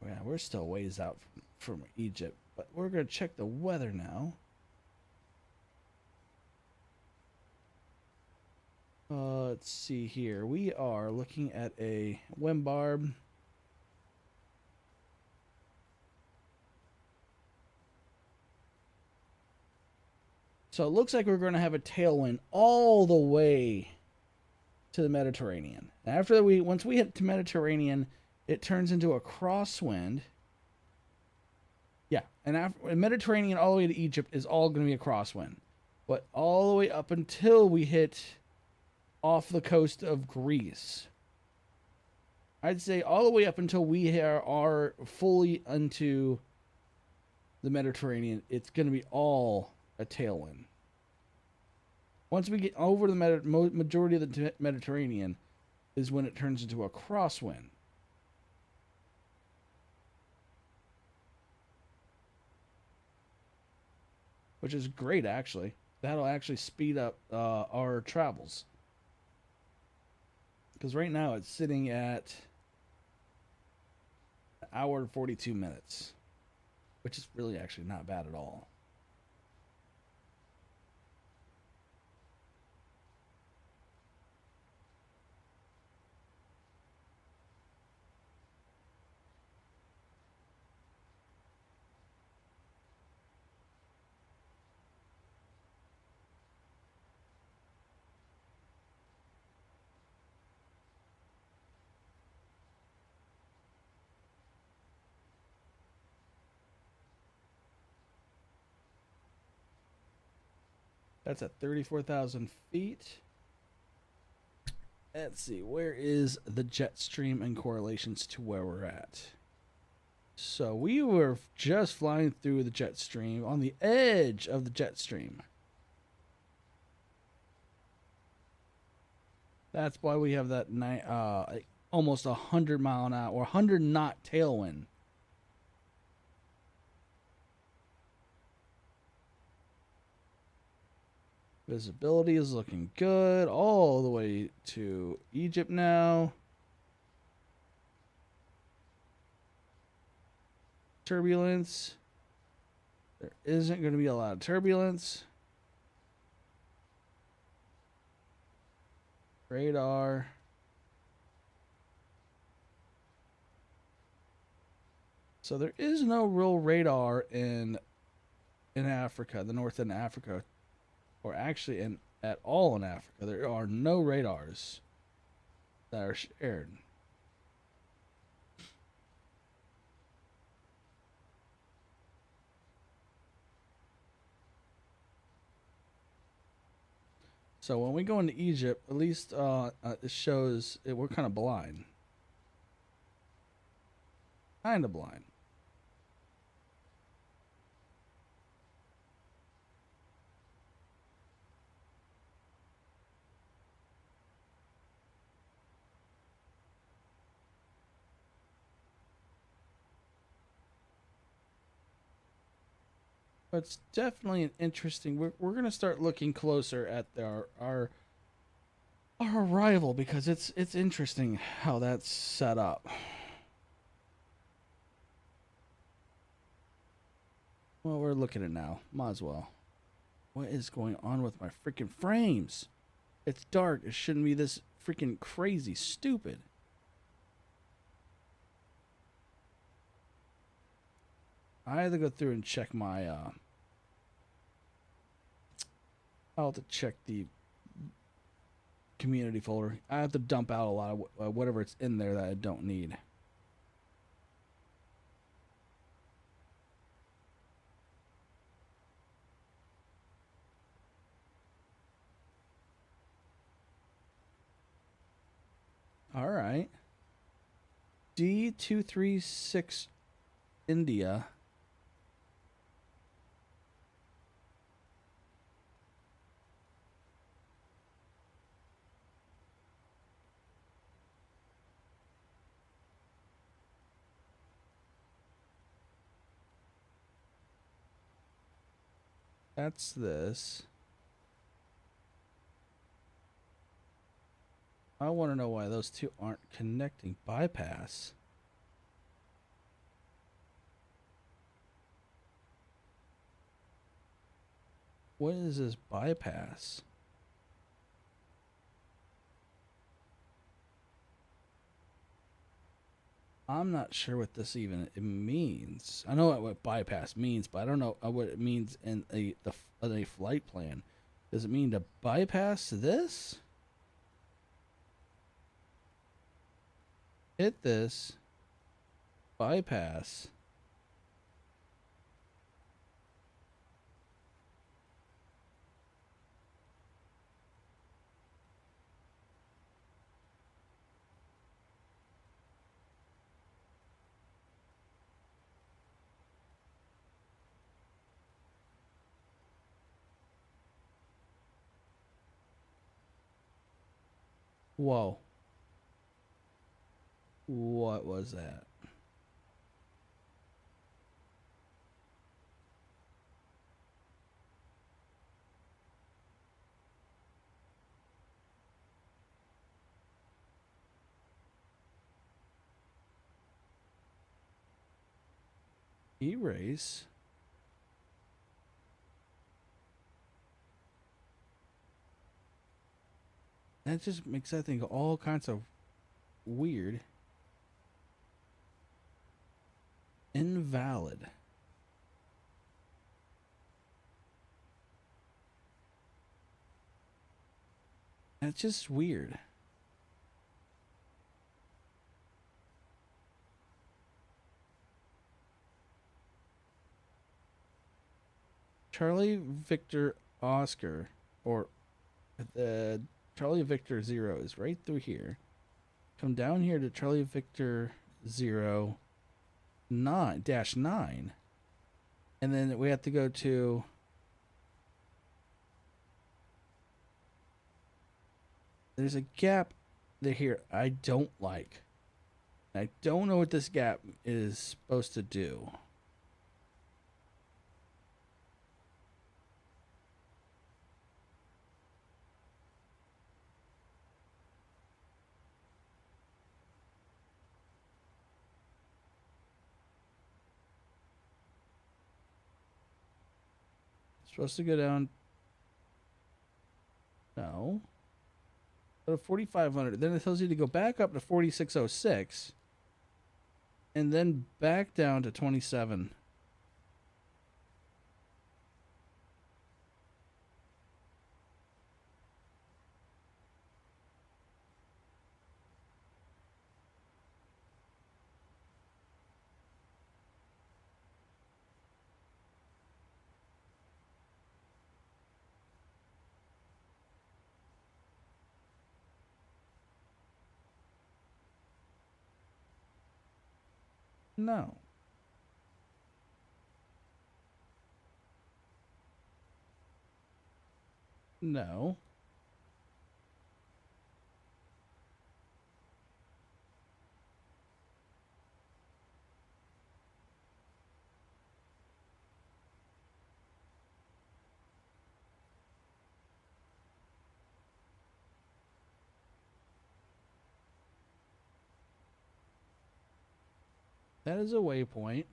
Yeah, we're still ways out from Egypt, but we're going to check the weather now. Let's see here. We are looking at a Wimbarb. So it looks like we're going to have a tailwind all the way to the Mediterranean. After once we hit the Mediterranean, it turns into a crosswind. Yeah, and after Mediterranean all the way to Egypt is all going to be a crosswind. But all the way up until we hit off the coast of Greece. I'd say all the way up until we are fully into the Mediterranean, it's going to be all a tailwind. Once we get over the majority of the Mediterranean is when it turns into a crosswind. Which is great, actually. That'll actually speed up our travels. Because right now it's sitting at an hour and 42 minutes. Which is really actually not bad at all. That's at 34,000 feet. Let's see, where is the jet stream in correlations to where we're at? So we were just flying through the jet stream on the edge of the jet stream. That's why we have that like almost 100 mile an hour or 100 knot tailwind. Visibility is looking good all the way to Egypt now. Turbulence. There isn't going to be a lot of turbulence. Radar. So there is no real radar in Africa, the north end of Africa, or actually at all in Africa. There are no radars that are shared. So when we go into Egypt, at least it shows we're kind of blind. Kind of blind. But it's definitely an interesting. We're gonna start looking closer at our arrival because it's interesting how that's set up. Well, we're looking at it now. Might as well. What is going on with my freaking frames? It's dark. It shouldn't be this freaking crazy stupid. I have to go through and check my I'll have to check the community folder. I have to dump out a lot of whatever it's in there that I don't need. All right. D236 India. That's this. I want to know why those two aren't connecting. Bypass. What is this bypass? I'm not sure what this even means. I know what bypass means, but I don't know what it means in a flight plan. Does it mean to bypass this? Hit this. Bypass. Whoa. What was that? Erase. That just makes that thing all kinds of weird. Invalid. That's just weird. Charlie Victor Oscar, or Charlie Victor 0 is right through here. Come down here to Charlie Victor 0 9-9, and then we have to go to There's a gap there here I don't like. I don't know what this gap is supposed to do. It's supposed to go down. No. Go to 4,500. Then it tells you to go back up to 4,606. And then back down to 27. No. No. That is a waypoint.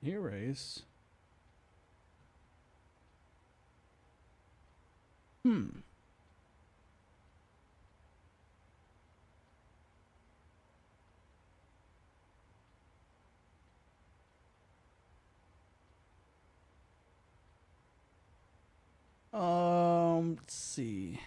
Erase. Hmm. Let's see.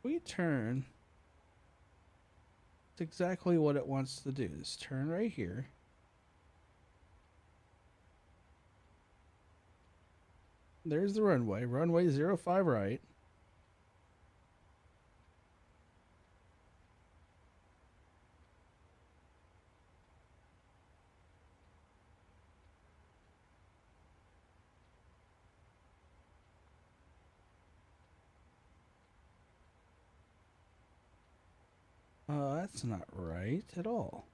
We turn. It's exactly what it wants to do. Just turn right here. There's the runway. Runway 05 right. That's not right at all.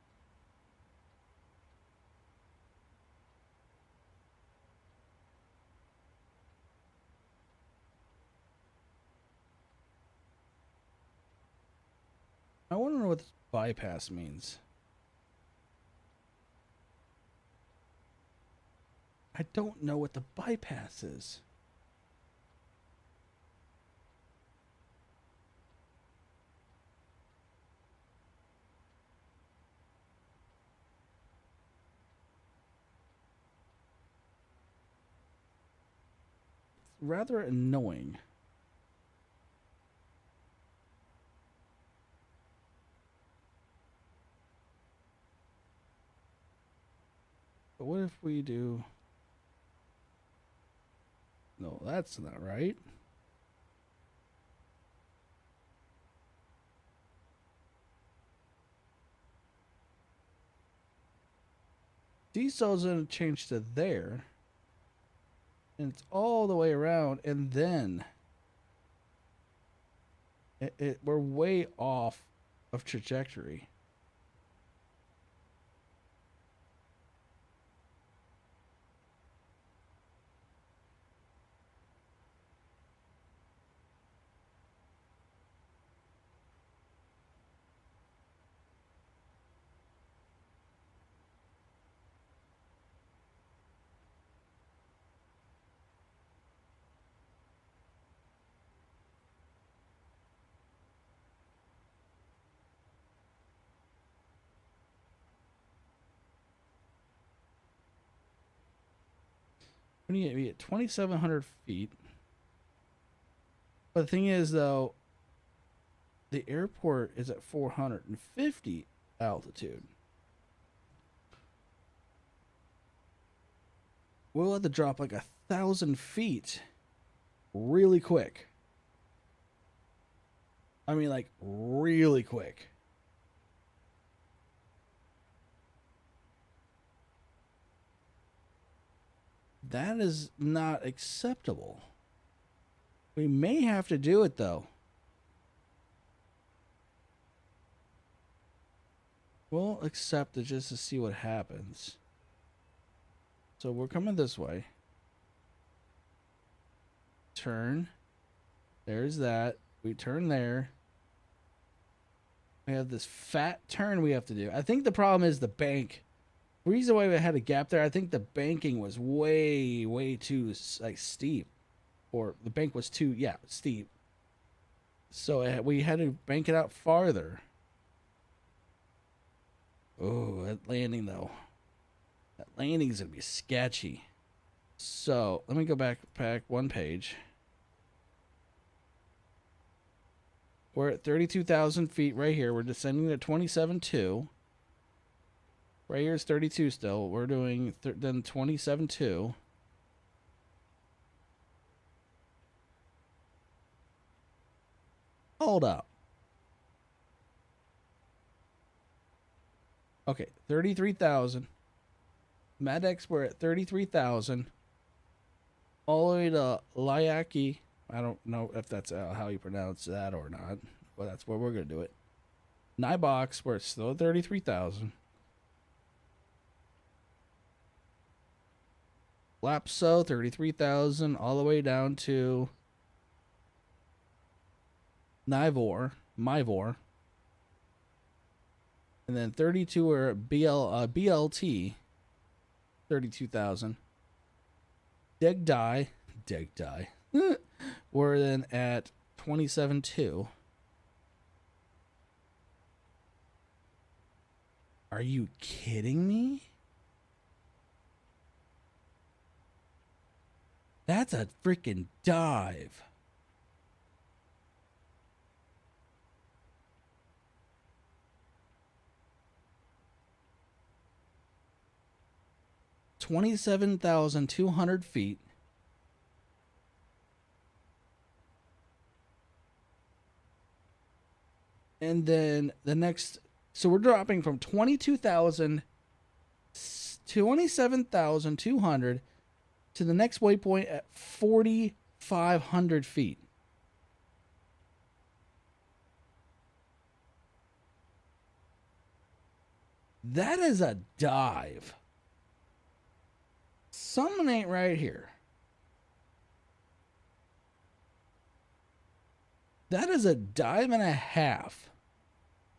I want to know what this bypass means. I don't know what the bypass is. It's rather annoying. But what if we do... No, that's not right. Diesel's going to change to there. And it's all the way around. And then... we're way off of trajectory. We need to be at 2,700 feet. But the thing is, though, the airport is at 450 altitude. We'll have to drop like 1,000 feet really quick. I mean, like, really quick. That is not acceptable. We may have to do it, though. We'll accept it just to see what happens. So we're coming this way. Turn. There's that. We turn there. We have this fat turn we have to do. I think the problem is the bank. The reason why we had a gap there, I think the banking was way, way too like steep. Or the bank was too, yeah, steep. So we had to bank it out farther. Oh, that landing, though. That landing is going to be sketchy. So, let me go back one page. We're at 32,000 feet right here. We're descending to 27.2. Right here is 32 still. We're doing then 27.2. Hold up. Okay, 33,000. Madex, we're at 33,000. All the way to Layaki. I don't know if that's how you pronounce that or not. But that's where we're going to do it. Nybox, we're still at 33,000. Lapso, 33,000. All the way down to Myvor. And then 32 are BLT, 32,000. Degdai. We're then at 27.2. Are you kidding me? That's a freaking dive. $27,200 feet. And then the next, so we're dropping from 27,200 to the next waypoint at 4,500 feet. That is a dive. Something ain't right here. That is a dive and a half.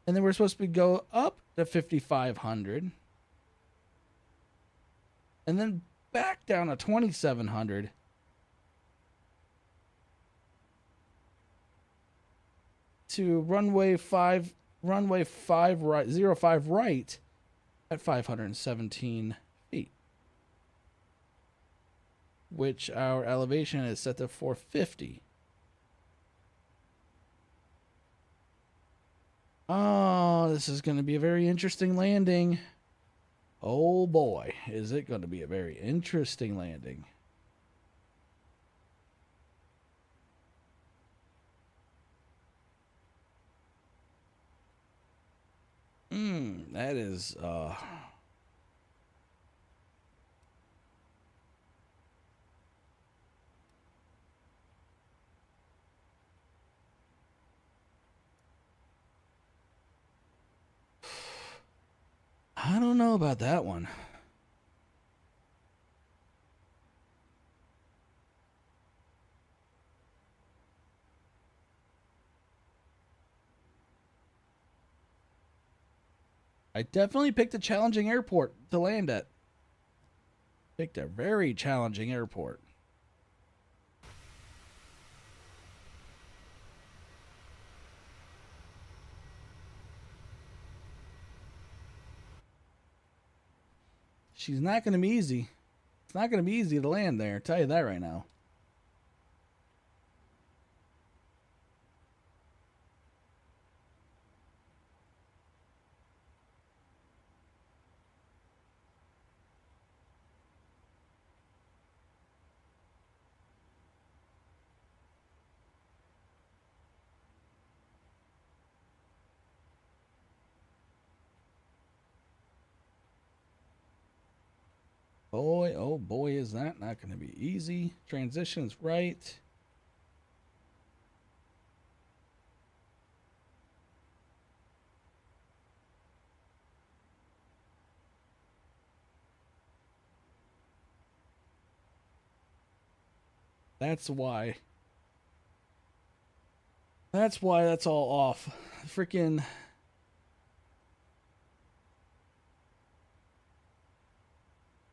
And then we're supposed to go up to 5,500. And then back down to 2,700. To runway 5 right, 05 right at 517 feet. Which our elevation is set to 450. Oh, this is going to be a very interesting landing. Oh boy, is it going to be a very interesting landing. That is I don't know about that one. I definitely picked a challenging airport to land at. Picked a very challenging airport. She's not going to be easy. It's not going to be easy to land there. I'll tell you that right now. boy, oh boy, is that not going to be easy. Transitions right. That's why. That's why that's all off. Freaking.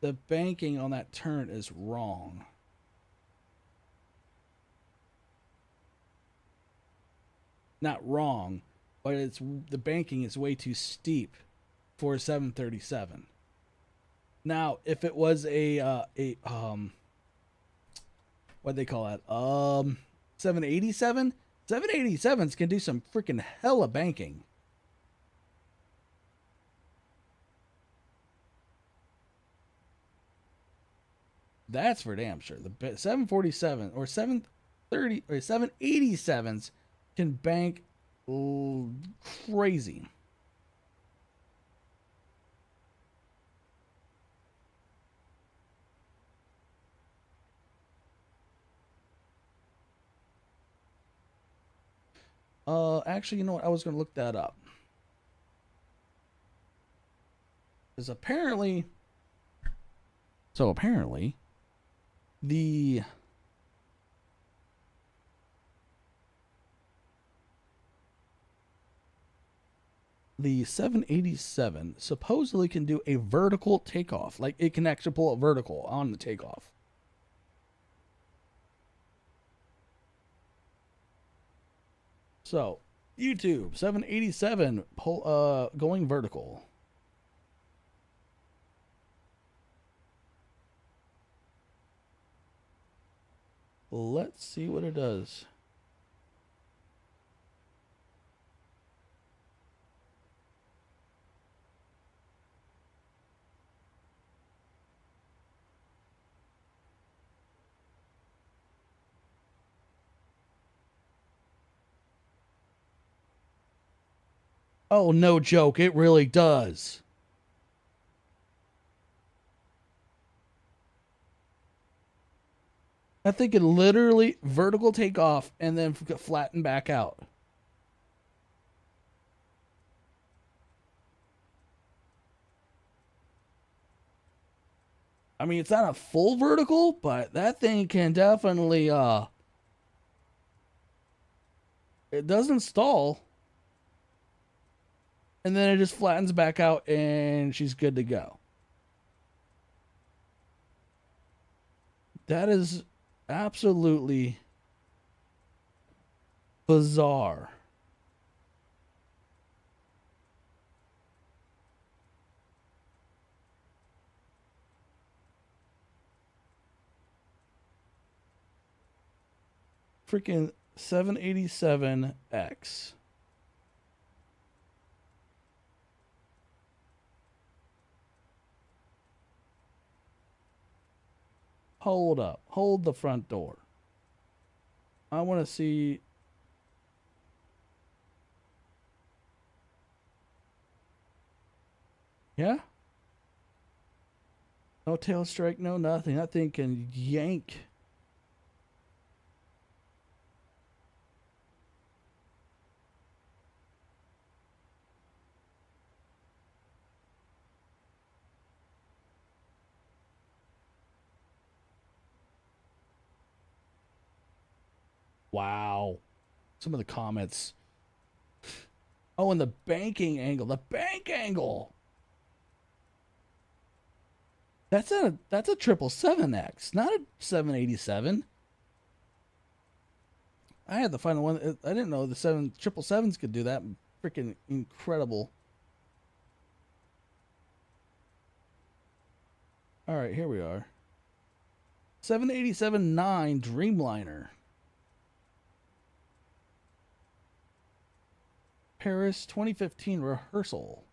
The banking on that turn is wrong. Not wrong, but it's the banking is way too steep for a 737. Now, if it was what do they call it? 787. 787s can do some freaking hella banking. That's for damn sure. The 747 or 730 or 787s can bank crazy. Actually, you know what? I was going to look that up. Because apparently, the the 787 supposedly can do a vertical takeoff. Like it can actually pull a vertical on the takeoff. So, YouTube 787 going vertical. Let's see what it does. Oh, no joke. It really does. I think it literally vertical take off and then flatten back out. I mean, it's not a full vertical, but that thing can definitely it doesn't stall. And then it just flattens back out and she's good to go. That is absolutely bizarre. Freaking 787X. Hold up. Hold the front door. I want to see. Yeah? No tail strike, no nothing. That thing can yank. Wow. Some of the comments. Oh, and the banking angle. The bank angle. That's a 777X, not a 787. I had to find the one. I didn't know the 777s could do that. Freaking incredible. All right, here we are. 787-9 Dreamliner. Paris 2015 rehearsal.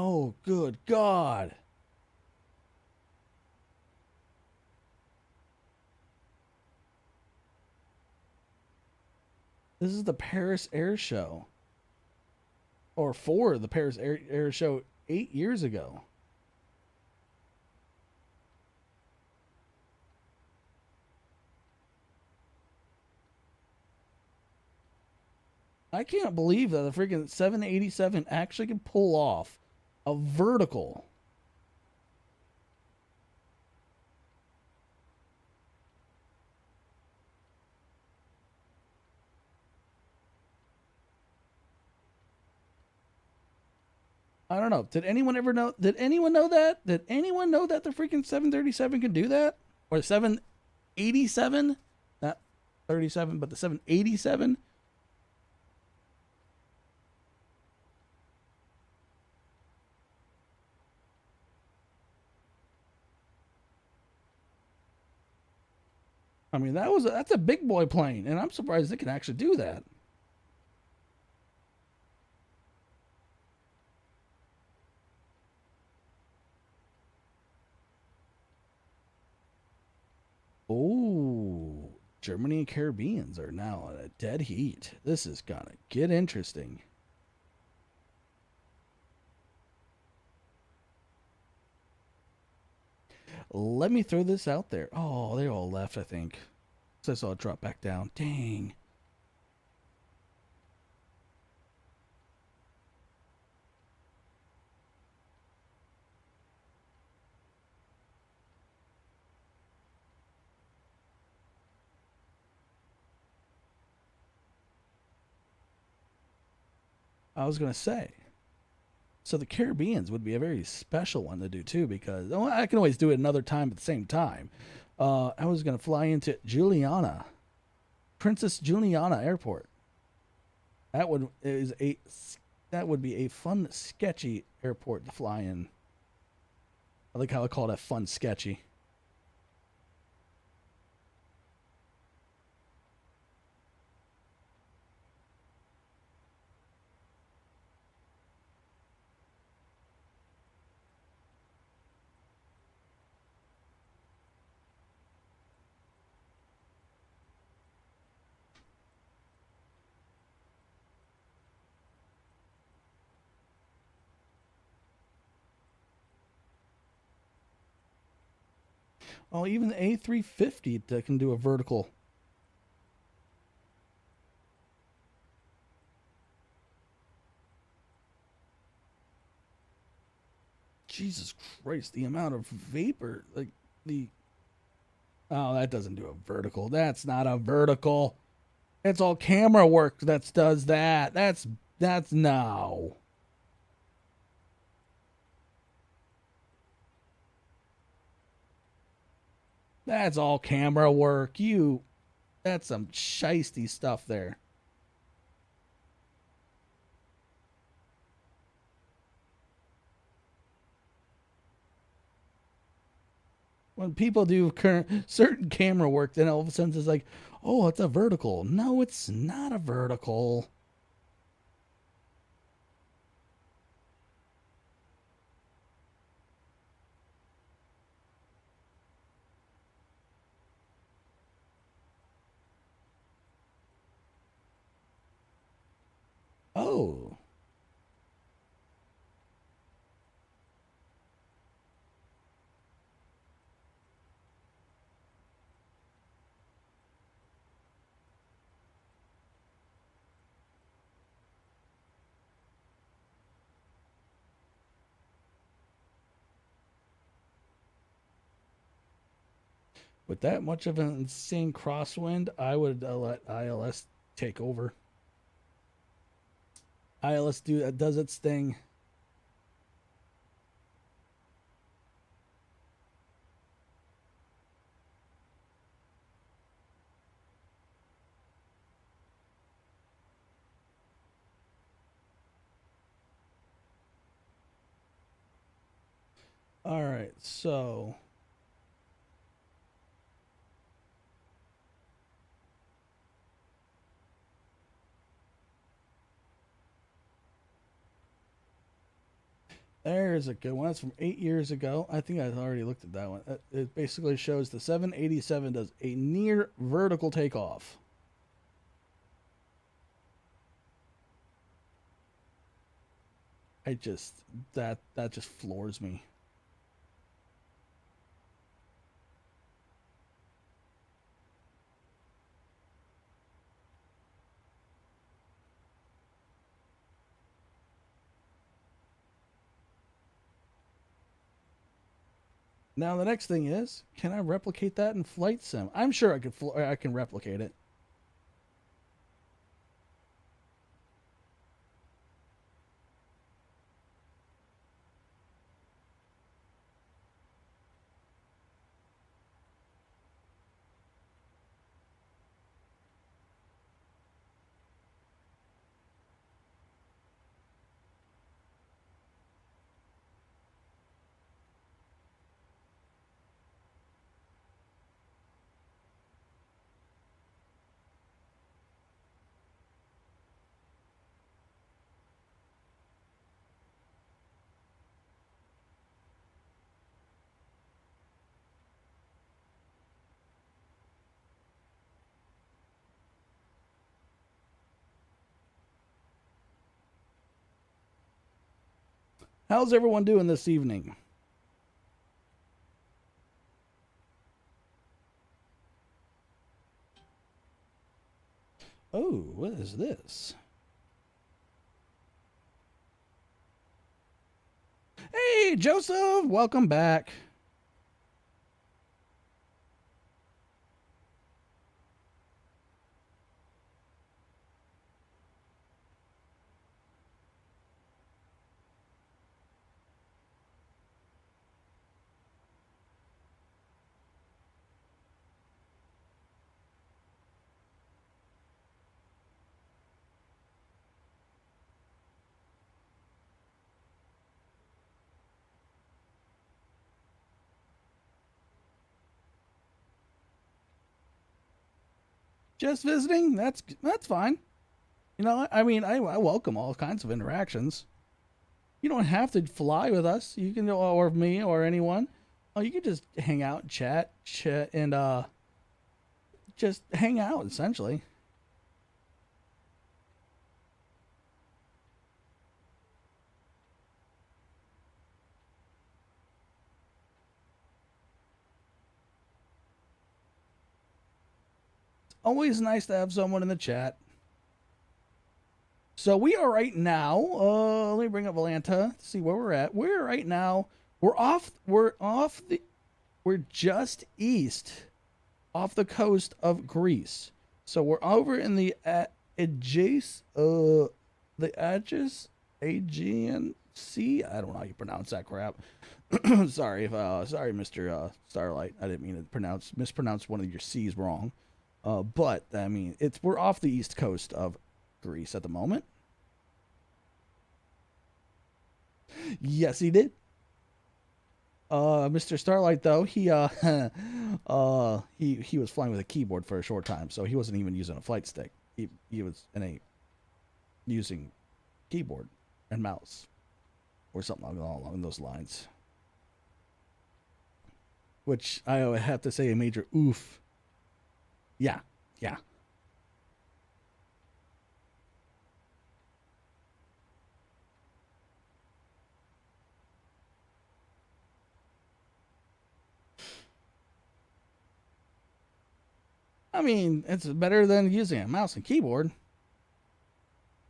Oh, good God. This is the Paris Air Show. Or for the Paris Air Show 8 years ago. I can't believe that the freaking 787 actually can pull off a vertical. I don't know. Did anyone ever know? Did anyone know that? Did anyone know that the freaking 737 can do that? Or 787? Not 37, but the 787? I mean, that's a big boy plane, and I'm surprised it can actually do that. Oh, Germany and Caribbeans are now at a dead heat. This is gonna get interesting. Let me throw this out there. Oh, they all left, I think. So I saw it drop back down. Dang. I was gonna say. So the Caribbeans would be a very special one to do too, because well, I can always do it another time at the same time. I was gonna fly into Juliana, Princess Juliana Airport. That would is a that would be a fun, sketchy airport to fly in. I like how I call that fun, sketchy. Oh, even the A350 that can do a vertical. Jesus Christ, the amount of vapor, like the oh, that doesn't do a vertical. That's not a vertical. It's all camera work that does that. That's no. That's all camera work. That's some shisty stuff there. When people do certain camera work, then all of a sudden it's like, oh, it's a vertical. No, it's not a vertical. Oh, with that much of an insane crosswind, I would let ILS take over. ILS does its thing. All right, so There's a good one. That's from 8 years ago. I think I already looked at that one. It basically shows the 787 does a near vertical takeoff. I just that just floors me. Now the next thing is, can I replicate that in flight sim? I'm sure I can replicate it. How's everyone doing this evening? Oh, what is this? Hey, Joseph, welcome back. Just visiting? That's fine. You know, I mean, I welcome all kinds of interactions. You don't have to fly with us. You can, or me, or anyone. Oh, you can just hang out, chat, and just hang out essentially. It's always nice to have someone in the chat. So we are right now. Let me bring up Atlanta to see where we're at. We're right now. We're just east, off the coast of Greece. So we're over in the Aegean Sea. I don't know how you pronounce that crap. Sorry, Mr. Starlight. I didn't mean to mispronounce one of your C's wrong. But I mean, we're off the east coast of Greece at the moment. Yes, he did. Mr. Starlight though, he he was flying with a keyboard for a short time, so he wasn't even using a flight stick. He was using keyboard and mouse or something along those lines. Which I have to say a major oof. Yeah, yeah. I mean, it's better than using a mouse and keyboard.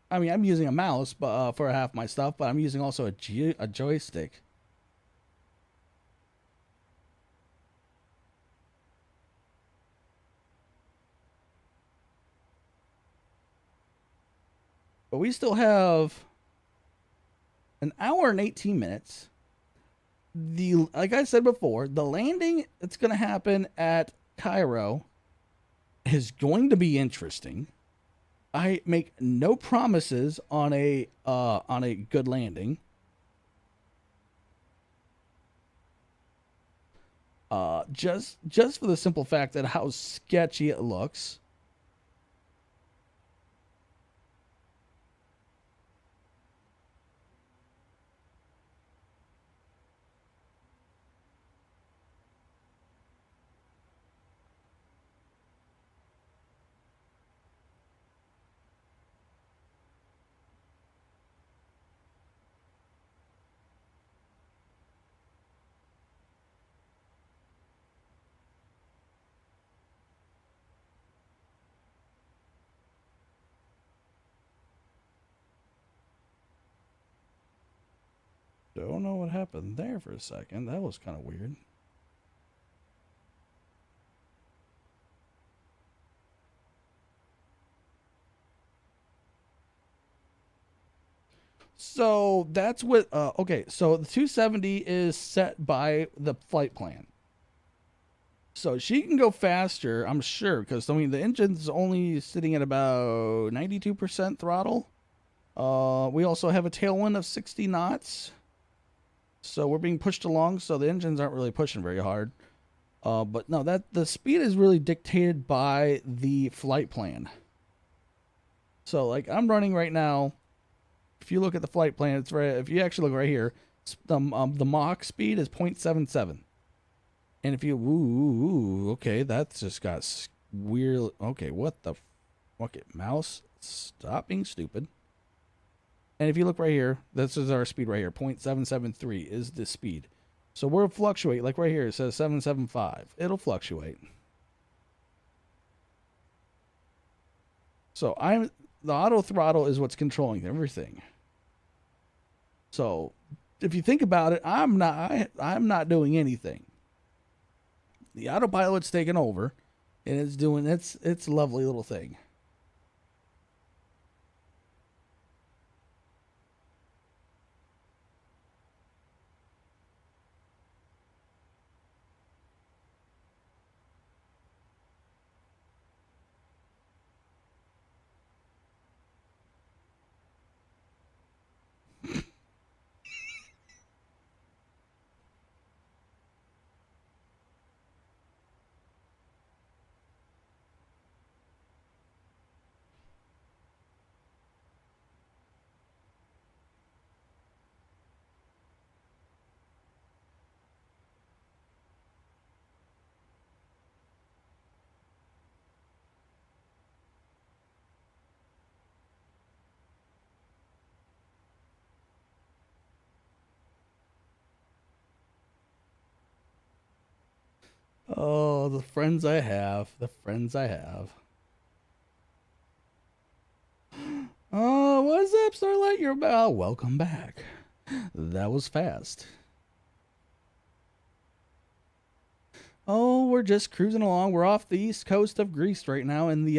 I mean, I'm using a mouse, but for half my stuff, but I'm using also a joystick. But we still have an hour and 18 minutes. Like I said before, the landing that's going to happen at Cairo is going to be interesting. I make no promises on a good landing. Just for the simple fact that how sketchy it looks. Don't know what happened there for a second. That was kind of weird. So that's what, okay, so the 270 is set by the flight plan. So she can go faster, I'm sure, because, I mean, the engine's only sitting at about 92% throttle. We also have a tailwind of 60 knots. So we're being pushed along, so the engines aren't really pushing very hard. But no, that the speed is really dictated by the flight plan. So, like, I'm running right now. If you look at the flight plan, it's right. If you actually look right here, the Mach speed is 0.77. And if you, okay, that's just got weird. Okay, what the fuck it, mouse? Stop being stupid. And if you look right here, this is our speed right here. 0.773 is the speed. So we'll fluctuate. Like right here, it says 775. It'll fluctuate. So the auto throttle is what's controlling everything. So if you think about it, I'm not doing anything. The autopilot's taking over, and it's doing its lovely little thing. Oh, the friends I have. The friends I have. Oh, what's up, Starlight? You're about. Welcome back. That was fast. Oh, we're just cruising along. We're off the east coast of Greece right now in the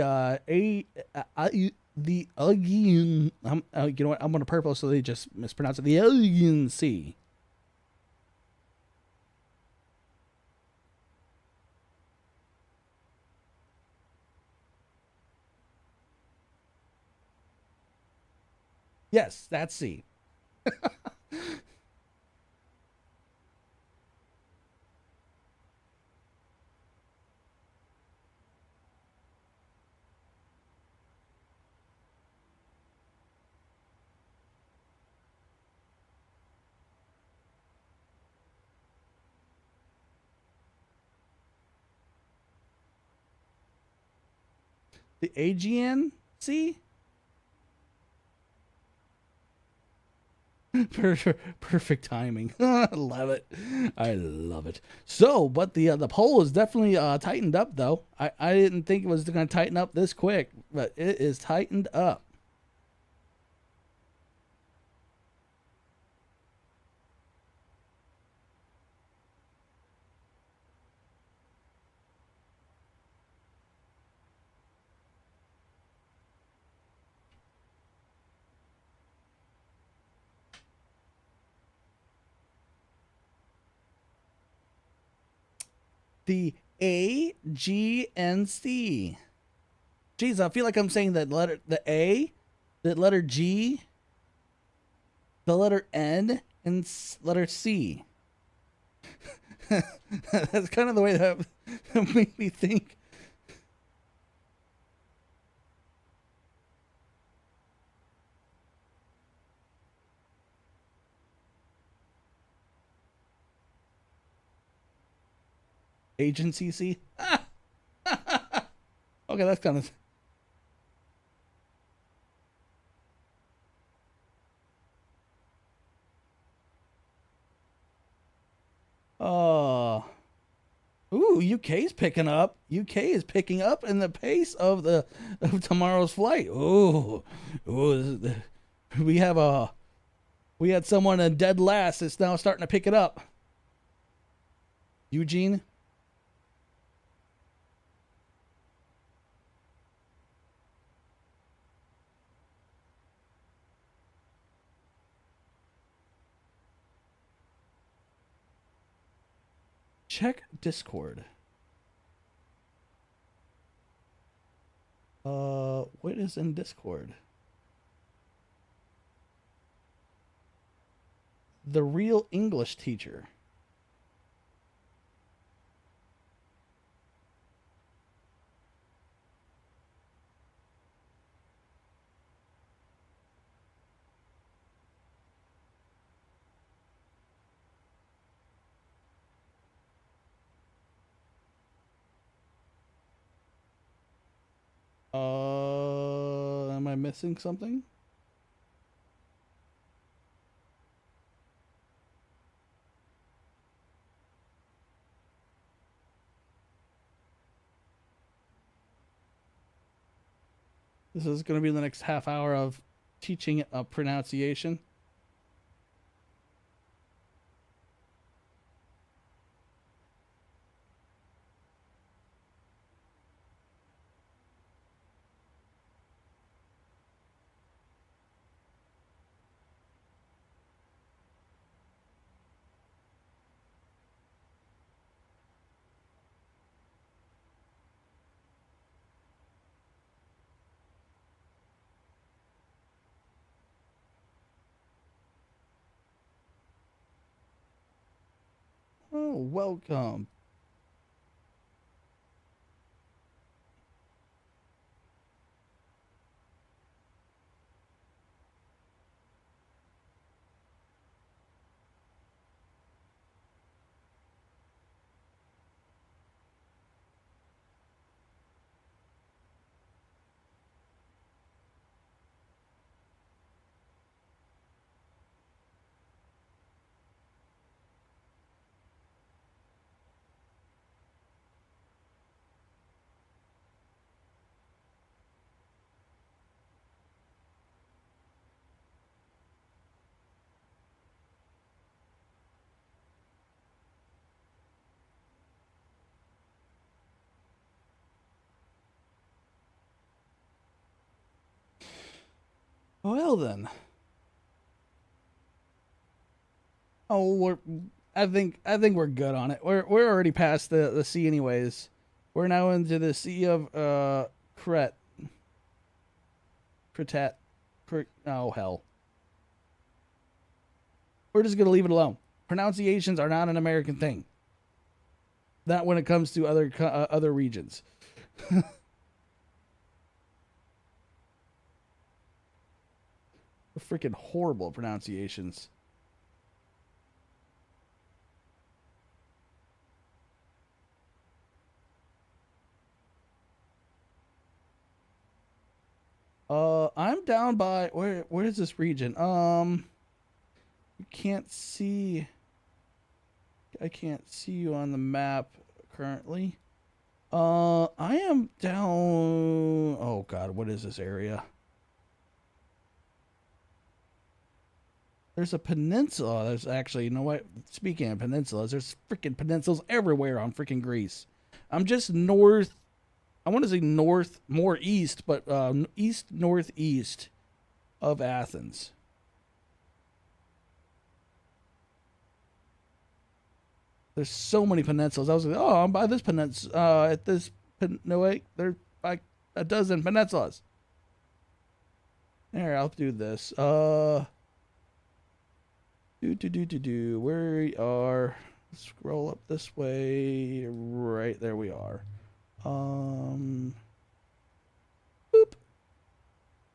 the Aegean. You know what? I'm gonna purposely just mispronounce it. The Aegean Sea. Yes, that's sea. The Aegean Sea. Perfect timing. I love it. I love it. So, but the pole is definitely tightened up, though. I didn't think it was going to tighten up this quick, but it is tightened up. The A, G, and C. Jeez, I feel like I'm saying that letter, the A, the letter G, the letter N, and letter C. That's kind of the way that made me think. Agency C. Okay, that's kind of. Oh. Ooh, UK's picking up. UK is picking up in the pace of tomorrow's flight. Ooh. Ooh, we have a We had someone in dead last that's now starting to pick it up. Eugene? Check Discord. What is in Discord? The real English teacher. Am I missing something? This is going to be the next half hour of teaching pronunciation. Oh, welcome. Well then. Oh, I think we're good on it. We're already past the sea anyways. We're now into the sea of Cretet. Oh hell. We're just gonna leave it alone. Pronunciations are not an American thing. Not when it comes to other regions. Freaking horrible pronunciations. I'm down by where is this region? You can't see. I can't see you on the map currently. I am down. Oh God, what is this area? There's a peninsula. There's actually, you know what? Speaking of peninsulas, there's freaking peninsulas everywhere on freaking Greece. I'm just north. I want to say north, more east, but east northeast of Athens. There's so many peninsulas. I was like, oh, I'm by this peninsula. At this, no wait, there's like a dozen peninsulas. There, I'll do this. Where we are. Scroll up this way. Right there we are. Boop.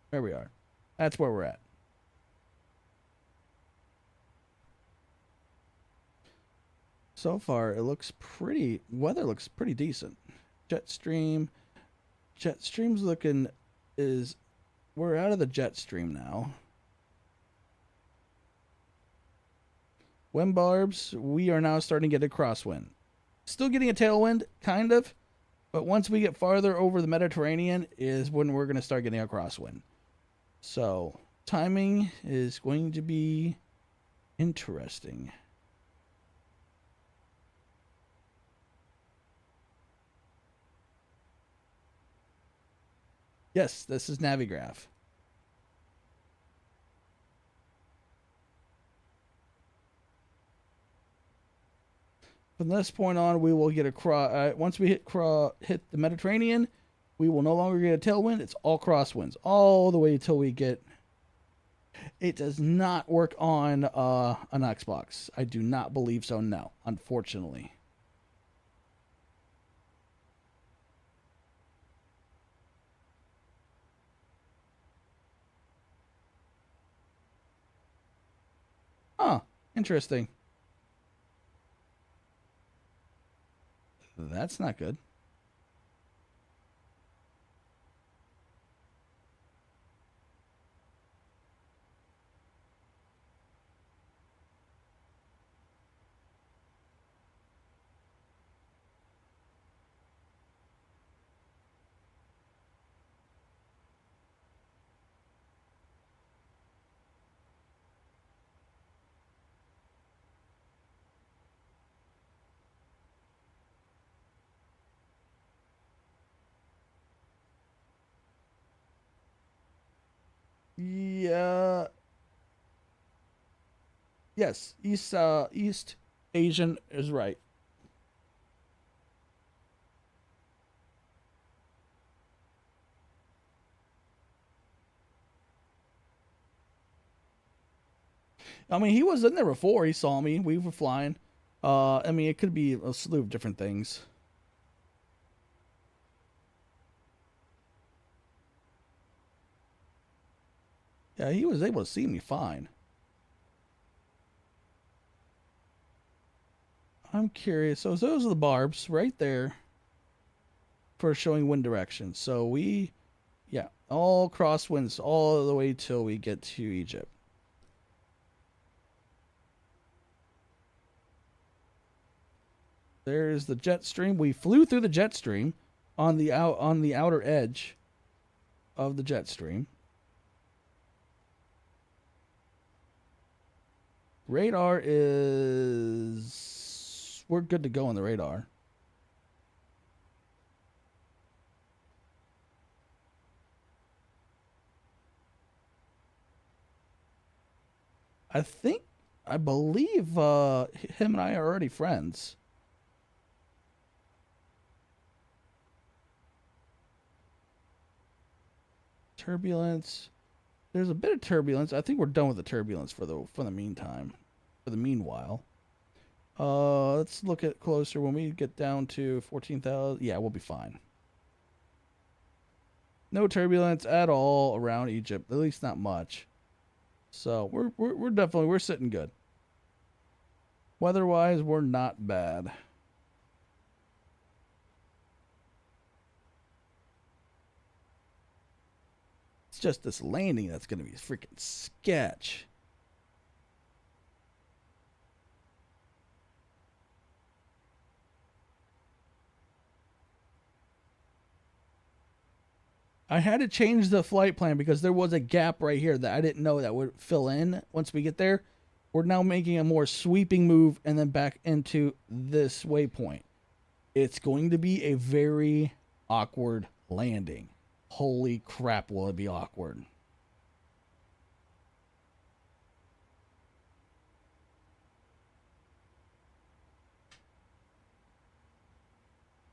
There we are. That's where we're at. So far, it looks pretty. Weather looks pretty decent. Jetstream's looking is. We're out of the jet stream now. Wind barbs, we are now starting to get a crosswind. Still getting a tailwind, kind of. But once we get farther over the Mediterranean is when we're going to start getting a crosswind. So, timing is going to be Interesting. Yes, this is Navigraph. From this point on, we will get across. Once we hit the Mediterranean, we will no longer get a tailwind. It's all crosswinds all the way until we get. It does not work on an Xbox. I do not believe so. No, unfortunately. Huh. Interesting. That's not good. Yeah. Yes. East Asian is right. I mean, he was in there before. He saw me. We were flying. I mean, it could be a slew of different things. Yeah, he was able to see me fine. I'm curious. So those are the barbs right there for showing wind direction. So yeah, all crosswinds all the way till we get to Egypt. There's the jet stream. We flew through the jet stream on the outer edge of the jet stream. Radar is we're good to go on the radar. I believe him and I are already friends. Turbulence. There's a bit of turbulence. I think we're done with the turbulence for the meantime. For the meanwhile. Let's look at closer when we get down to 14,000. Yeah, we'll be fine. No turbulence at all around Egypt. At least not much. So we're definitely we're sitting good. Weather-wise, we're not bad. It's just this landing that's going to be freaking sketch. I had to change the flight plan because there was a gap right here that I didn't know that would fill in once we get there. We're now making a more sweeping move and then back into this waypoint. It's going to be a very awkward landing. Holy crap, will it be awkward.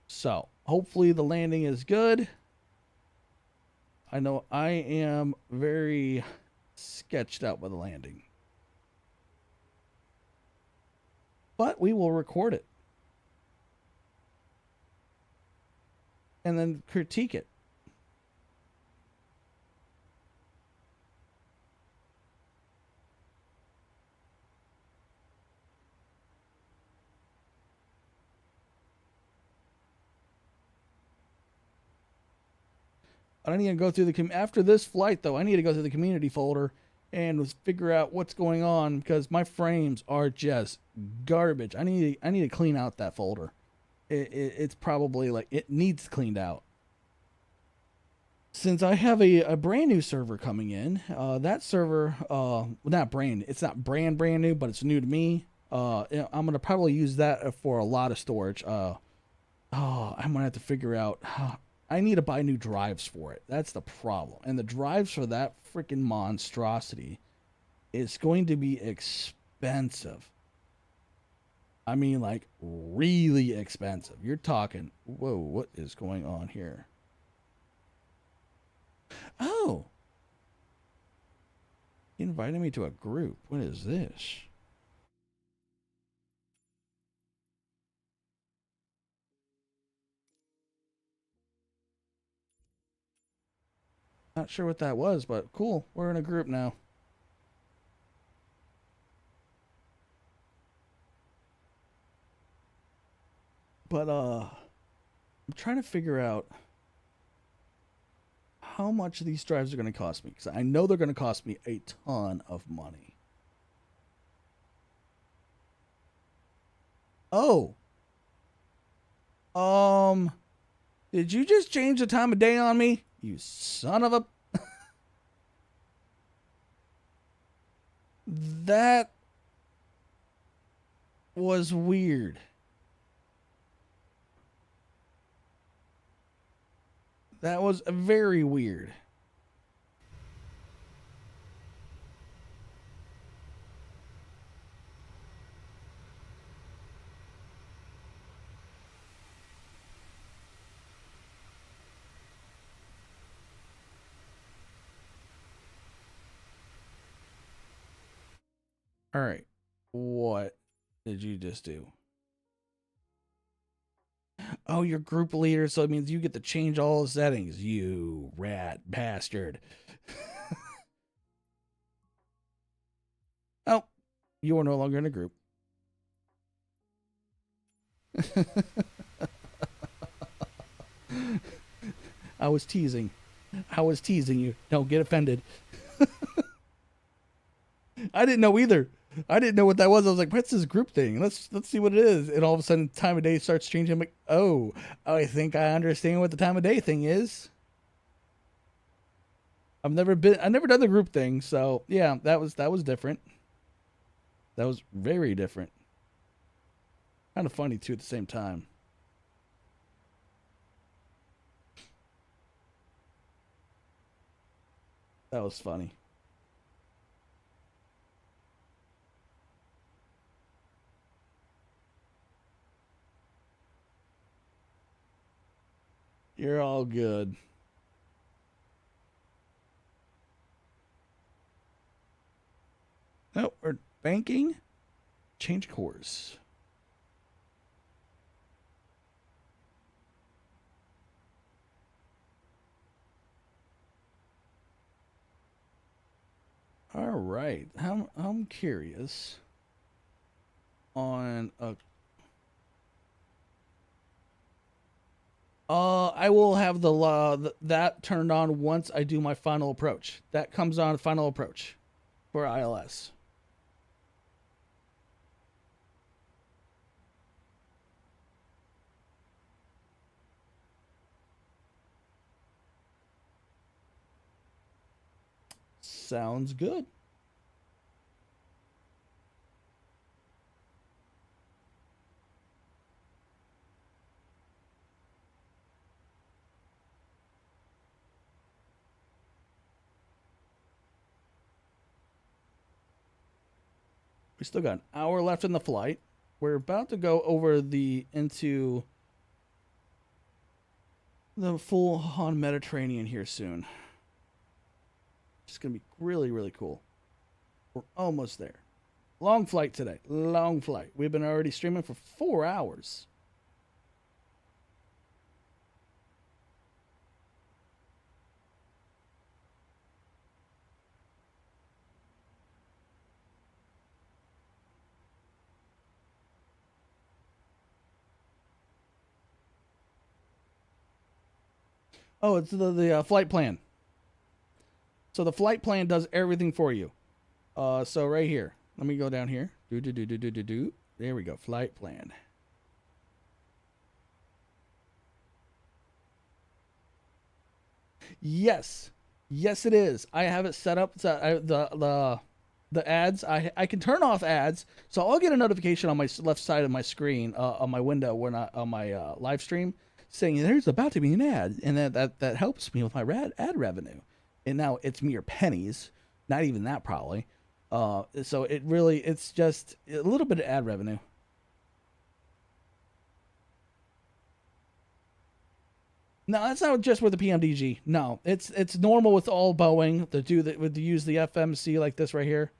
So, hopefully the landing is good. I know I am very sketched out by the landing. But we will record it. And then critique it. I need to go through after this flight though. I need to go through the community folder and figure out what's going on because my frames are just garbage. I need to clean out that folder. It's probably like it needs cleaned out. since I have a brand new server coming in, that server, not brand, it's not brand new, but it's new to me. I'm gonna probably use that for a lot of storage. I'm gonna have to figure out. I need to buy new drives for it. That's the problem. And the drives for that freaking monstrosity is going to be expensive. I mean, like, really expensive. You're talking, whoa, what is going on here? Oh, he invited me to a group. What is this? Not sure what that was, but cool. We're in a group now. But I'm trying to figure out how much these drives are going to cost me, because I know they're going to cost me a ton of money. Oh, did you just change the time of day on me, you son of a? That was weird. That was very weird. All right. What did you just do? Oh, you're group leader, so it means you get to change all the settings. You rat bastard. Oh, you are no longer in a group. I was teasing. I was teasing you. Don't get offended. I didn't know either. I didn't know what that was. I was like, "What's this group thing? Let's see what it is." And all of a sudden, time of day starts changing. I'm like, "Oh, I think I understand what the time of day thing is." I've never done the group thing, so yeah, that was different. That was very different. Kind of funny too at the same time. That was funny. You're all good. No, we're banking. Change course. All right. I'm curious on a. I will have that turned on once I do my final approach. That comes on final approach for ILS. Sounds good. We still got an hour left in the flight. We're about to go over into the full on Mediterranean here soon. It's gonna be really, really cool. We're almost there. Long flight today. Long flight. We've been already streaming for 4 hours. Oh, it's the flight plan. So the flight plan does everything for you. So right here, let me go down here. Do. There we go. Flight plan. Yes, yes, it is. I have it set up. So the ads. I can turn off ads, so I'll get a notification on my left side of my screen on my window when I on my live stream saying there's about to be an ad, and that helps me with my ad revenue. And now it's mere pennies, not even that probably. So it's just a little bit of ad revenue. No, that's not just with the PMDG. No, it's normal with all Boeing to do that with to use the FMC like this right here.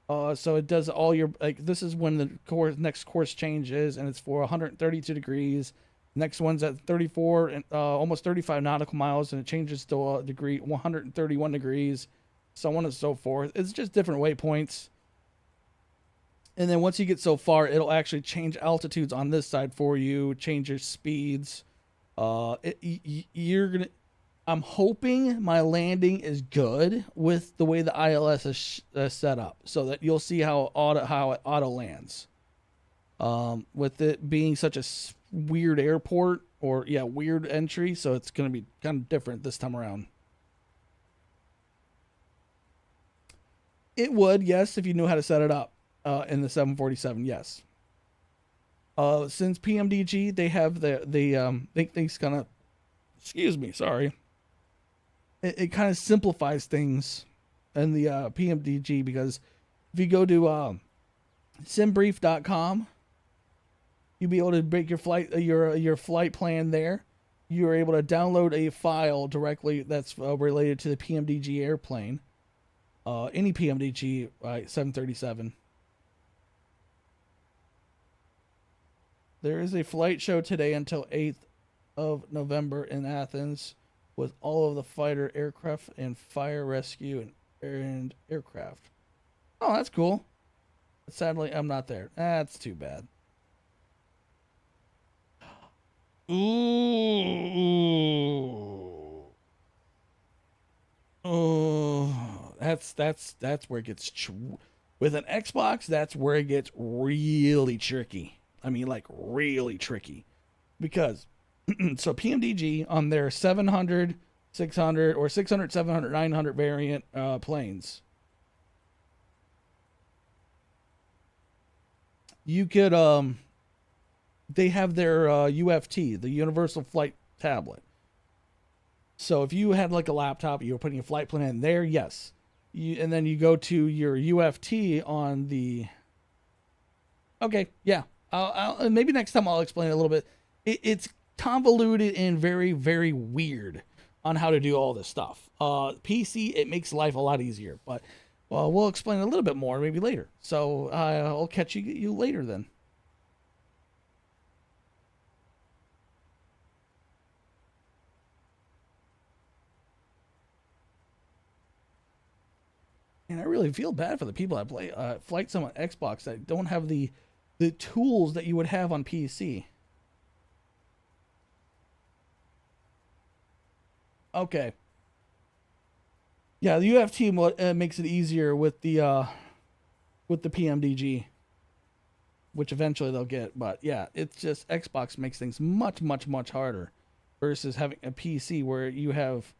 So it does all your like this is when the next course changes, and it's for 132 degrees. Next one's at 34 and almost 35 nautical miles, and it changes to a degree 131 degrees, so on and so forth. It's just different waypoints. And then once you get so far, it'll actually change altitudes on this side for you, change your speeds. You're gonna. I'm hoping my landing is good with the way the ILS is set up, so that you'll see how it auto lands. With it being such a weird airport or weird entry, so it's gonna be kind of different this time around. It would, yes, if you knew how to set it up in the 747, yes. Since PMDG, they have things kind of, excuse me, sorry. It kind of simplifies things in the PMDG because if you go to simbrief.com, you'll be able to break your flight plan there. You're able to download a file directly that's related to the PMDG airplane, any PMDG 737. There is a flight show today until 8th of November in Athens with all of the fighter aircraft and fire rescue and aircraft. Oh, that's cool. Sadly, I'm not there. That's too bad. Ooh. Oh, that's where it gets with an Xbox. That's where it gets really tricky. I mean, like really tricky, because so PMDG on their 700, 600, or 600, 700, 900 variant planes, you could they have their UFT, the Universal Flight Tablet. So if you had like a laptop, you were putting a flight plan in there, yes. And then you go to your UFT on the. Okay, yeah. Maybe next time I'll explain it a little bit. It's convoluted and very, very weird on how to do all this stuff. PC, it makes life a lot easier, but well, we'll explain a little bit more maybe later. So I'll catch you later then. And I really feel bad for the people that play Flight Sim on Xbox that don't have the tools that you would have on PC. Okay. Yeah, the UFT makes it easier with the PMDG, which eventually they'll get. But yeah, it's just Xbox makes things much, much, much harder versus having a PC where you have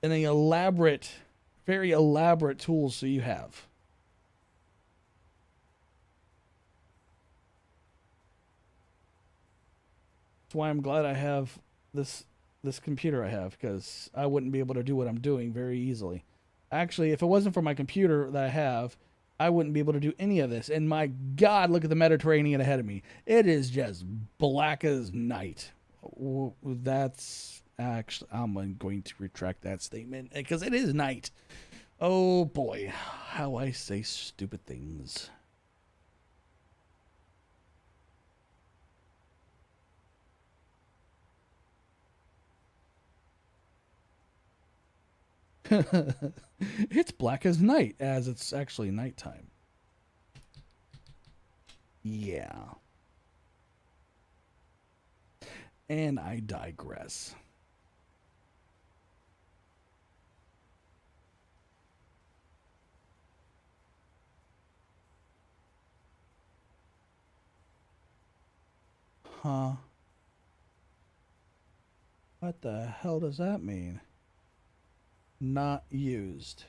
an elaborate, very elaborate tools. So you have. That's why I'm glad I have this computer I have, because I wouldn't be able to do what I'm doing very easily. Actually, if it wasn't for my computer that I have, I wouldn't be able to do any of this. And my God, look at the Mediterranean ahead of me. It is just black as night. That's actually, I'm going to retract that statement because it is night. Oh boy, how I say stupid things. It's black as night, as it's actually nighttime. Yeah. And I digress. Huh? What the hell does that mean? not used.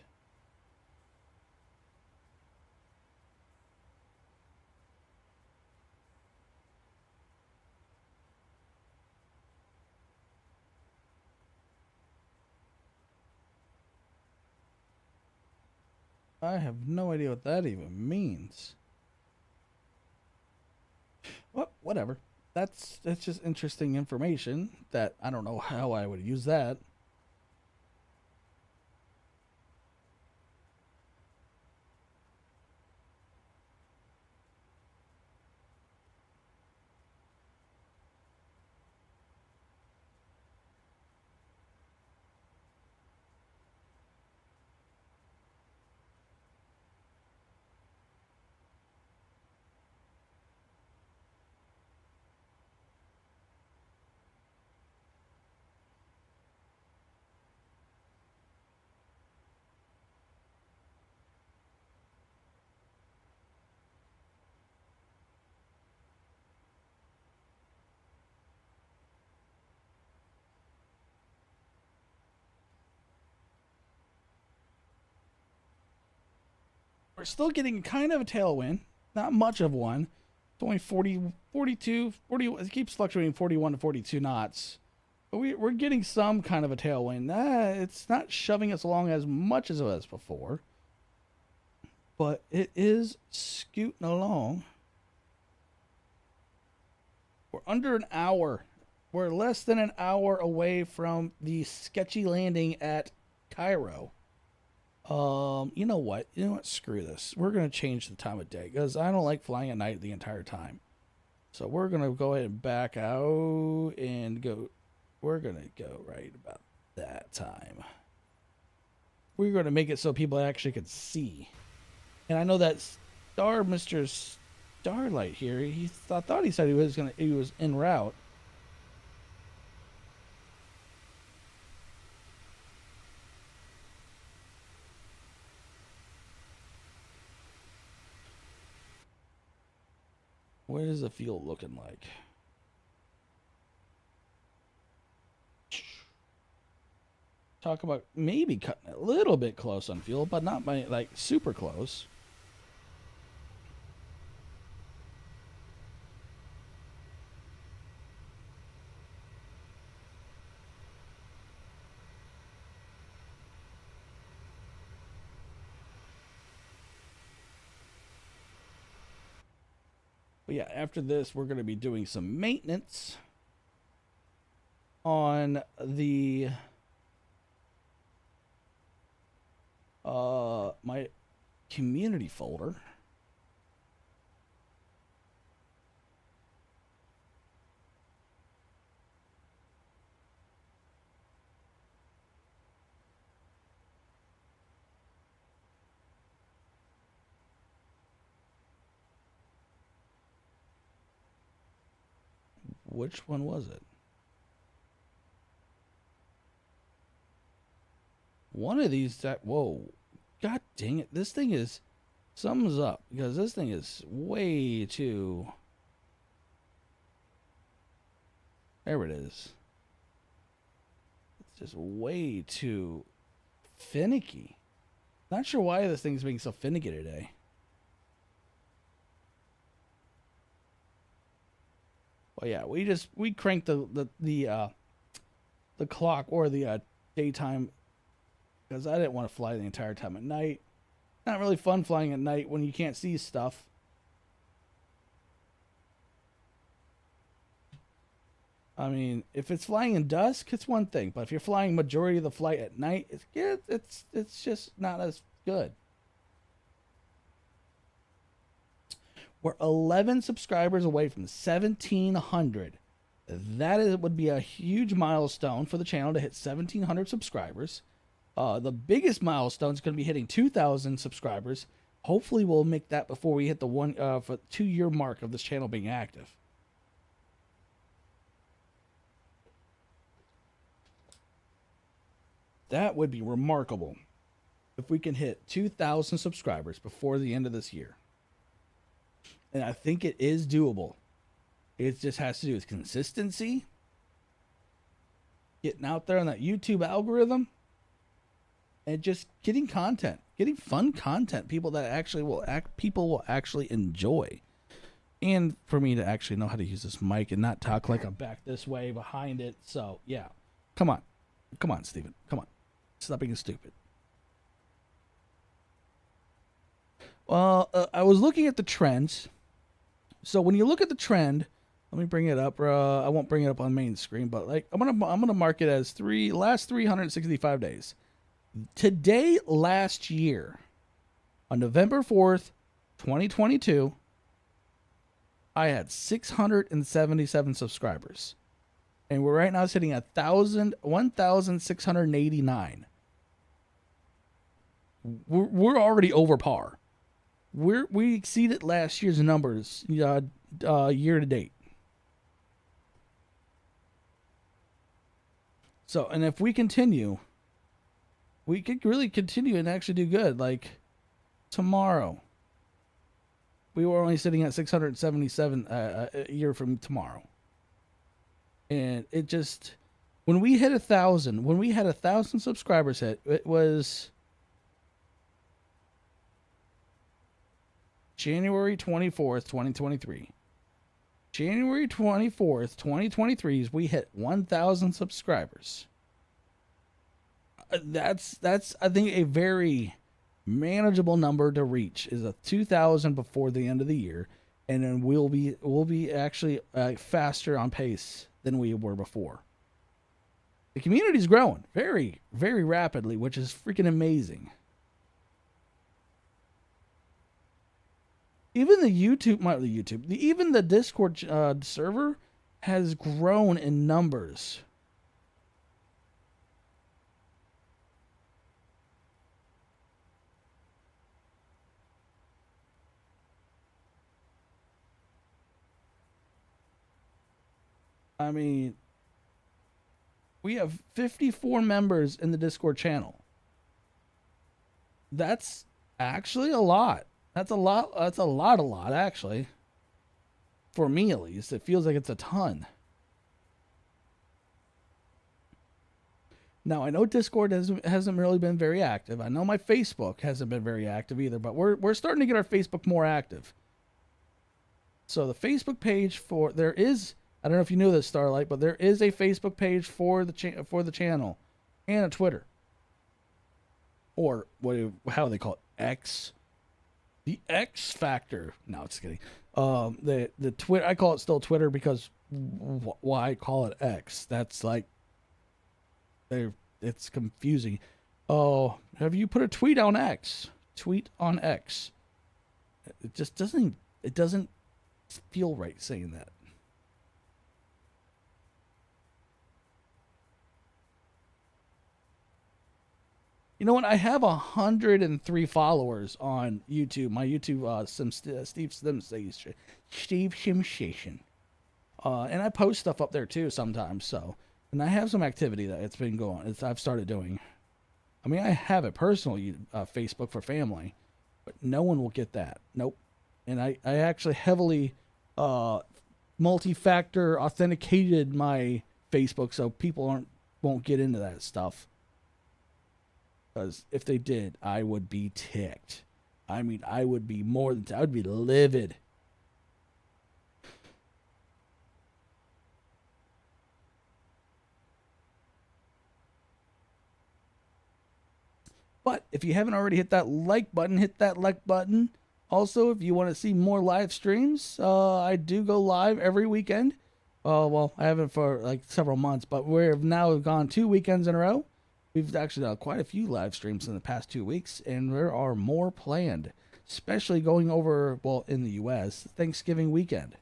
I have no idea what that even means. Well, whatever. That's just interesting information that I don't know how I would use that. We're still getting kind of a tailwind, not much of one. It's only 40, 42, 40. It keeps fluctuating 41 to 42 knots. But we're getting some kind of a tailwind. It's not shoving us along as much as it was before, but it is scooting along. We're under an hour. We're less than an hour away from the sketchy landing at Cairo. You know what? You know what? Screw this. We're gonna change the time of day because I don't like flying at night the entire time. So we're gonna go ahead and back out and go. We're gonna go right about that time. We're gonna make it so people actually could see. And I know that Mr. Starlight here. I thought he said he was en route. What is the field looking like? Talk about maybe cutting a little bit close on fuel, but not by like super close. But yeah, after this, we're going to be doing some maintenance on the my community folder. Which one was it? One of these that, whoa, god dang it, this thing is, something's up, because this thing is way too, there it is. It's just way too finicky. Not sure why this thing's being so finicky today. Well, yeah, we cranked the clock or the daytime because I didn't want to fly the entire time at night. Not really fun flying at night when you can't see stuff. I mean, if it's flying in dusk, it's one thing, but if you're flying majority of the flight at night, it's just not as good. We're 11 subscribers away from 1,700. Would be a huge milestone for the channel to hit 1,700 subscribers. The biggest milestone is going to be hitting 2,000 subscribers. Hopefully, we'll make that before we hit the 2-year mark of this channel being active. That would be remarkable if we can hit 2,000 subscribers before the end of this year. And I think it is doable. It just has to do with consistency, getting out there on that YouTube algorithm, and just getting content, getting fun content, people will actually enjoy. And for me to actually know how to use this mic and not talk like I'm back this way behind it. So, yeah. Come on, Steven. Come on. Stop being stupid. Well, I was looking at the trends. So when you look at the trend, let me bring it up. I won't bring it up on main screen, but like I'm gonna mark it as last 365 days. Today, last year, on November 4th, 2022, I had 677 subscribers. And we're right now sitting at 1,689. We're already over par. We exceeded last year's numbers year to date. So, and if we continue, we could really continue and actually do good. Like tomorrow, we were only sitting at 677 a year from tomorrow. And it just, when we hit 1,000, when we had 1,000 subscribers hit, it was January 24th, 2023. January 24th, 2023, we hit 1,000 subscribers. That's I think a very manageable number to reach, is a 2,000 before the end of the year, and then we'll be actually faster on pace than we were before. The community's growing very, very rapidly, which is freaking amazing. Even even the Discord server has grown in numbers. I mean, we have 54 members in the Discord channel. That's actually a lot. That's a lot, actually. For me, at least. It feels like it's a ton. Now, I know Discord hasn't really been very active. I know my Facebook hasn't been very active either, but we're starting to get our Facebook more active. So the Facebook page there is, I don't know if you knew this, Starlight, but there is a Facebook page for the channel, and a Twitter, or how do they call it? X. The X Factor. No, just kidding. The Twitter. I call it still Twitter because why I call it X? That's like, it's confusing. Oh, have you put a tweet on X? Tweet on X. It just doesn't. It doesn't feel right saying that. You know what? I have 103 followers on YouTube. My YouTube, Steve Simstation. And I post stuff up there too sometimes. So, and I have some activity that it's been going. I've started doing. I mean, I have a personal Facebook for family, but no one will get that. Nope. And I actually heavily multi-factor authenticated my Facebook so people won't get into that stuff. Because if they did, I would be ticked. I mean, I would be I would be livid. But if you haven't already hit that like button, hit that like button. Also, if you want to see more live streams, I do go live every weekend. Well, I haven't for like several months, but we've now gone 2 weekends in a row. We've actually done quite a few live streams in the past 2 weeks, and there are more planned, especially going over, well, in the U.S., Thanksgiving weekend.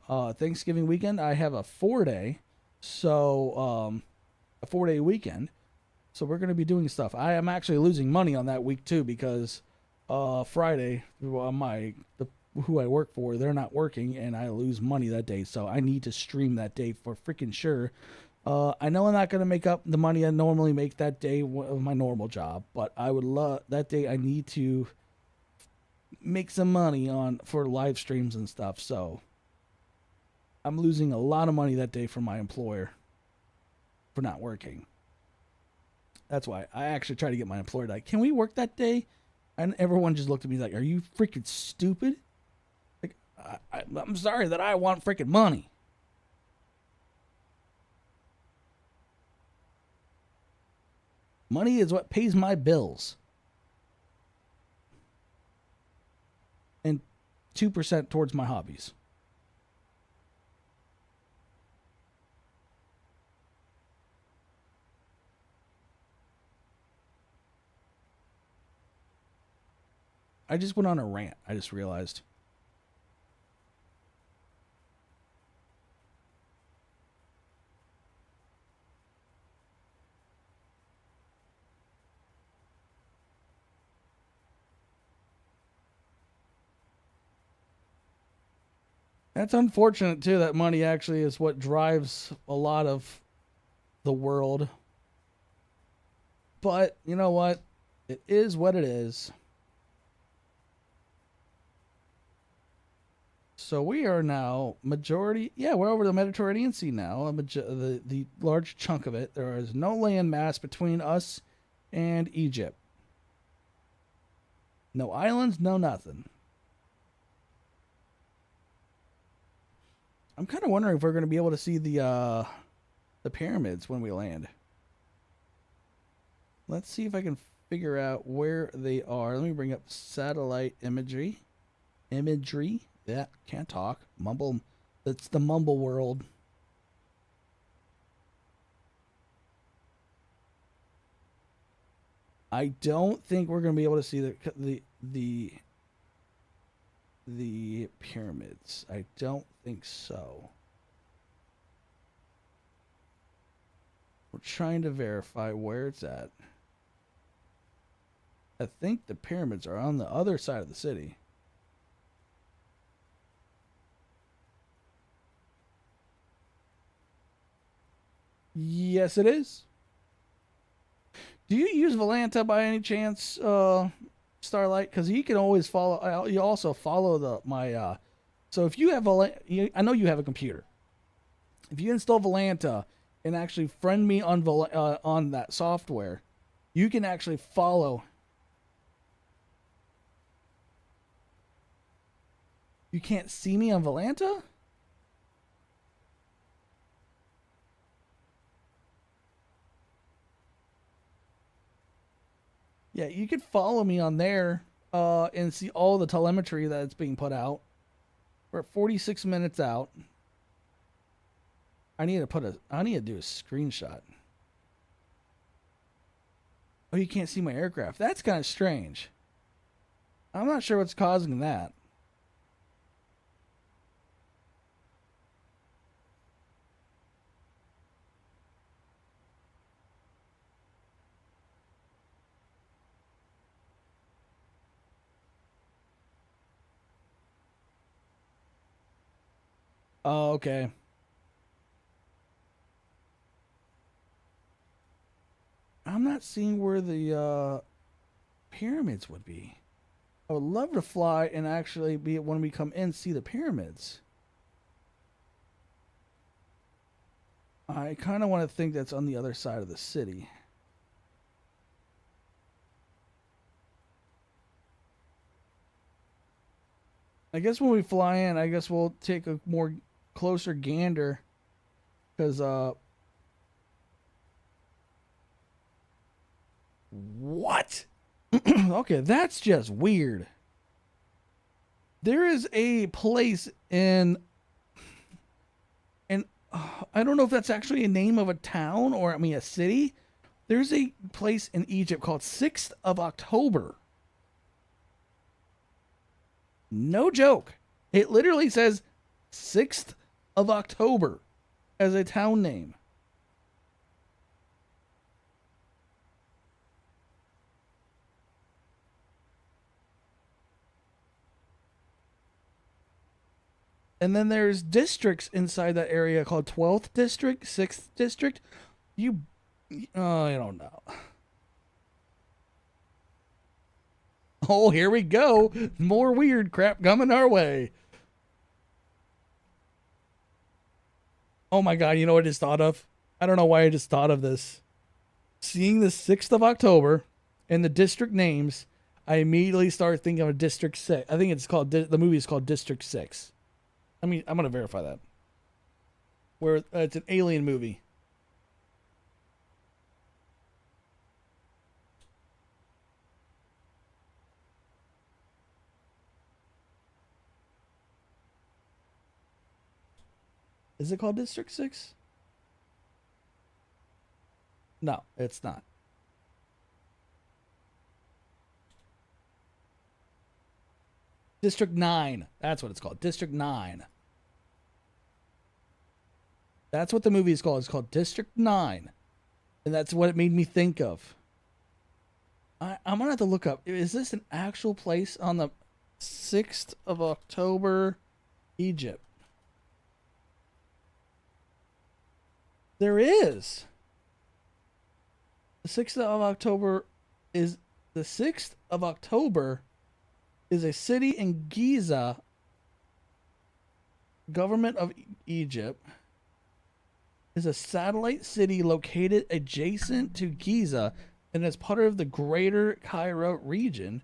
Thanksgiving weekend, I have a 4-day, a 4-day weekend, so we're going to be doing stuff. I am actually losing money on that week, too, because Friday, who I work for, they're not working, and I lose money that day, so I need to stream that day for freaking sure. I know I'm not going to make up the money I normally make that day of my normal job, but I would love that day. I need to make some money for live streams and stuff. So I'm losing a lot of money that day from my employer for not working. That's why I actually tried to get my employer like, can we work that day? And everyone just looked at me like, are you freaking stupid? Like, I'm sorry that I want freaking money. Money is what pays my bills. And 2% towards my hobbies. I just went on a rant. I just realized. That's unfortunate too. That money actually is what drives a lot of the world. But you know what? It is what it is. So we are now majority. Yeah, we're over the Mediterranean Sea now. The large chunk of it. There is no land mass between us and Egypt. No islands, no nothing. I'm kind of wondering if we're going to be able to see the pyramids when we land. Let's see if I can figure out where they are. Let me bring up satellite imagery. Yeah, can't talk. Mumble. It's the mumble world. I don't think we're going to be able to see the pyramids. I don't think so. We're trying to verify where it's at. I think the pyramids are on the other side of the city. Yes, it is. Do you use Volanta by any chance, Starlight? Because you can always follow. You also follow my. So if you have I know you have a computer. If you install Volanta and actually friend me on that software, you can actually follow. You can't see me on Volanta? Yeah, you could follow me on there and see all the telemetry that's being put out. We're at 46 minutes out. I need to do a screenshot. Oh, you can't see my aircraft. That's kind of strange. I'm not sure what's causing that. Oh, okay. I'm not seeing where the pyramids would be. I would love to fly and actually be when we come in see the pyramids. I kind of want to think that's on the other side of the city. I guess when we fly in, I guess we'll take a more closer gander because what? Okay, that's just weird. There is a place in I don't know if that's actually a name of a town or a city. There's a place in Egypt called 6th of October. No joke. It literally says 6th of October as a town name. And then there's districts inside that area called 12th district, 6th district. I don't know. Oh, here we go. More weird crap coming our way. Oh my God, you know what I just thought of? I don't know why I just thought of this. Seeing the 6th of October and the district names, I immediately started thinking of District 6. I think it's called, the movie is called District 6. I mean, I'm going to verify that. Where it's an alien movie. Is it called District 6? No, it's not. District 9. That's what it's called. District 9. That's what the movie is called. It's called District 9. And that's what it made me think of. I'm going to have to look up. Is this an actual place on the 6th of October, Egypt? There is. The 6th of October is the 6th of October is a city in Giza, government of Egypt, is a satellite city located adjacent to Giza and is part of the greater Cairo region.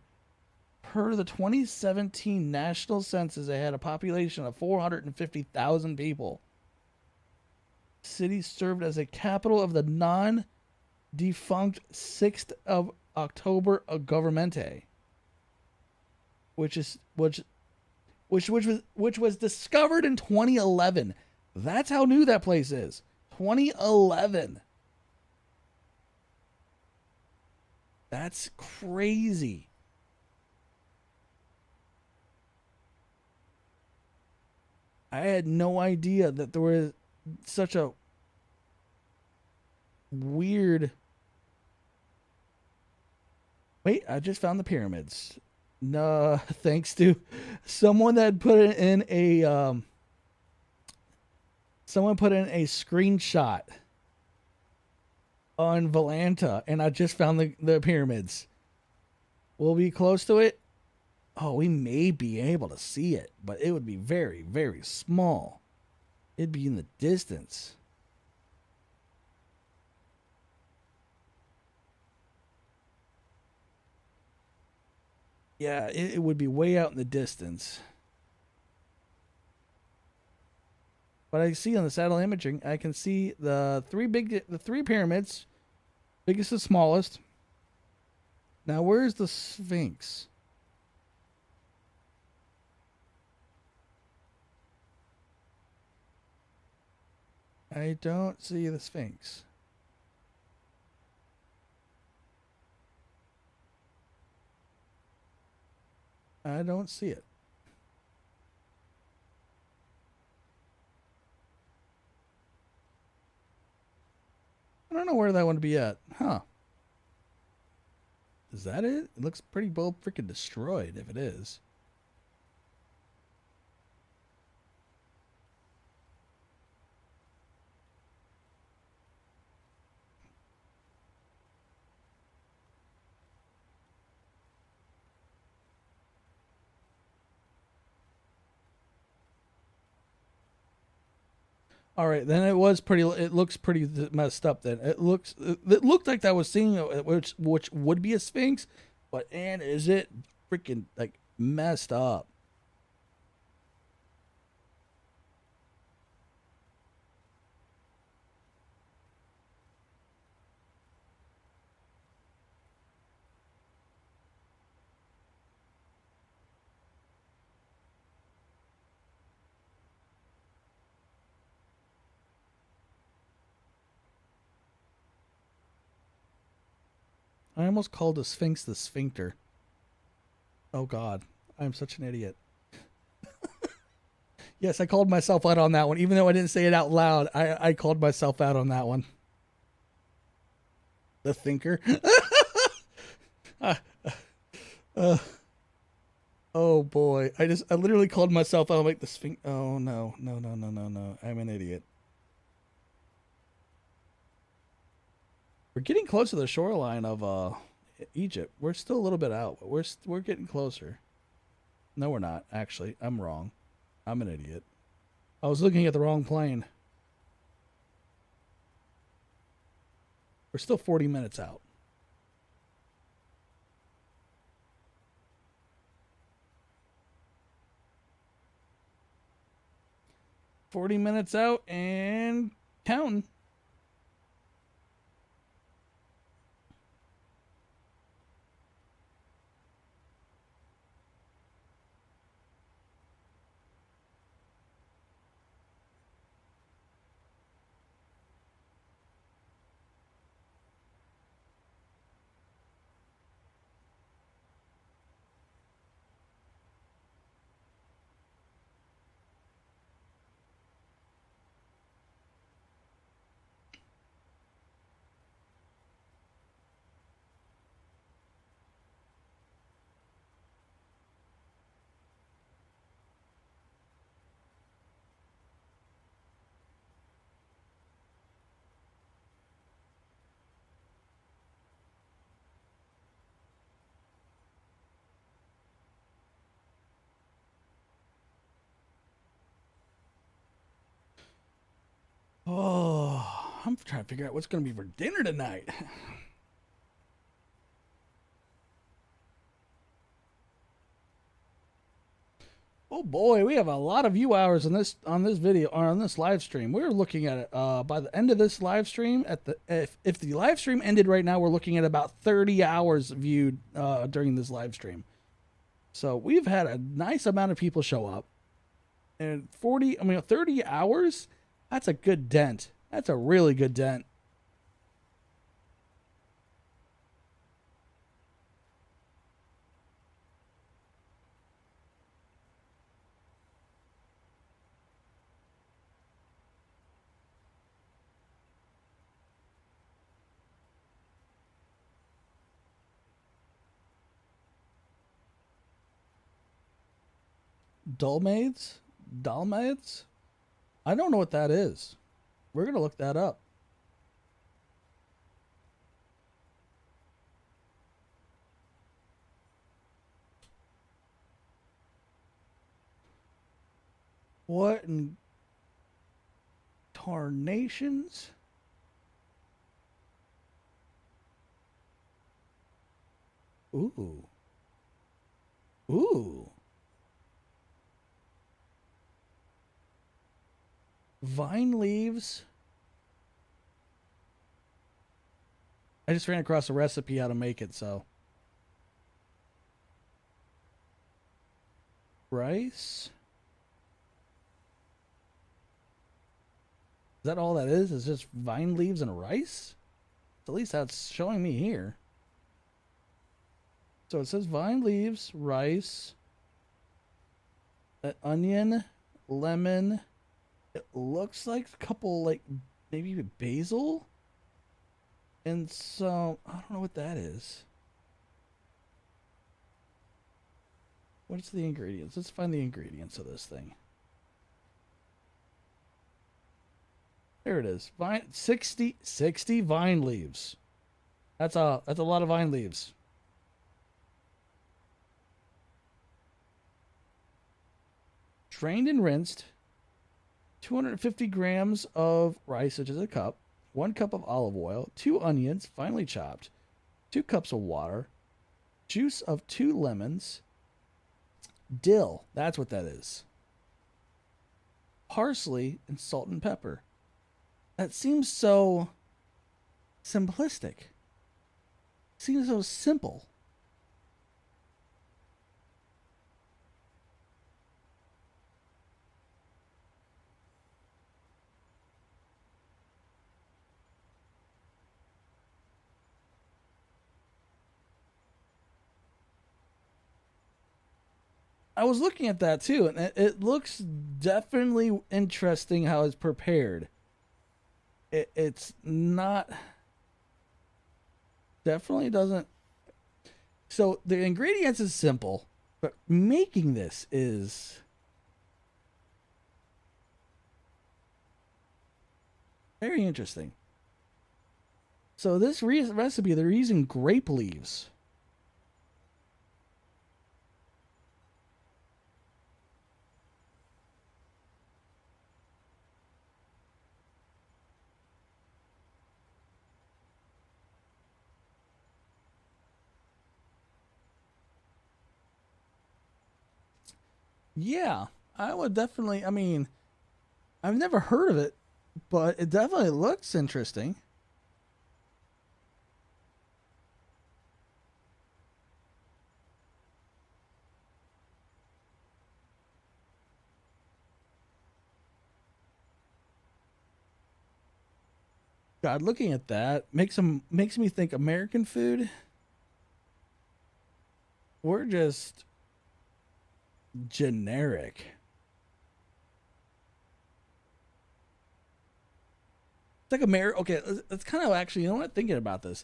Per the 2017 national census, it had a population of 450,000 people. The city served as a capital of the non-defunct 6th of October Governmente, which was discovered in 2011. That's how new that place is. 2011. That's crazy. I had no idea that there was such a weird. Wait, I just found the pyramids. No, thanks to someone that put it in a someone put in a screenshot on Volanta, and I just found the pyramids. We'll be close to it. Oh, we may be able to see it, but it would be very, very small. It'd be in the distance. Yeah, it would be way out in the distance. But I see on the satellite imaging, I can see the three pyramids, biggest and smallest. Now, where's the Sphinx? I don't see the Sphinx. I don't see it. I don't know where that one would be at. Huh. Is that it? It looks pretty well freaking destroyed if it is. All right, then it was pretty. It looks pretty messed up. Then it looked like I was seeing which would be a Sphinx, but and is it freaking like messed up? I almost called the Sphinx the sphincter. Oh God, I'm such an idiot. Yes, I called myself out on that one, even though I didn't say it out loud. I called myself out on that one. The thinker. uh, oh boy, I literally called myself out like the Sphinx. Oh no, no, no, no, no, no! I'm an idiot. We're getting close to the shoreline of Egypt. We're still a little bit out, but we're getting closer. No, we're not. Actually, I'm wrong. I'm an idiot. I was looking at the wrong plane. We're still 40 minutes out. $40 minutes out and counting. Oh, I'm trying to figure out what's going to be for dinner tonight. Oh boy, we have a lot of view hours on this video or on this live stream. We're looking at it by the end of this live stream. If the live stream ended right now, we're looking at about 30 hours viewed during this live stream. So we've had a nice amount of people show up, and 30 hours. That's a good dent. That's a really good dent. Dolmades? Dalmades? I don't know what that is. We're going to look that up. What in tarnations? Ooh. Ooh. Vine leaves. I just ran across a recipe how to make it, so. Rice. Is that all that is? Is just vine leaves and rice? At least that's showing me here. So it says vine leaves, rice, onion, lemon. It looks like a couple, like maybe basil. And so I don't know what that is. What's the ingredients? Let's find the ingredients of this thing. There it is. 60 vine leaves. That's a lot of vine leaves. Drained and rinsed. 250 grams of rice, which is a cup. 1 cup of olive oil. 2 onions, finely chopped. 2 cups of water. Juice of 2 lemons. Dill. That's what that is. Parsley and salt and pepper. That seems so simplistic. Seems so simple. I was looking at that too, and it looks definitely interesting how it's prepared. It's not, definitely doesn't. So the ingredients is simple, but making this is very interesting. So this recipe, they're using grape leaves. Yeah, I would definitely. I mean, I've never heard of it, but it definitely looks interesting. God, looking at that makes me think American food. We're just generic. It's like America. Okay, it's kind of actually. You know what? Thinking about this,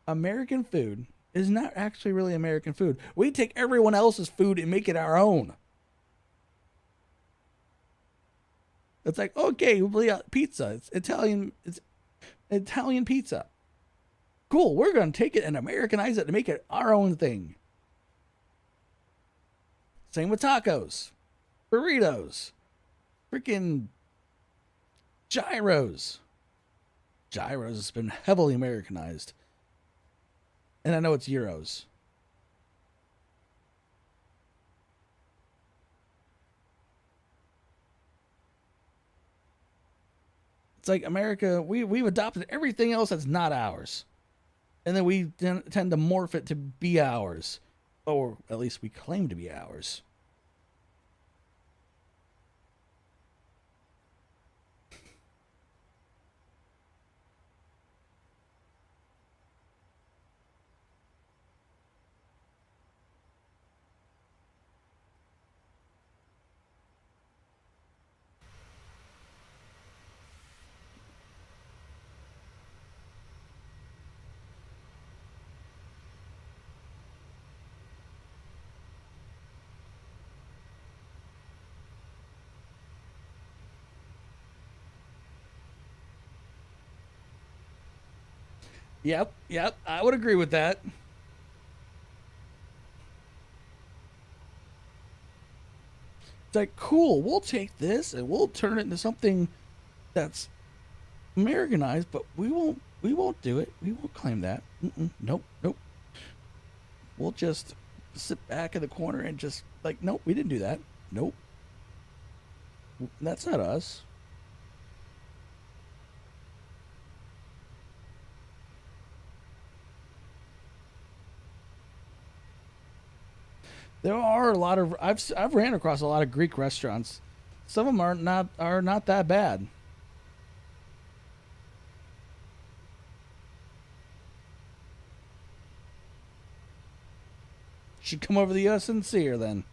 American food is not actually really American food. We take everyone else's food and make it our own. It's like okay, pizza. It's Italian. It's Italian pizza. Cool. We're gonna take it and Americanize it to make it our own thing. Same with tacos, burritos, freaking gyros. Gyros has been heavily Americanized, and I know it's euros. It's like America. We've adopted everything else that's not ours, and then we tend to morph it to be ours, or at least we claim to be ours. Yep, I would agree with that. It's like, cool, we'll take this and we'll turn it into something that's Americanized, but we won't do it. We won't claim that. Nope. We'll just sit back in the corner and just like, nope, we didn't do that. Nope, that's not us. There are a lot of I've ran across a lot of Greek restaurants. Some of them are not that bad. Should come over to the U.S. and see her then.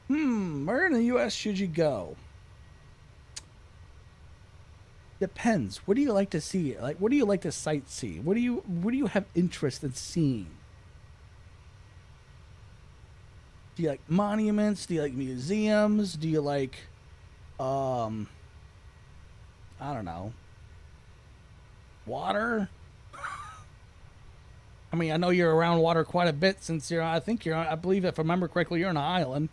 Where in the U.S. should you go? Depends. What do you like to see? Like, what do you like to sightsee? What do you have interest in seeing? Do you like monuments? Do you like museums? Do you like, um, I don't know, water? I mean, I know you're around water quite a bit since I think I believe if I remember correctly, you're on an island.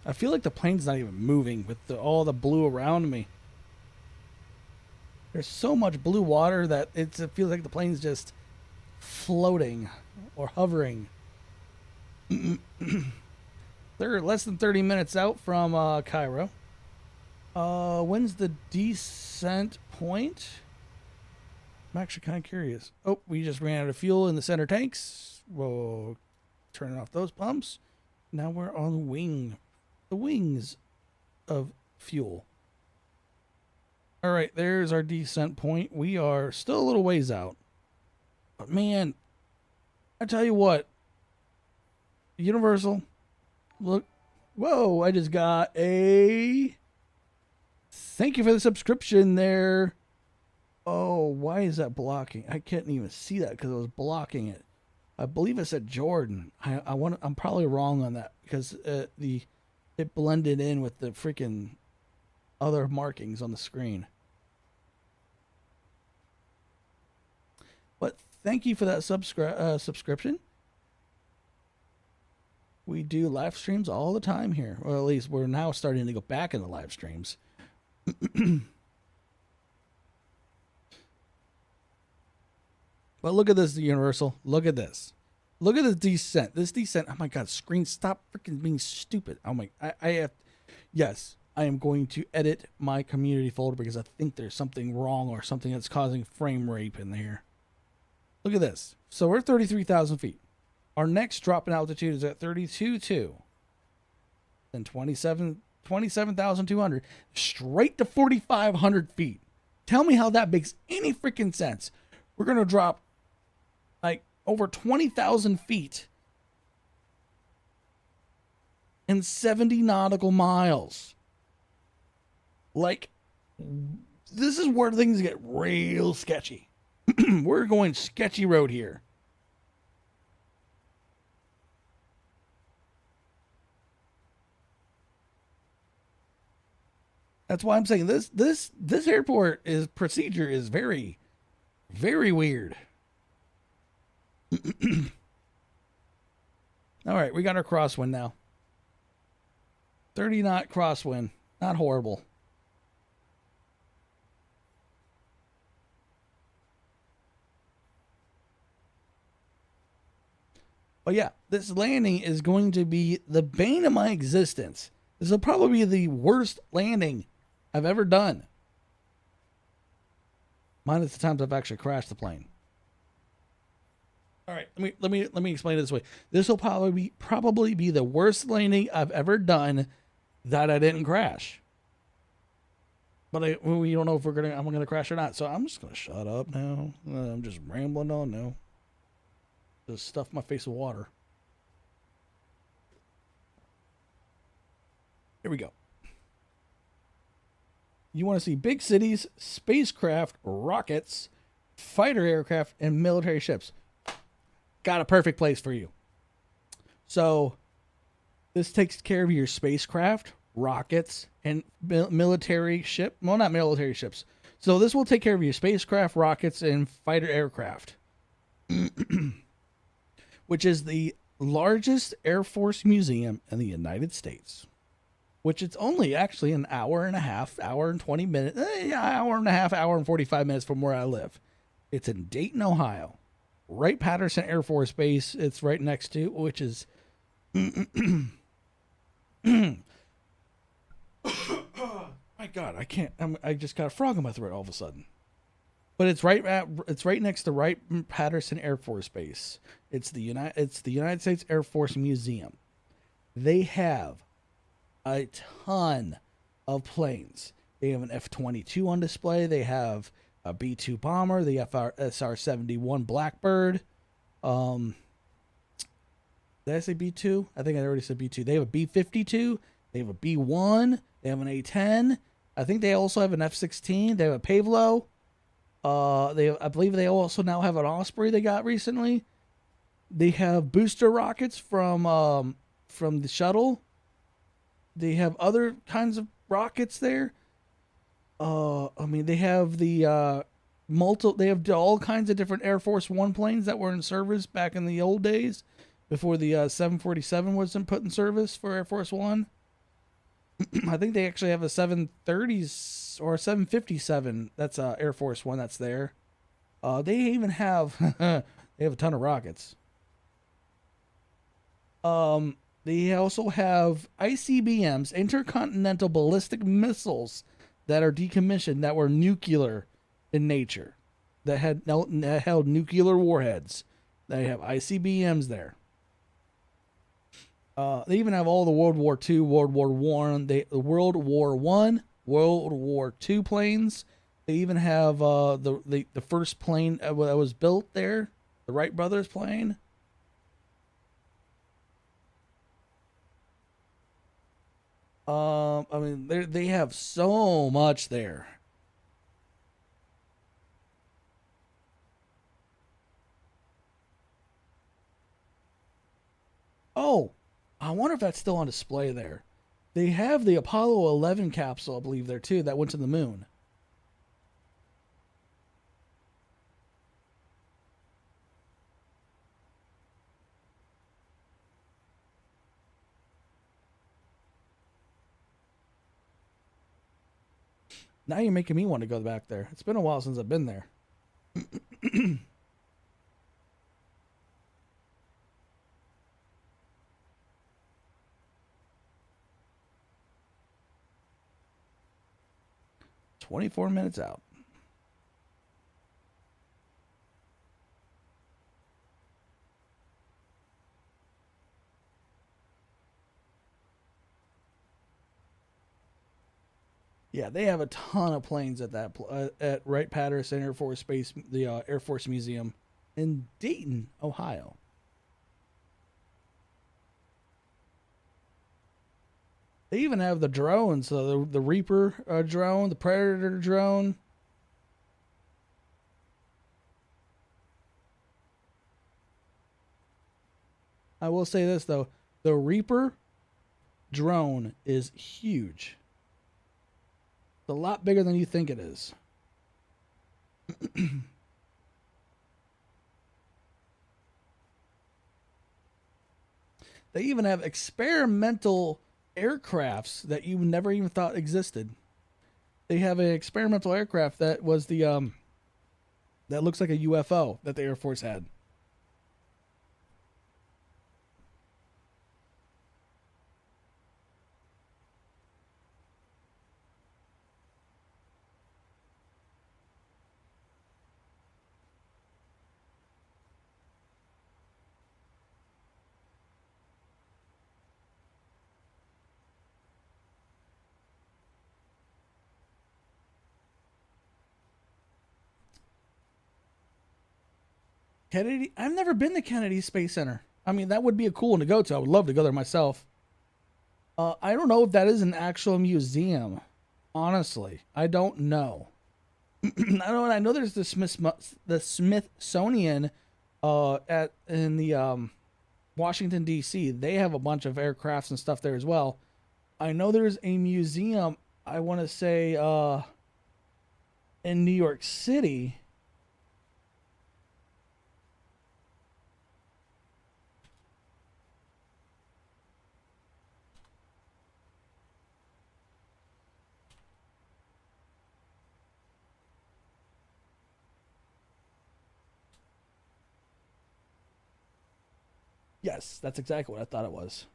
I feel like the plane's not even moving with all the blue around me. There's so much blue water that it feels like the plane's just floating or hovering. They're less than 30 minutes out from Cairo. When's the descent point? I'm actually kind of curious. Oh, we just ran out of fuel in the center tanks. We'll turn off those pumps. Now we're on the wings of fuel. All right, there's our descent point. We are still a little ways out. But man, I tell you what, Universal, look, whoa, I just got a, thank you for the subscription there. Oh, why is that blocking? I can't even see that because I was blocking it. I believe it said Jordan. I'm probably wrong on that because it blended in with the freaking other markings on the screen. But thank you for that subscription. We do live streams all the time here. Or at least we're now starting to go back into live streams. But look at this, Universal. Look at this. Look at the descent. This descent. Oh my God, screen, stop freaking being stupid. Oh my, I have, yes, I am going to edit my community folder because I think there's something wrong or something that's causing frame rape in here. Look at this. So we're 33,000 feet. Our next drop in altitude is at 32.2. Then 27,200. Straight to 4,500 feet. Tell me how that makes any freaking sense. We're going to drop like over 20,000 feet and 70 nautical miles. Like, this is where things get real sketchy. We're going sketchy road here. That's why I'm saying this airport procedure is very, very weird. All right, we got our crosswind now. 30 knot crosswind. Not horrible. But yeah, this landing is going to be the bane of my existence. This will probably be the worst landing I've ever done. Minus the times I've actually crashed the plane. All right, let me explain it this way. This will probably be the worst landing I've ever done that I didn't crash. But we don't know if I'm gonna crash or not. So I'm just gonna shut up now. I'm just rambling on now. Just stuff my face with water. Here we go. You want to see big cities, spacecraft, rockets, fighter aircraft, and military ships. Got a perfect place for you. So this takes care of your spacecraft, rockets, and military ship. Well, not military ships. So this will take care of your spacecraft, rockets, and fighter aircraft. Which is the largest Air Force museum in the United States. Which it's only actually an hour and a half, hour and 20 minutes, hour and a half, hour and 45 minutes from where I live. It's in Dayton, Ohio. Wright-Patterson Air Force Base, it's right next to, which is... My God, I can't... I just got a frog in my throat all of a sudden. But it's right next to Wright-Patterson Air Force Base. It's the United States Air Force Museum. They have a ton of planes. They have an F-22 on display. They have a B-2 bomber, the SR-71 Blackbird. Did I say B-2? I think I already said B-2. They have a B-52. They have a B-1. They have an A-10. I think they also have an F-16. They have a Pavlo. I believe they also now have an Osprey they got recently. They have booster rockets from the shuttle. They have other kinds of rockets there. I mean, they have the they have all kinds of different Air Force One planes that were in service back in the old days, before the 747 wasn't put in service for Air Force One. I think they actually have a 730s or a 757. That's Air Force One that's there. They even have they have a ton of rockets. They also have ICBMs, intercontinental ballistic missiles, that are decommissioned, that were nuclear in nature. that held nuclear warheads. They have ICBMs there. They even have all the World War II, World War One, the World War One, World War II planes. They even have the first plane that was built there, the Wright brothers plane. I mean, they have so much there. Oh, I wonder if that's still on display there. They have the Apollo 11 capsule, I believe, there too, that went to the moon. Now you're making me want to go back there. It's been a while since I've been there. 24 minutes out. Yeah, they have a ton of planes at at Wright-Patterson Air Force Base, the Air Force Museum in Dayton, Ohio. They even have the drones, the Reaper drone, the Predator drone. I will say this though, the Reaper drone is huge. It's a lot bigger than you think it is. They even have experimental aircrafts that you never even thought existed. They have an experimental aircraft that was the that looks like a UFO that the Air Force had. Kennedy, I've never been to Kennedy Space Center. I mean, that would be a cool one to go to. I would love to go there myself. I don't know if that is an actual museum. Honestly, I don't know. I know there's the Smithsonian at in the Washington D.C. They have a bunch of aircrafts and stuff there as well. I know there's a museum. I want to say in New York City. Yes, that's exactly what I thought it was.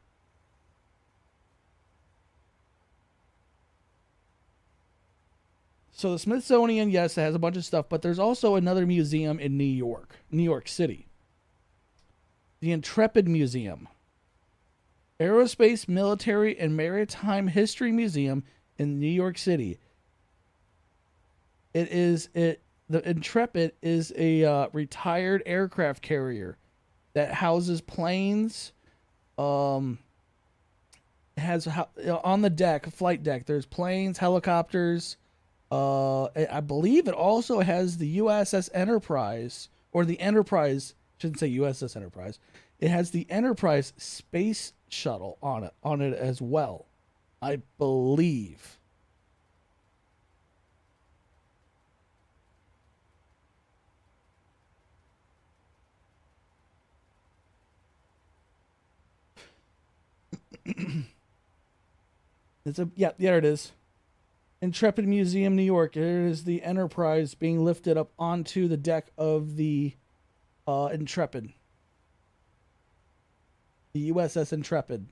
So the Smithsonian, yes, it has a bunch of stuff, but there's also another museum in New York City. The Intrepid Museum. Aerospace, Military, and Maritime History Museum in New York City. The Intrepid is a retired aircraft carrier that houses planes. It has on the deck, flight deck. There's planes, helicopters. I believe it also has the USS Enterprise, or the Enterprise. Shouldn't say USS Enterprise. It has the Enterprise space shuttle on it as well, I believe. There it is. Intrepid Museum, New York. There is the Enterprise being lifted up onto the deck of the Intrepid. The USS Intrepid.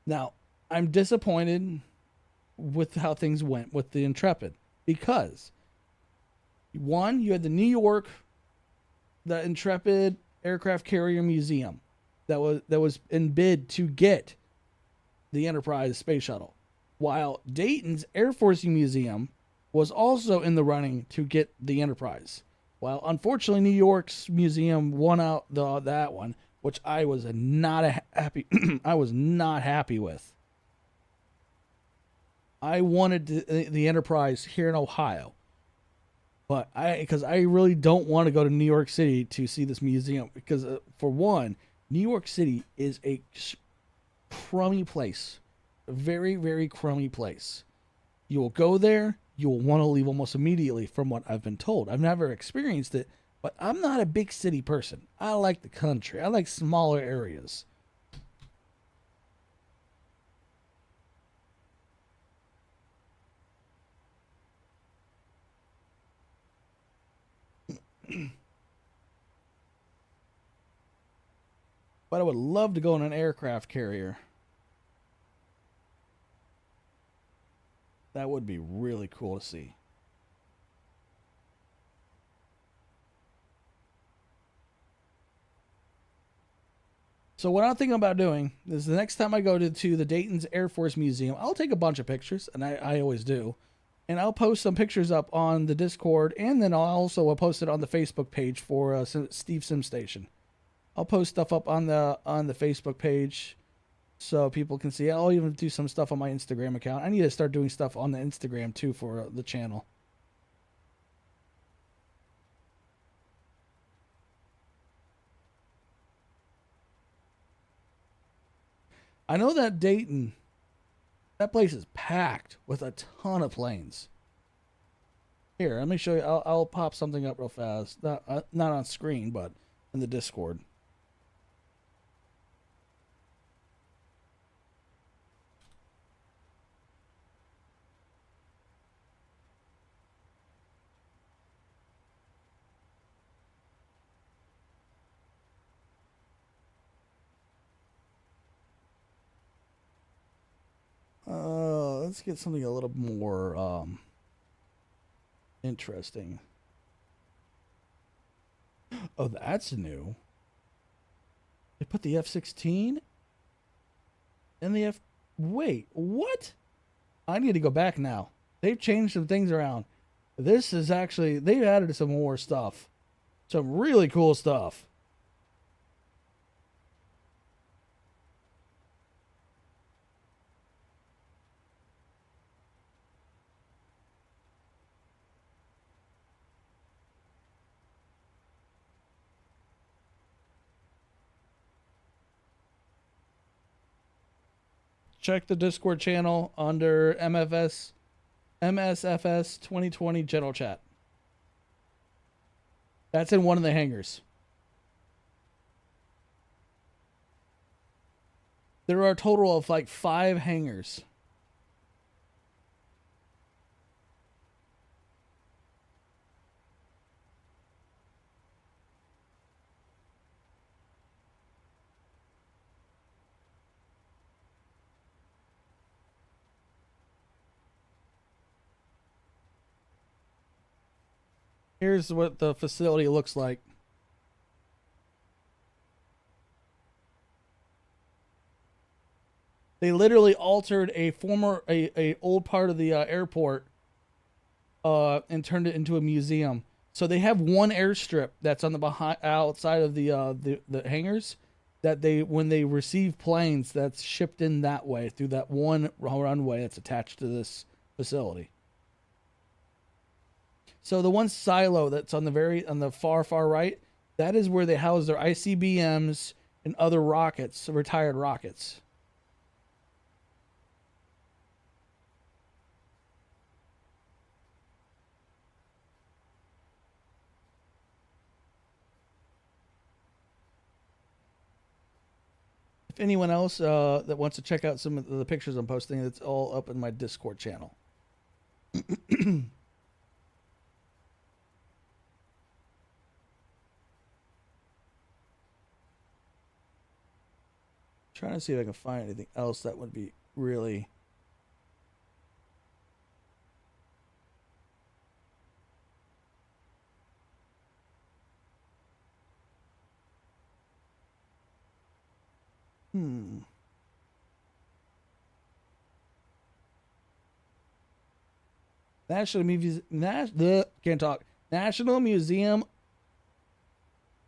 Now, I'm disappointed with how things went with the Intrepid because one, you had the New York, the Intrepid Aircraft Carrier Museum that was in bid to get the Enterprise space shuttle, while Dayton's Air Force Museum was also in the running to get the Enterprise. Well, unfortunately, New York's museum won out that one, which I was not happy. I was not happy with. I wanted the Enterprise here in Ohio, but because I really don't want to go to New York City to see this museum because for one, New York City is a crummy place, a very very crummy place. You will go there, you will want to leave almost immediately, from what I've been told. I've never experienced it, but I'm not a big city person. I like the country. I like smaller areas. But I would love to go in an aircraft carrier. That would be really cool to see. So what I'm thinking about doing is the next time I go to the Dayton's Air Force Museum, I'll take a bunch of pictures, and I always do. And I'll post some pictures up on the Discord, and then I'll also post it on the Facebook page for Steve Sim Station. I'll post stuff up on the Facebook page so people can see. I'll even do some stuff on my Instagram account. I need to start doing stuff on the Instagram too for the channel. I know that Dayton, that place is packed with a ton of planes. Here, let me show you. I'll pop something up real fast. Not on screen, but in the Discord. Let's get something a little more interesting. Oh, that's new. They put the F-16 and the F. Wait, what? I need to go back now. They've changed some things around. This is actually, they've added some more stuff. Some really cool stuff. Check the Discord channel under MSFS 2020 general chat. That's in one of the hangars. There are a total of like 5 hangars. Here's what the facility looks like. They literally altered a old part of the airport and turned it into a museum. So they have one airstrip that's on the outside of the hangars that when they receive planes that's shipped in that way through that one runway that's attached to this facility. So the one silo that's on the far right, that is where they house their ICBMs and other rockets, retired rockets. If anyone else that wants to check out some of the pictures I'm posting, it's all up in my Discord channel. Trying to see if I can find anything else that would be really. National Museum. Can't talk. National Museum,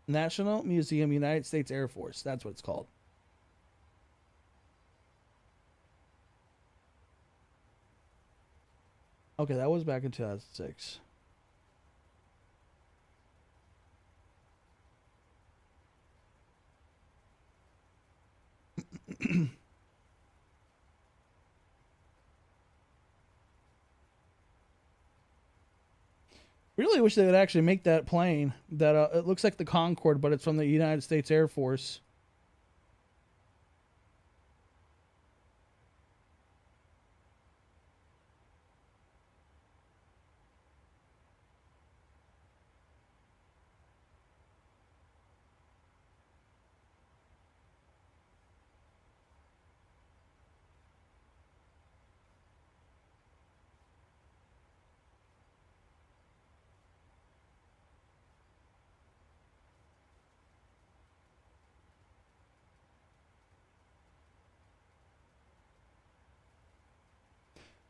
United States Air Force. That's what it's called. Okay, that was back in 2006. Really wish they would actually make that plane. That it looks like the Concorde, but it's from the United States Air Force.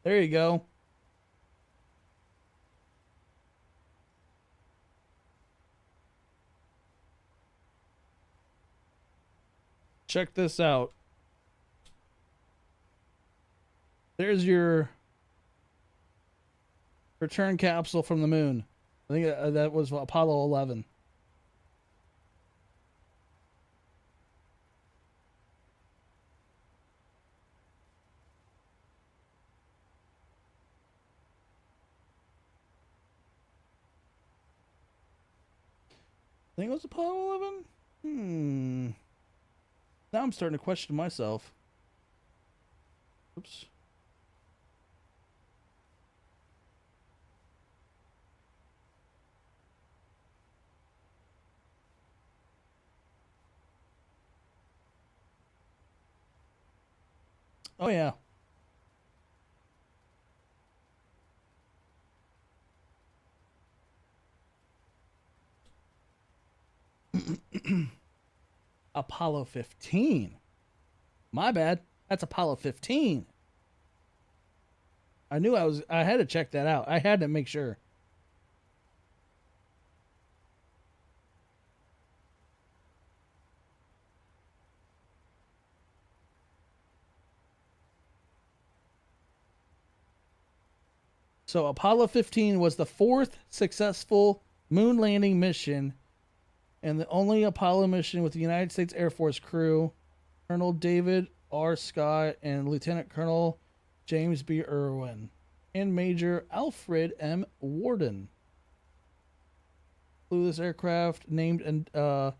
There you go. Check this out. There's your return capsule from the moon. I think that was Apollo 11. I think it was Apollo 11? Now I'm starting to question myself. Oops. Oh, yeah. Apollo 15. My bad. That's Apollo 15. I had to check that out. I had to make sure. So Apollo 15 was the fourth successful moon landing mission and the only Apollo mission with the United States Air Force crew, Colonel David R. Scott and Lieutenant Colonel James B. Irwin, and Major Alfred M. Worden. Flew this aircraft named Endeavour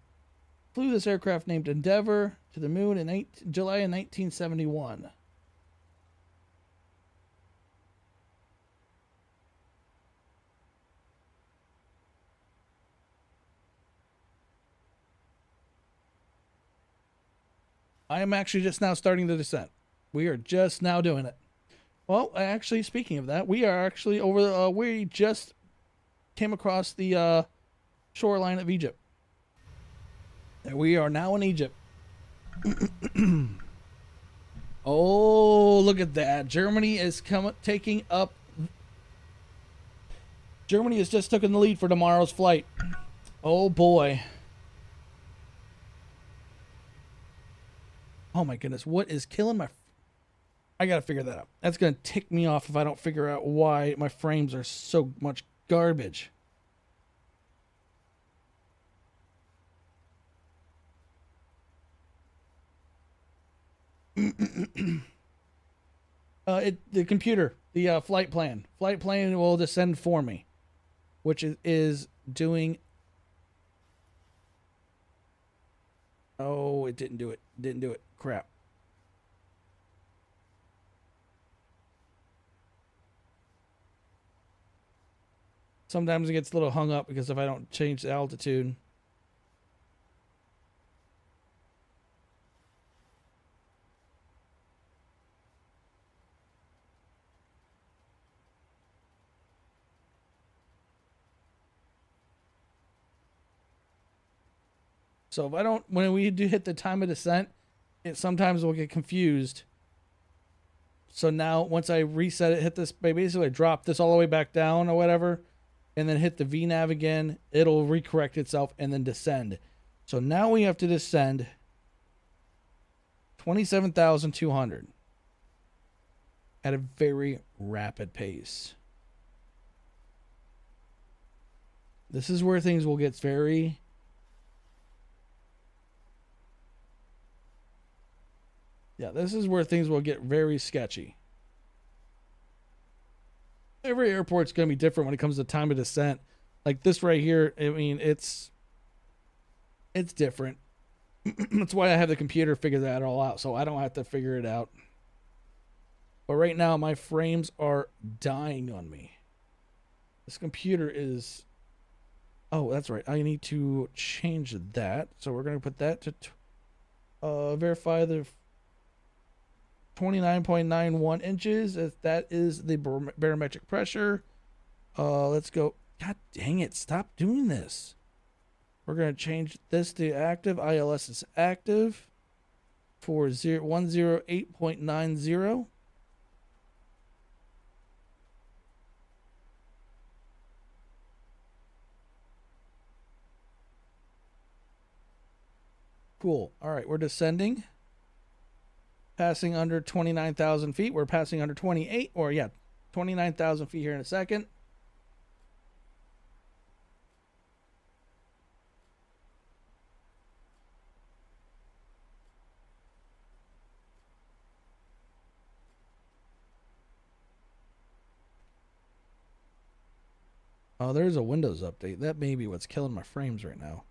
to the moon in July of 1971. I am actually just now starting the descent. We are just now doing it. Well, actually, speaking of that, we are actually over we just came across the shoreline of Egypt. And we are now in Egypt. Oh, look at that. Germany has Germany has just taken the lead for tomorrow's flight. Oh, boy. Oh my goodness, what is killing my... I gotta figure that out. That's gonna tick me off if I don't figure out why my frames are so much garbage. The computer, the flight plan will descend for me, which is doing... Oh, it didn't do it. Crap. Sometimes it gets a little hung up because if I don't change the altitude. So if I don't, when we do hit the time of descent, it sometimes will get confused. So now once I reset it, hit this, basically drop this all the way back down or whatever, and then hit the VNav again, it'll recorrect itself and then descend. So now we have to descend 27,200 at a very rapid pace. This is where things will get very... Yeah, this is where things will get very sketchy. Every airport's going to be different when it comes to time of descent. Like this right here, I mean, it's different. That's why I have the computer figure that all out, so I don't have to figure it out. But right now, my frames are dying on me. This computer is... Oh, that's right. I need to change that. So we're going to put that to verify the 29.91 inches. That is the barometric pressure. Let's go. God dang it. Stop doing this. We're going to change this to active. ILS is active for 108.90. Cool. All right, we're descending. Passing under 29,000 feet. We're passing under 29,000 feet here in a second. Oh, there's a Windows update. That may be what's killing my frames right now.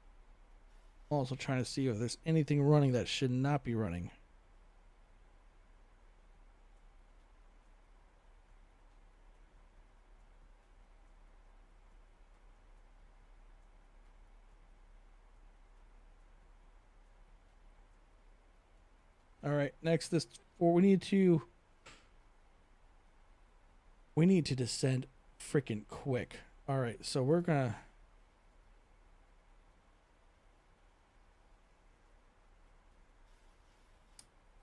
I'm also trying to see if there's anything running that should not be running. All right, next we need to descend freaking quick. All right, so we're gonna...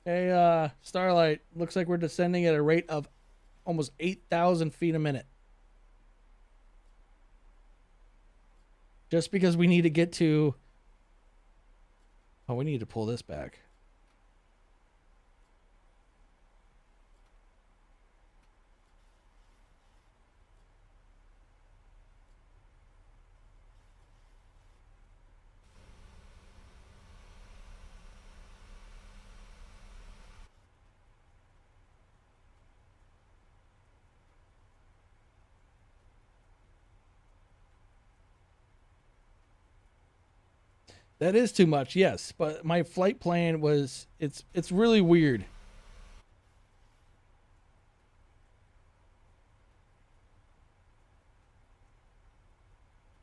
Hey, Starlight, looks like we're descending at a rate of almost 8,000 feet a minute. Just because we need to get to... Oh, we need to pull this back. That is too much, yes. But my flight plan was... It's really weird.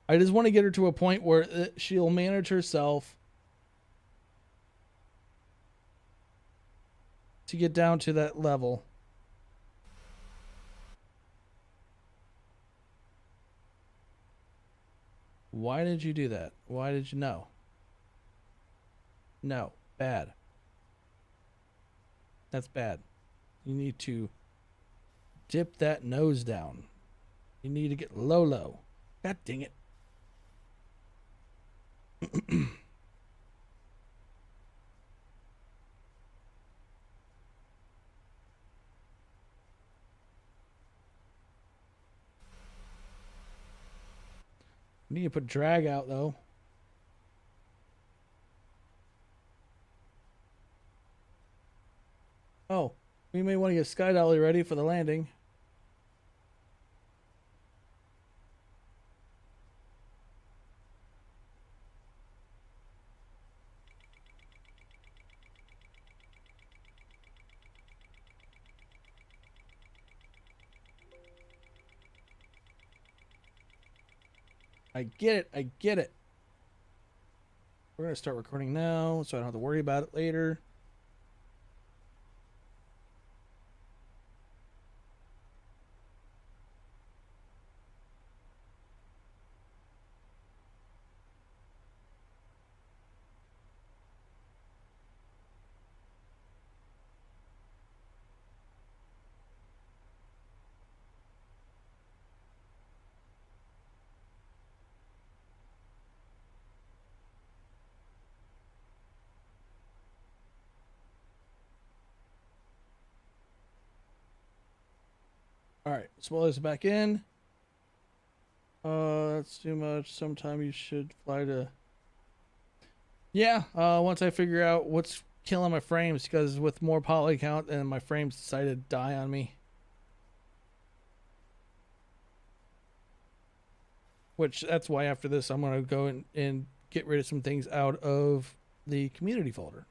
I just want to get her to a point where she'll manage herself to get down to that level. Why did you do that? Why did you know? No, bad. That's bad. You need to dip that nose down. You need to get low. God dang it. Need to put drag out though. Oh, we may want to get Sky Dolly ready for the landing. I get it. We're going to start recording now so I don't have to worry about it later. All right, spoilers back in. That's too much. Sometime you should fly to. Yeah. Once I figure out what's killing my frames, because with more poly count, and my frames decided to die on me. Which that's why after this I'm gonna go and get rid of some things out of the community folder.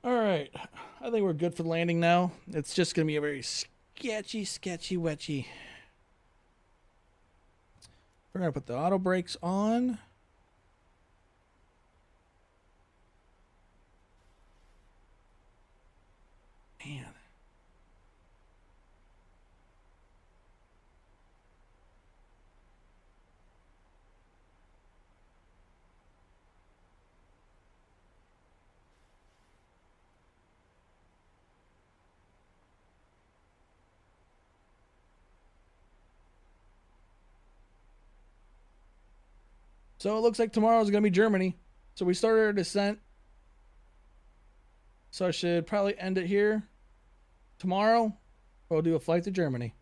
All right, I think we're good for landing now. It's just gonna be a very sketchy, wetchy. We're gonna put the auto brakes on. Man. So it looks like tomorrow is gonna be Germany. So we started our descent. So I should probably end it here. Tomorrow, we'll do a flight to Germany.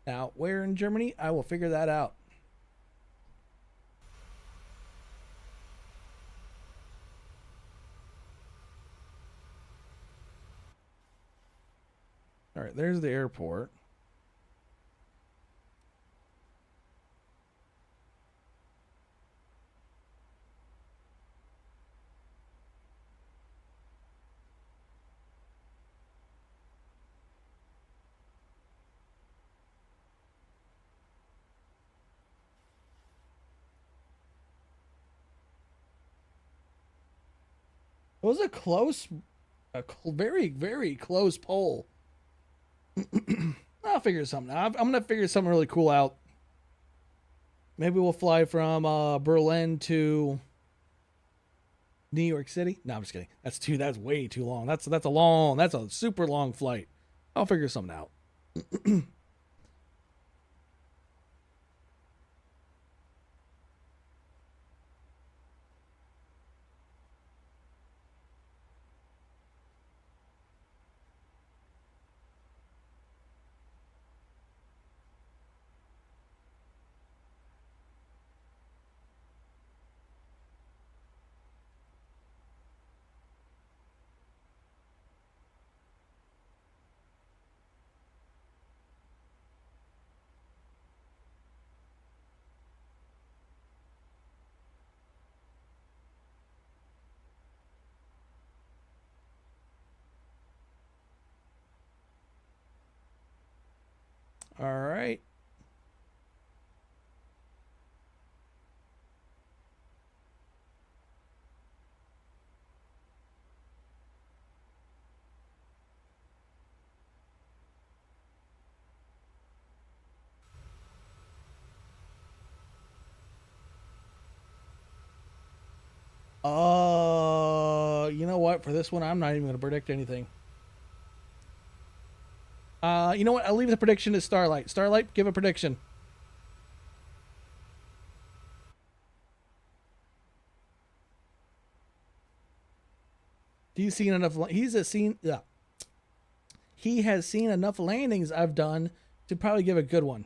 Now, where in Germany? I will figure that out. All right, there's the airport. It was a close, very, very close poll. I'll figure something out. I'm going to figure something really cool out. Maybe we'll fly from Berlin to New York City. No, I'm just kidding. That's way too long. That's a super long flight. I'll figure something out. All right. You know what? For this one, I'm not even going to predict anything. You know what? I'll leave the prediction to Starlight. Starlight, give a prediction. Do you seen enough? Yeah. He has seen enough landings I've done to probably give a good one.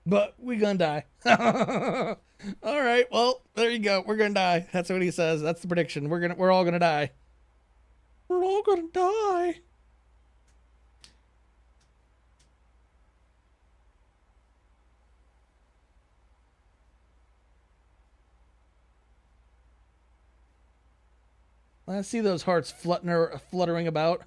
But we gonna die. All right. Well, there you go. We're gonna die. That's what he says. That's the prediction. We're all gonna die. We're all gonna die. I see those hearts fluttering about.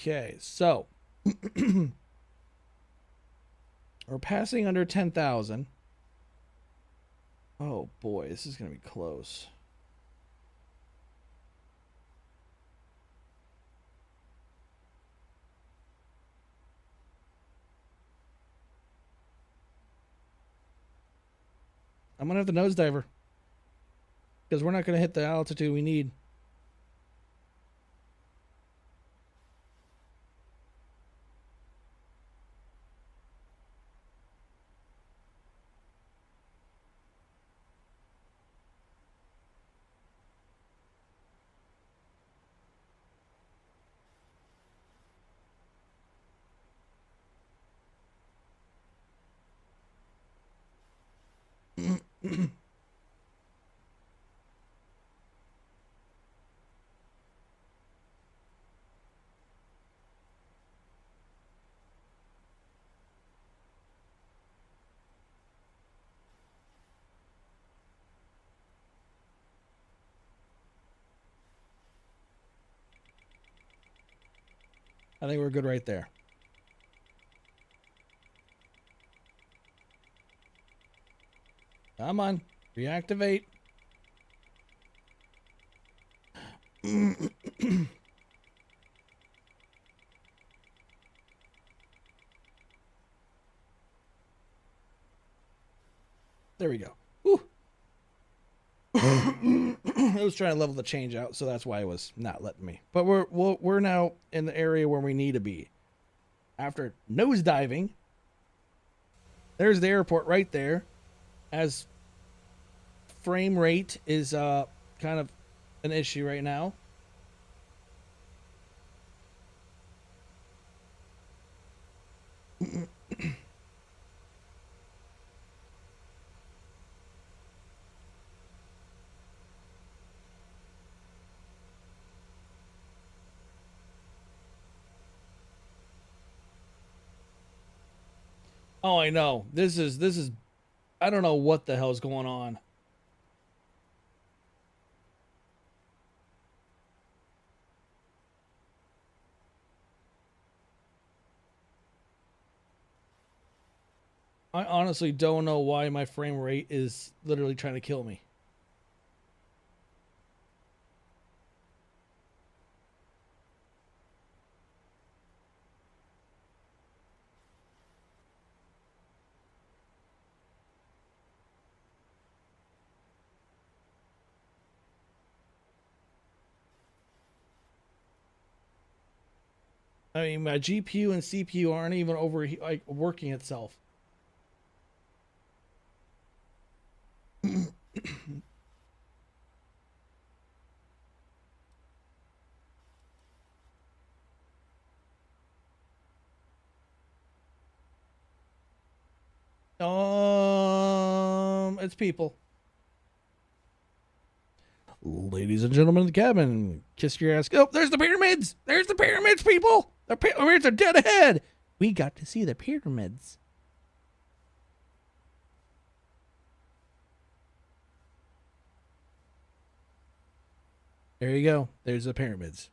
Okay, so we're passing under 10,000. Oh boy, this is going to be close. I'm going to have the nosediver because we're not going to hit the altitude we need. I think we're good right there. Come on, reactivate. There we go. Whew. It was trying to level the change out, so that's why it was not letting me. But we're now in the area where we need to be. After nosediving, there's the airport right there. As frame rate is kind of an issue right now. Oh, I know. This is I don't know what the hell's going on. I honestly don't know why my frame rate is literally trying to kill me. I mean, my GPU and CPU aren't even over like working itself. It's people. Ladies and gentlemen in the cabin, kiss your ass. Oh, there's the pyramids. There's the pyramids, people. The pyramids are dead ahead. We got to see the pyramids. There you go. There's the pyramids.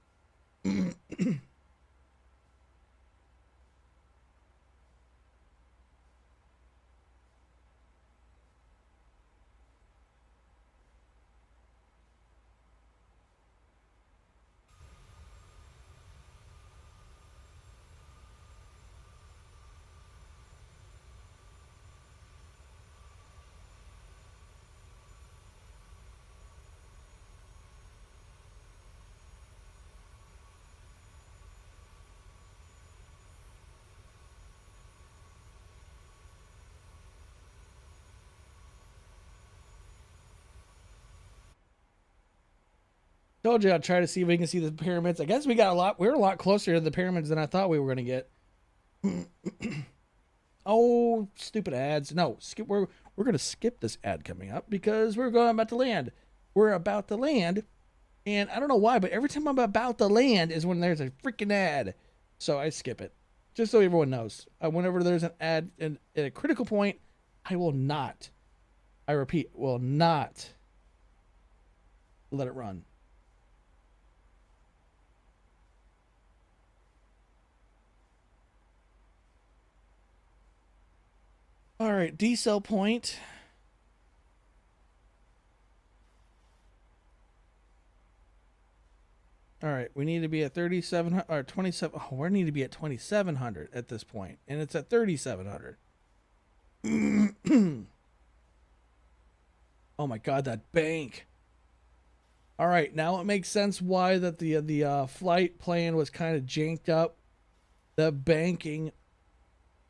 Told you I'd try to see if we can see the pyramids. I guess we're a lot closer to the pyramids than I thought we were going to get. Oh, stupid ads. No, skip. We're going to skip this ad coming up because we're about to land. We're about to land. And I don't know why, but every time I'm about to land is when there's a freaking ad. So I skip it. Just so everyone knows. Whenever there's an ad at a critical point, I will not, I repeat, will not let it run. All right, decel point. All right, we need to be at 3700 or 27. Oh, we need to be at 2700 at this point, and it's at 3700. Oh my God, that bank! All right, now it makes sense why that the flight plan was kind of janked up. The banking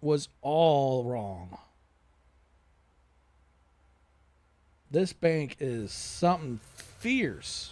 was all wrong. This bank is something fierce.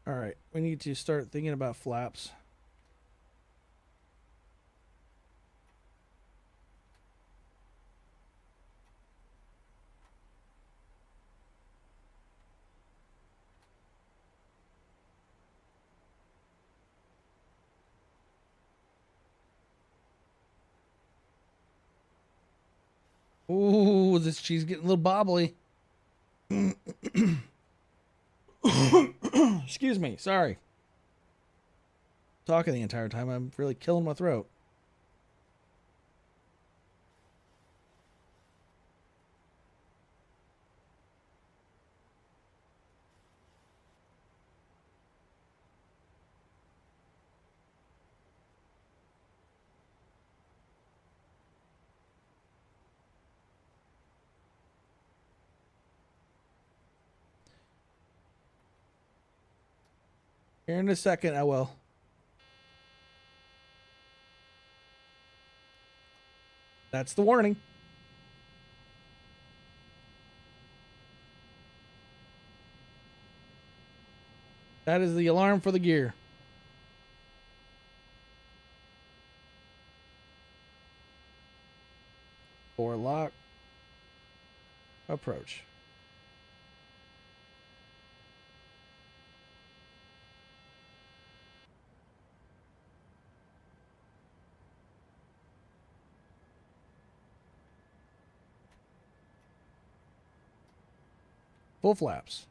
All right, we need to start thinking about flaps. Ooh, this cheese getting a little bobbly. Excuse me, sorry. Talking the entire time, I'm really killing my throat. Here in a second, I will. That's the warning. That is the alarm for the gear. Door lock. Approach. Full flaps.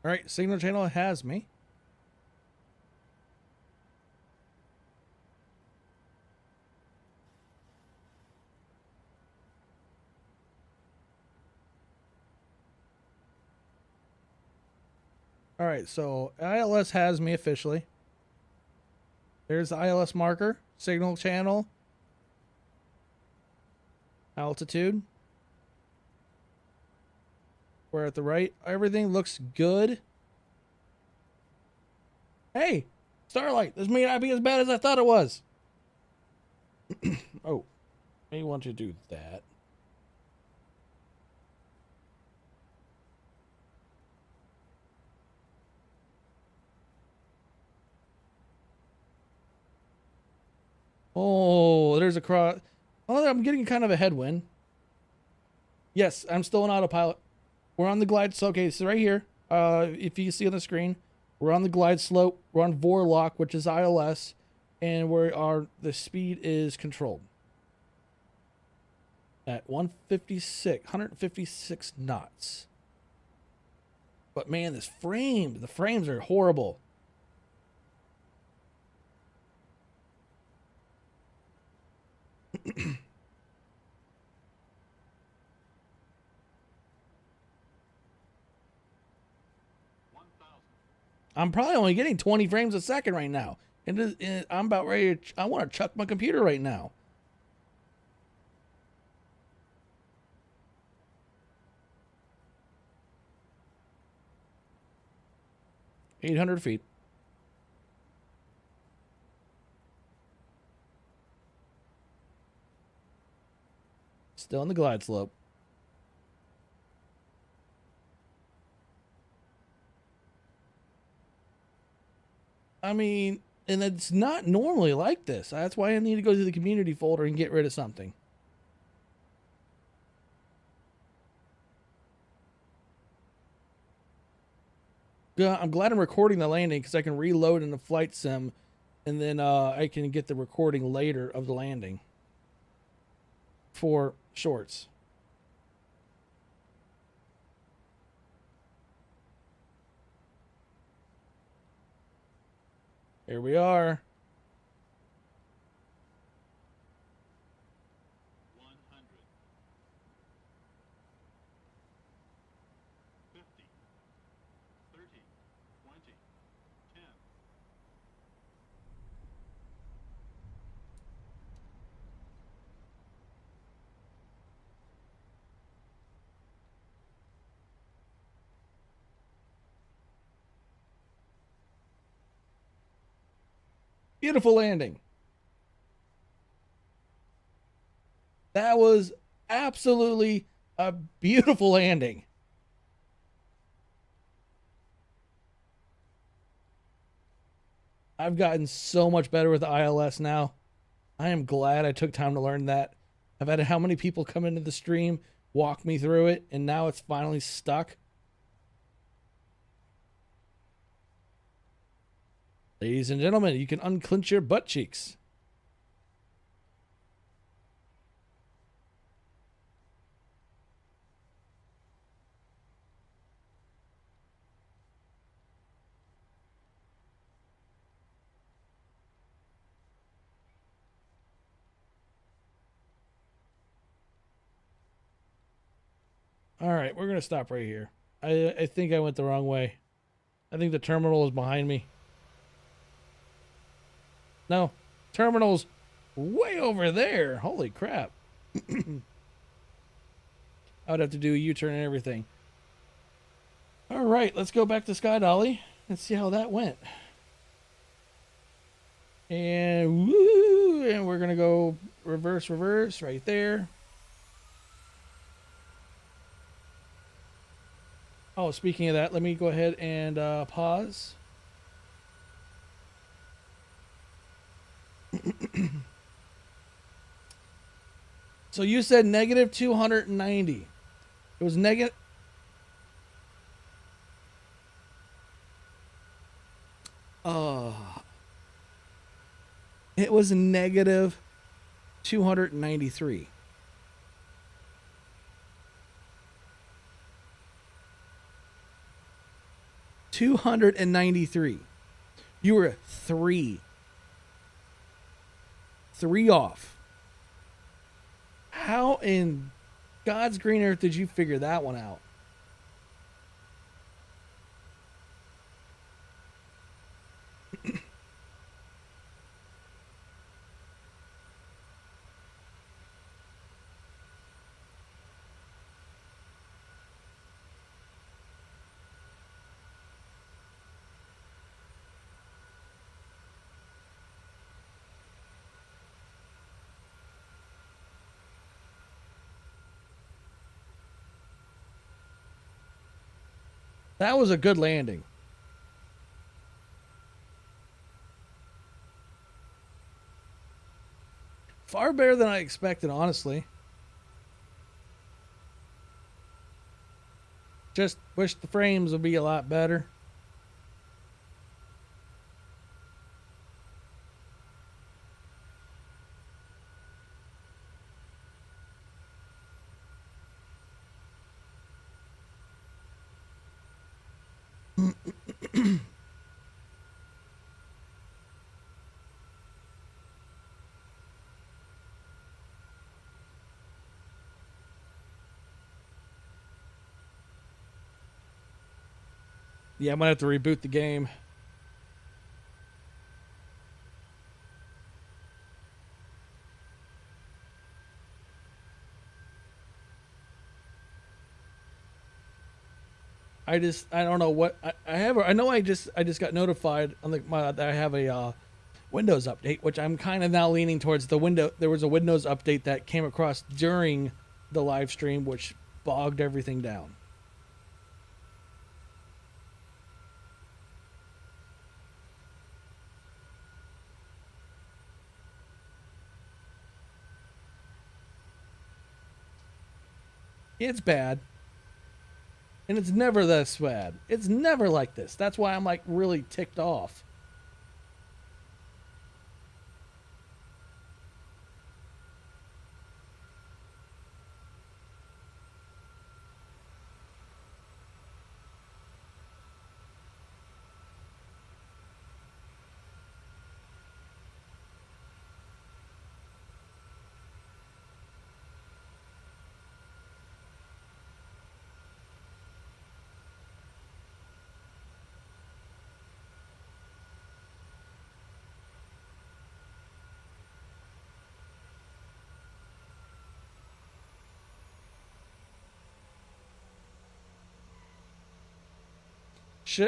All right, signal channel has me. All right, so ILS has me officially. There's the ILS marker, signal channel, altitude. We're at the right. Everything looks good. Hey, Starlight, this may not be as bad as I thought it was. Oh, may want to do that. Oh, there's a cross. Oh, I'm getting kind of a headwind. Yes, I'm still an autopilot. We're on the glide. So, okay, so right here, if you see on the screen, we're on the glide slope. We're on Vorlock, which is ILS, and the speed is controlled at 156 knots. But man, the frames are horrible. I'm probably only getting 20 frames a second right now. And I'm about ready to, I want to chuck my computer right now. 800 feet. Still on the glide slope. I mean, and it's not normally like this. That's why I need to go to the community folder and get rid of something. Yeah, I'm glad I'm recording the landing because I can reload in the flight sim, and then I can get the recording later of the landing for shorts. Here we are. 100, 50, 30, 20, 10. Beautiful landing. That was absolutely a beautiful landing. I've gotten so much better with the ILS now. I am glad I took time to learn that. I've had how many people come into the stream, walk me through it, and now it's finally stuck. Ladies and gentlemen, you can unclench your butt cheeks. All right, we're going to stop right here. I think I went the wrong way. I think the terminal is behind me. No, terminal's way over there. Holy crap. I would have to do a U-turn and everything. All right, let's go back to Sky Dolly and see how that went. And woo, and we're going to go reverse right there. Oh, speaking of that, let me go ahead and pause. So you said negative 290. It was negative. It was negative 293. $293. You were three off. How in God's green earth did you figure that one out? That was a good landing. Far better than I expected, honestly. Just wish the frames would be a lot better. Yeah, I might have to reboot the game. I don't know what I have. I know I just got notified on that I have a Windows update, which I'm kind of now leaning towards the window. There was a Windows update that came across during the live stream, which bogged everything down. It's bad. And it's never this bad. It's never like this. That's why I'm like really ticked off.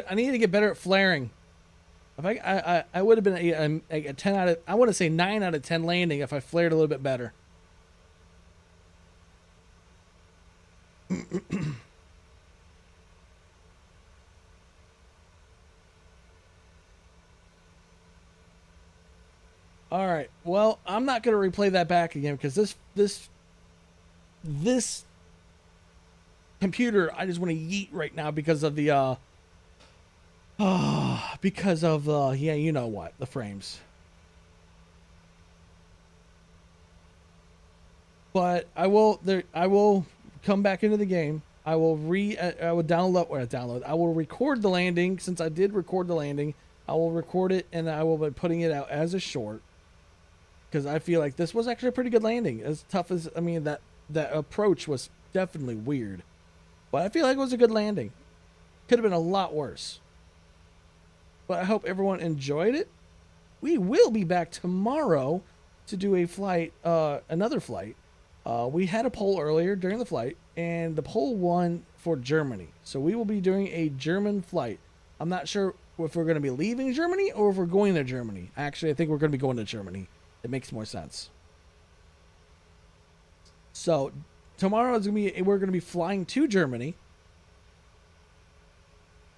I need to get better at flaring. If I would have been a 10 out of, I want to say 9 out of 10 landing if I flared a little bit better. All right. Well, I'm not going to replay that back again because this computer I just want to yeet right now because of the yeah, you know what, the frames. But I will come back into the game. I will download. I will record the landing since I did record the landing. I will record it and I will be putting it out as a short because I feel like this was actually a pretty good landing. As tough as that approach was definitely weird, but I feel like it was a good landing. Could have been a lot worse. But I hope everyone enjoyed it. We will be back tomorrow to do a flight, another flight. We had a poll earlier during the flight, and the poll won for Germany. So we will be doing a German flight. I'm not sure if we're going to be leaving Germany or if we're going to Germany. Actually, I think we're going to be going to Germany. It makes more sense. So tomorrow we're going to be flying to Germany.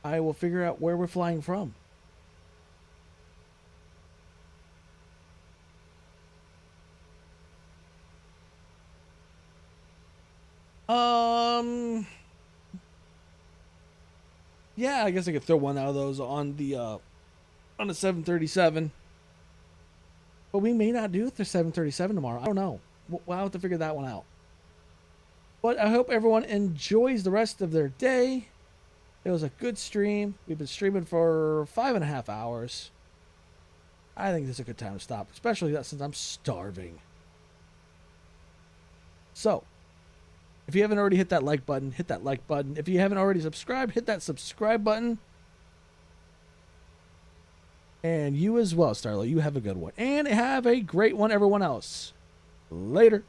I will figure out where we're flying from. Yeah, I guess I could throw one out of those on the 737. But we may not do the 737 tomorrow. I don't know. We'll have to figure that one out. But I hope everyone enjoys the rest of their day. It was a good stream. We've been streaming for 5.5 hours. I think this is a good time to stop, especially since I'm starving. So, if you haven't already hit that like button, hit that like button. If you haven't already subscribed, hit that subscribe button. And you as well, Starlo. You have a good one. And have a great one, everyone else. Later.